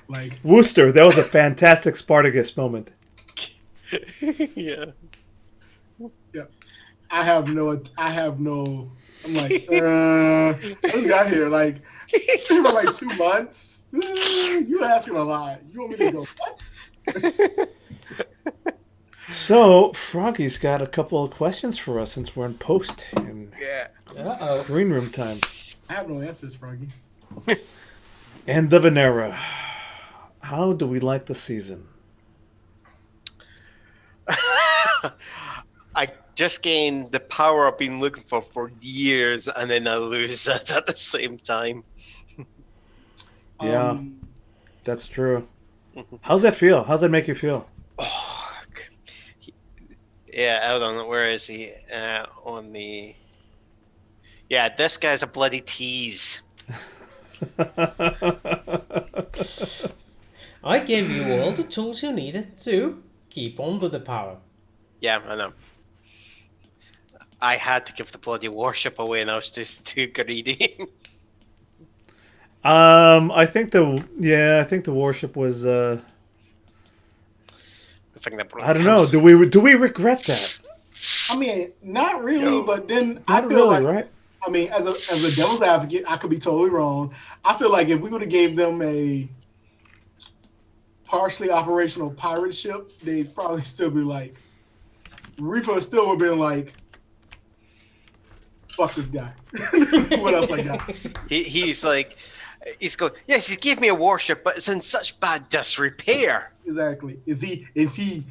like, Wooster, that was a fantastic Spartacus moment. Yeah. I have no. I'm like, I just got here. Like, it's been like 2 months. You asking a lot. You want me to go? What? So, Froggy's got a couple of questions for us since we're in post and Yeah. Uh-oh. green room time. I have no answers, Froggy. End of an era. How do we like the season? I just gained the power I've been looking for years, and then I lose it at the same time. Yeah, that's true. How's that feel? How's that make you feel? Oh, yeah, hold on. Where is he? On the... Yeah, this guy's a bloody tease. I gave you all the tools you needed to keep on with the power. Yeah, I know. I had to give the bloody warship away, and I was just too greedy. I think the warship was. The thing that I don't know. Do we regret that? I mean, not really, No. but then Not I feel really, like, right? I mean, as a devil's advocate, I could be totally wrong. I feel like if we would have gave them a partially operational pirate ship, they'd probably still be like, Refa still would have been like, fuck this guy. What else I got? He's like, he's going, yes, he gave me a warship, but it's in such bad disrepair. Exactly. Is he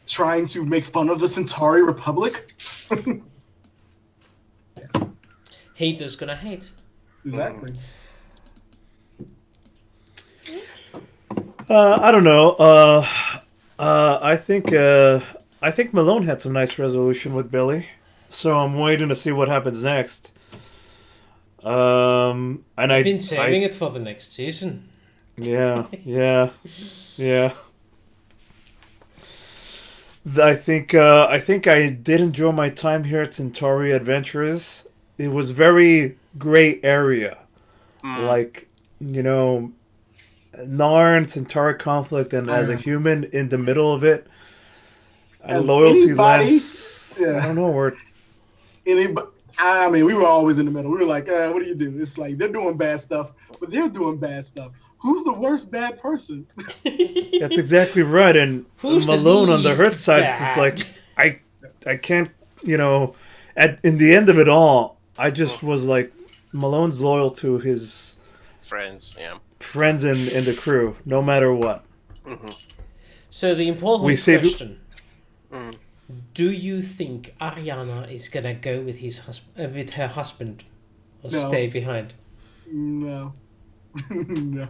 trying to make fun of the Centauri Republic? Yes. Haters gonna hate. Exactly. I don't know. I think Malone had some nice resolution with Billy, so I'm waiting to see what happens next. And I've been saving it for the next season. Yeah. I think I did enjoy my time here at Centauri Adventures. It was very gray area, like Narn Centauri conflict, and as a human in the middle of it, As loyalty anybody- lens. Yeah. I don't know where. I mean, we were always in the middle. We were like, what do you do? It's like they're doing bad stuff, but they're doing bad stuff. Who's the worst bad person? That's exactly right. And Who's the Malone on the least hurt side, bad? it's like I can't, in the end of it all, I just was like, Malone's loyal to his Friends, yeah. friends in the crew, no matter what. So the important We saved- question: do you think Ariana is gonna go with with her husband, or No. stay behind? No. No.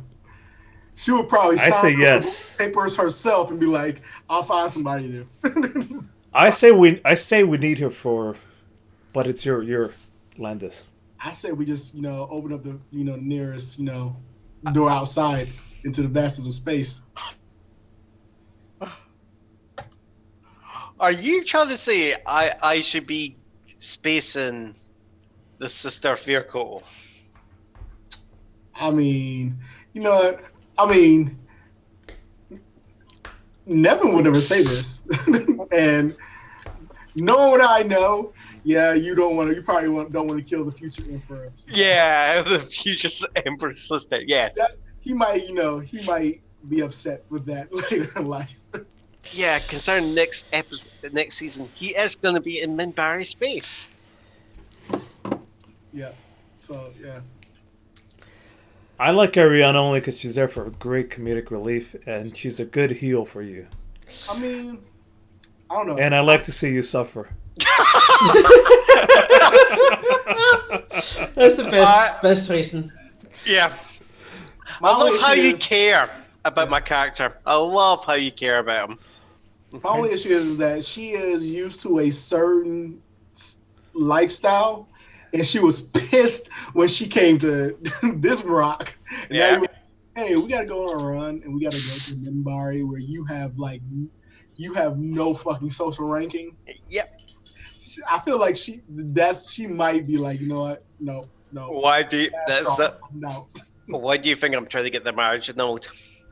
She would probably I sign say the yes. papers herself and be like, I'll find somebody to. I say we need her for, but it's your Landis. I say we just, open up the, nearest, door outside into the vastness of space. Are you trying to say I should be spacing the sister vehicle? I mean, you know what? I mean, Nevin would never say this. And knowing what I know, yeah, you probably don't want to kill the future emperor. So Yeah, the future Emperor sister. Yes. he might be upset with that later in life. Yeah, concerning next season, he is going to be in Minbari space. Yeah. So, yeah. I like Ariana only because she's there for great comedic relief, and she's a good heel for you. I mean, I don't know. And I like to see you suffer. That's the best reason. Yeah. My I only love how issue you is- care about my character. I love how you care about him. My only issue is that she is used to a certain lifestyle, and she was pissed when she came to this rock. And now Yeah. you- hey, we gotta go on a run, and we gotta go to Minbari, where you have no fucking social ranking. Yep. I feel like she might be like, you know what? No. Why do you, No. why do you think I'm trying to get the marriage annulled?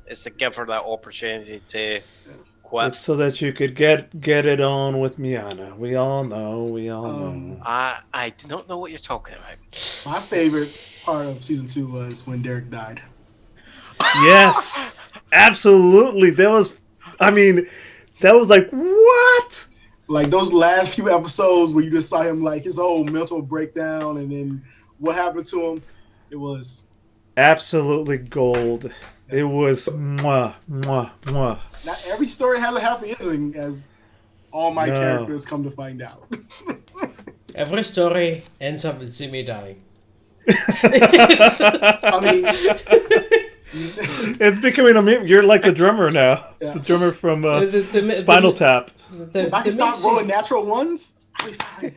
It's to give her that opportunity to quit. It's so that you could get it on with Miana. We all know. know. I do not know what you're talking about. My favorite part of season 2 was when Derek died. Yes, absolutely. That was like, what? Like those last few episodes where you just saw him like his whole mental breakdown, and then what happened to him. It was Absolutely gold. It was mwah, mwah, mwah. not every story has a happy ending, as all my No. characters come to find out. Every story ends up with Zimmy dying. I mean, It's becoming a meme. You're like the drummer now. Yeah. The drummer from The Spinal Tap. if I can stop rolling natural ones, I'll be fine.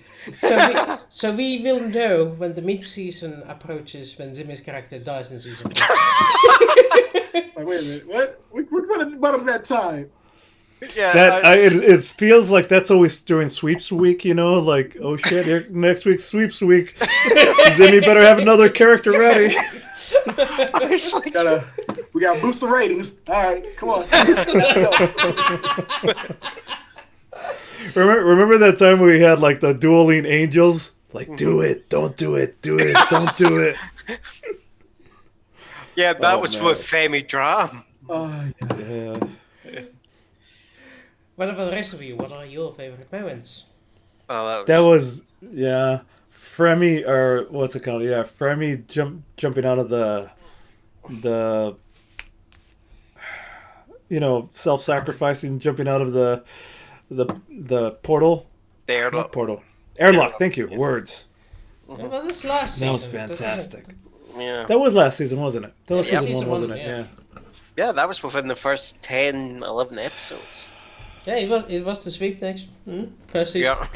So we will know when the mid-season approaches when Zimmy's character dies in season 2. Like, wait a minute, what? We're about that time. Yeah, It feels like that's always during sweeps week, you know? Like, oh shit, here, next week's sweeps week. Zimmy better have another character ready. We gotta boost the ratings. All right, come on. Let's go. Remember that time we had like the dueling angels? Like, do it, don't do it, do it, don't do it. yeah, that Oh, was man. with Femi Dram. Yeah. Yeah. What about the rest of you? What are your favorite moments? Oh, That was, yeah. Fremi, or what's it called? Yeah, Fremi jumping out of the self-sacrificing, jumping out of the portal. there. Not portal. Airlock, thank you. Words. Well, that's last season. That was fantastic. Yeah. That was last season, wasn't it? That was Yeah, season season one, wasn't one, it? yeah. Yeah. Yeah, that was within the first 10, 11 episodes. Yeah, it was the sweep next first season. Yeah.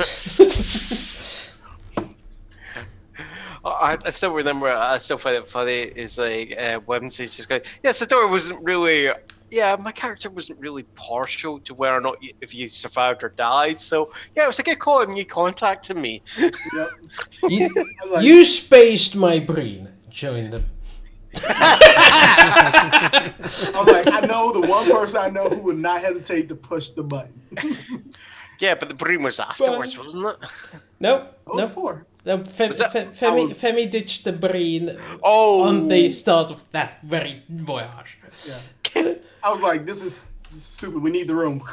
I still remember. I still find it funny. Is like Wednesday's just going. Yeah, Sadora wasn't really. Yeah, my character wasn't really partial to whether or not if you survived or died. So yeah, it was a good call, and you contacted me. Yep. You, I was like, you spaced my brain. Join the. I was like, I know the one person I know who would not hesitate to push the button. Yeah, but the brain was afterwards, wasn't it? No, Oh, no. four. No, Was that- Femi ditched the brain Oh, on the start of that very voyage. Yeah. I was like, this is stupid. We need the room.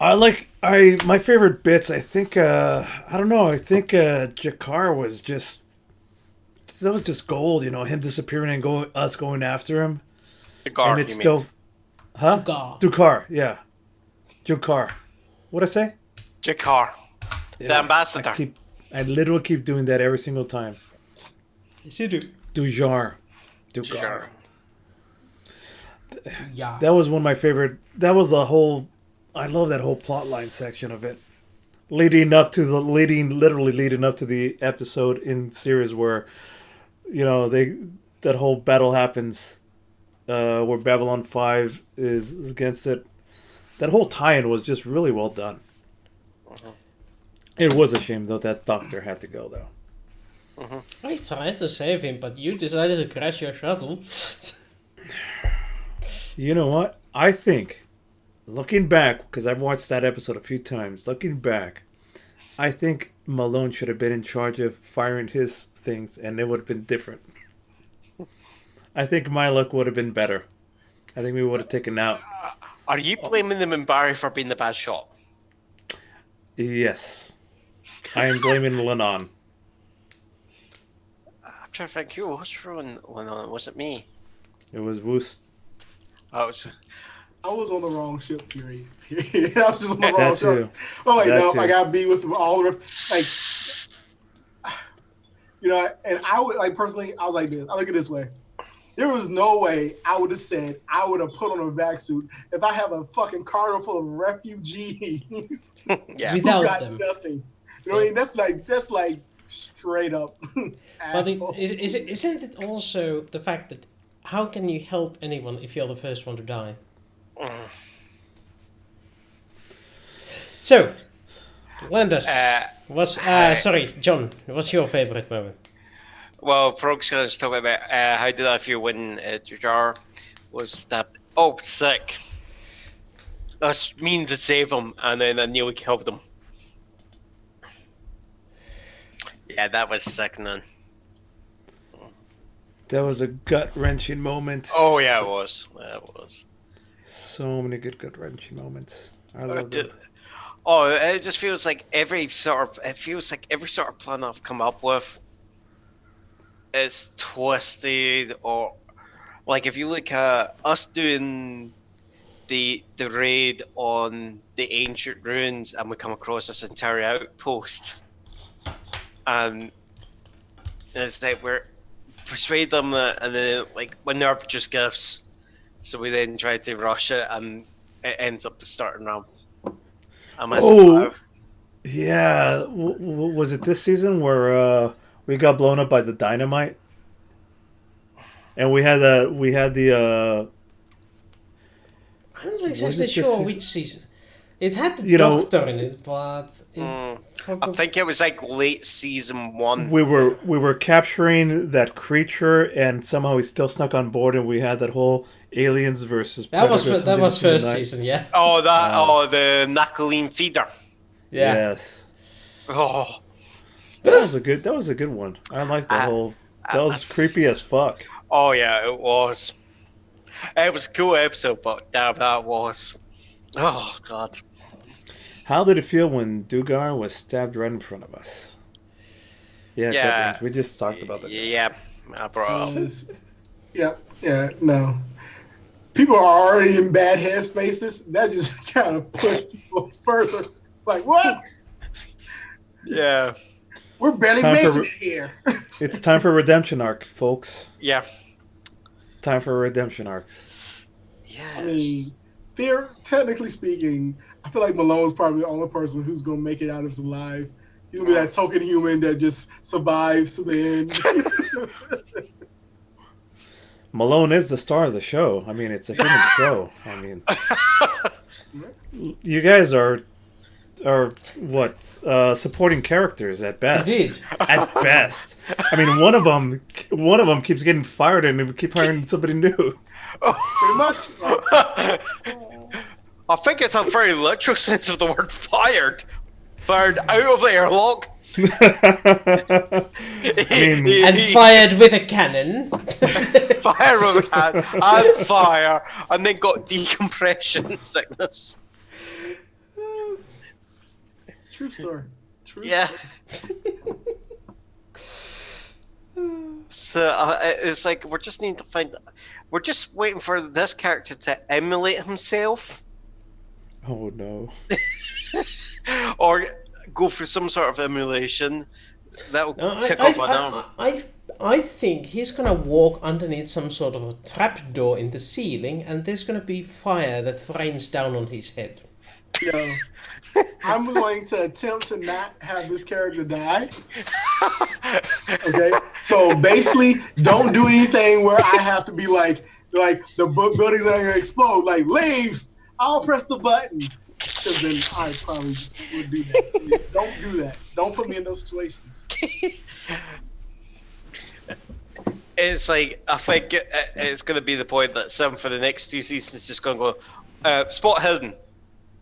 My favorite bits, I think I don't know, I think Jakar was just gold, you know, him disappearing and us going after him. the guard. And it's you still mean. Huh? God. Dukar, yeah. Dukar. What'd I say? Jakar, the Yeah, ambassador. I literally keep doing that every single time. Yes, you do. Dukar. Jakar. Yeah. That was one of my favorite. I love that whole plotline section of it, leading up to the episode in series where, you know, that whole battle happens, where Babylon 5 is against it. That whole tie-in was just really well done. It was a shame though that Doctor had to go though. I tried to save him, but you decided to crash your shuttle. You know what? I think, looking back, because I've watched that episode a few times, looking back, I think Malone should have been in charge of firing his things, and it would have been different. I think my luck would have been better. I think we would have taken out. Are you blaming the Minbari for being the bad shot? Yes. I am blaming Lennon. I'm trying to think who was ruined on it. Was it me? It was Woost. Oh, it was. I was on the wrong ship. Period. I was just on the wrong That too. ship. I'm like, That no, too. I gotta be with all the like. You know, and I would like personally. I was like this. I look at it this way. There was no way I would have said I would have put on a vac suit if I have a fucking cargo full of refugees Yeah. who Without got them. nothing. You know what I mean? That's like straight up. But asshole. isn't it also the fact that how can you help anyone if you're the first one to die? So, Landas, sorry, John, what's your favorite moment? Well, Frog's gonna talk about how did I feel when Jar was stabbed. Oh, sick. I was meaning to save him, and then I nearly killed him. Yeah, that was sickening. That was a gut-wrenching moment. Oh yeah, it was. It was. So many good gut-wrenching moments. I love it. Oh, it just feels like every sort of plan I've come up with is twisted, or like if you look at us doing the raid on the ancient ruins and we come across this entire outpost, and it's like we're persuade them that, and then like when they're just gifts, so we then try to rush it and it ends up starting around. Yeah. Was it this season where we got blown up by the dynamite? And we had the I'm not Was exactly it this sure season? which season. It had the You know- doctor in it, but I think it was like late season 1. we were capturing that creature, and somehow he still snuck on board, and we had that whole aliens versus that was predators that was in the first night. season, yeah. The Nakaline feeder. Yeah. Yes, Oh, that was a good one. I like that whole. That was creepy as fuck. oh yeah, it was. It was a cool episode, but damn, that was. Oh god. How did it feel when Dugar was stabbed right in front of us? Yeah, Yeah. gut-wrench. We just talked about that. Yeah, I brought up. Yeah, no. People are already in bad headspaces. That just kind of pushed people further. Like, what? Yeah, We're barely Time for making re- it here. It's time for redemption arc, folks. yeah, Time for redemption arcs. yes. I mean, technically speaking, I feel like Malone's probably the only person who's going to make it out of alive. He's going to be that token human that just survives to the end. Malone is the star of the show. I mean, it's a human show. I mean, you guys are what supporting characters at best. Indeed. At best. I mean, one of them keeps getting fired, and we keep hiring somebody new. Pretty much. I think it's a very literal sense of the word fired. Fired out of the airlock. I mean, And fired with a cannon. Fire with a can and fire, and then got decompression sickness. True story. True Yeah. story. So it's like we're just waiting for this character to emulate himself, oh no. or go through some sort of emulation that will No, tick off an arm. I think he's gonna walk underneath some sort of a trapdoor in the ceiling, and there's gonna be fire that rains down on his head. Yo, I'm going to attempt to not have this character die. Okay, so basically, don't do anything where I have to be like the buildings are going to explode. Like, leave. I'll press the button. Because then I probably would do that. So don't do that. Don't put me in those situations. It's like I think it's going to be the point that Sam for the next 2 seasons is just going to go spot hidden.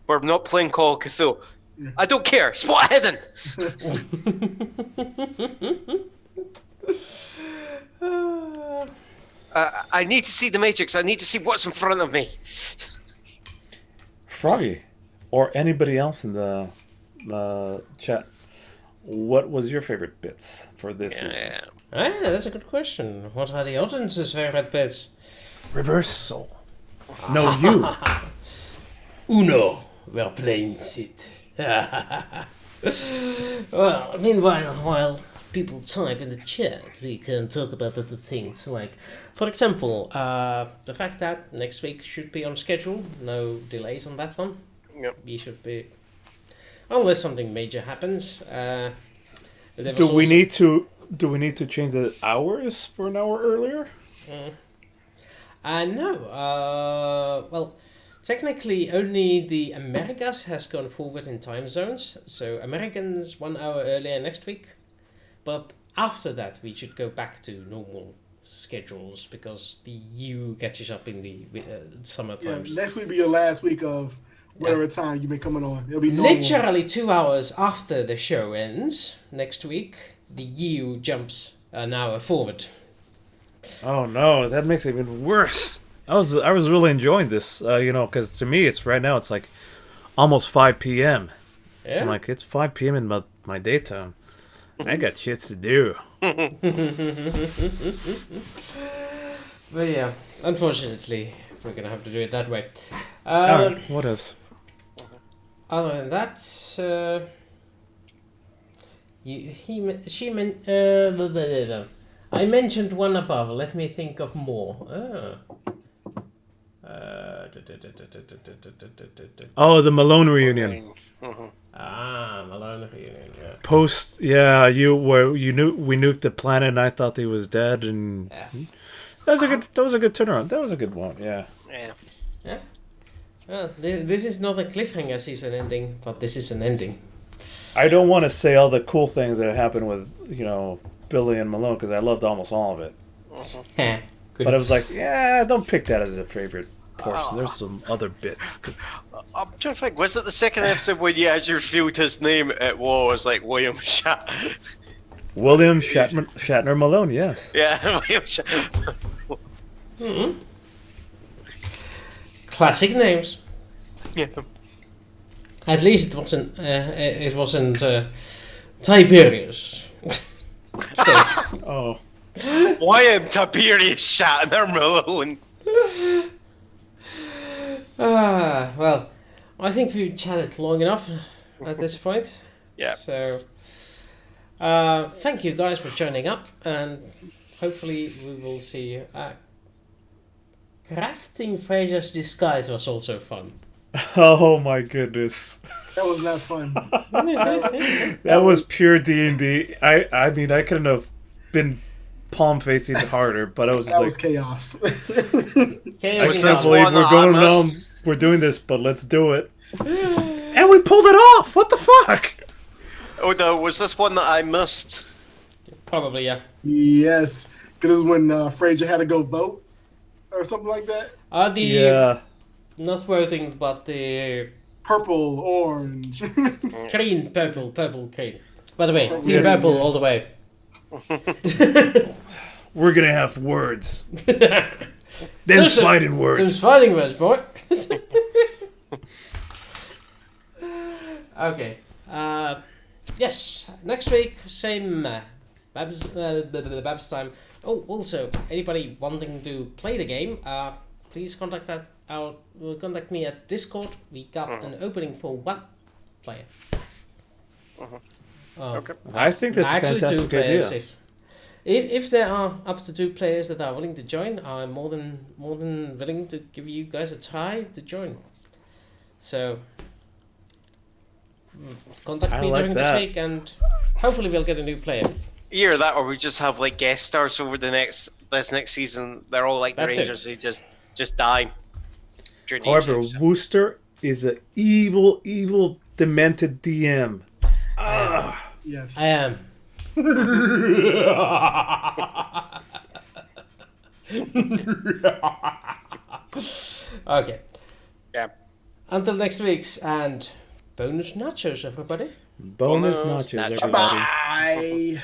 We're not playing Call of Cthulhu. I don't care. Spot hidden. I need to see the Matrix. I need to see what's in front of me. Froggy, or anybody else in the chat, what was your favorite bits for this season? Yeah. Ah, that's a good question. What are the audience's favorite bits? Reversal. No, you. Uno, we're playing it. Well, meanwhile, while people type in the chat, we can talk about other things, like, for example, the fact that next week should be on schedule, no delays on that one. Yep. We should be, unless something major happens. Do we need to change the hours for an hour earlier? No. Well, technically, only the Americas has gone forward in time zones. So Americans 1 hour earlier next week. But after that, we should go back to normal schedules because the EU catches up in the summer Yeah, times. next week be your last week of whatever time you've been coming on. It'll be normal. Literally 2 hours after the show ends next week, the EU jumps an hour forward. Oh no, that makes it even worse. I was really enjoying this, because to me it's right now it's like almost 5 p.m. Yeah. I'm like, it's 5 p.m. in my daytime. I got shits to do. But yeah, unfortunately, we're gonna have to do it that way. Alright, what else? Other than that, I mentioned one above. Let me think of more. Oh, the Malone reunion. Malone reunion. Yeah. Post, we nuked the planet, and I thought he was dead, and that was a good turnaround. That was a good one. Yeah. Yeah. Well, this is not a cliffhanger season ending, but this is an ending. I don't want to say all the cool things that happened with Billy and Malone because I loved almost all of it. But I was like, don't pick that as a favorite portion. There's some other bits. I'm trying to think, was it the second episode when you actually revealed his name? It was like William Shatner. William Shatner Malone, yes. Yeah, William Shatner. Classic names. Yeah. At least it wasn't Tiberius. Oh. William Tiberius Shatner Malone. Well, I think we've chatted long enough at this point. Yeah. So, thank you guys for joining up, and hopefully we will see you. Crafting Fraser's disguise was also fun. Oh my goodness. That was not fun. That was pure D&D. I mean, I couldn't have been palm facing harder, but I was That like, was chaos. Chaos I in can't hell. believe we're going on. We're doing this, but let's do it. And we pulled it off. What the fuck? Oh no, was this one that I missed? Probably, yeah. Yes. Because when Fraser had to go vote or something like that. Not voting, but the Purple, orange. green, purple, green. By the way, Team Purple all the way. We're gonna have words. Then fighting words. Some fighting words, boy. Okay. Yes. Next week, same Babs time. Oh, also, anybody wanting to play the game, please contact me at Discord. We got an opening for 1 player. Okay. I think that's a Actually, 2 fantastic players. idea. If there are up to 2 players that are willing to join, I'm more than willing to give you guys a try to join. So contact me during this week, and hopefully we'll get a new player. Either that, or we just have like guest stars over this next season. They're all like the That's Rangers who just die. during the However, injury, so. Wooster is an evil, demented DM. Yes. I am. Okay. Yeah. Until next week's, and bonus nachos, everybody. Bonus Bonus nachos, nachos. everybody. Bye.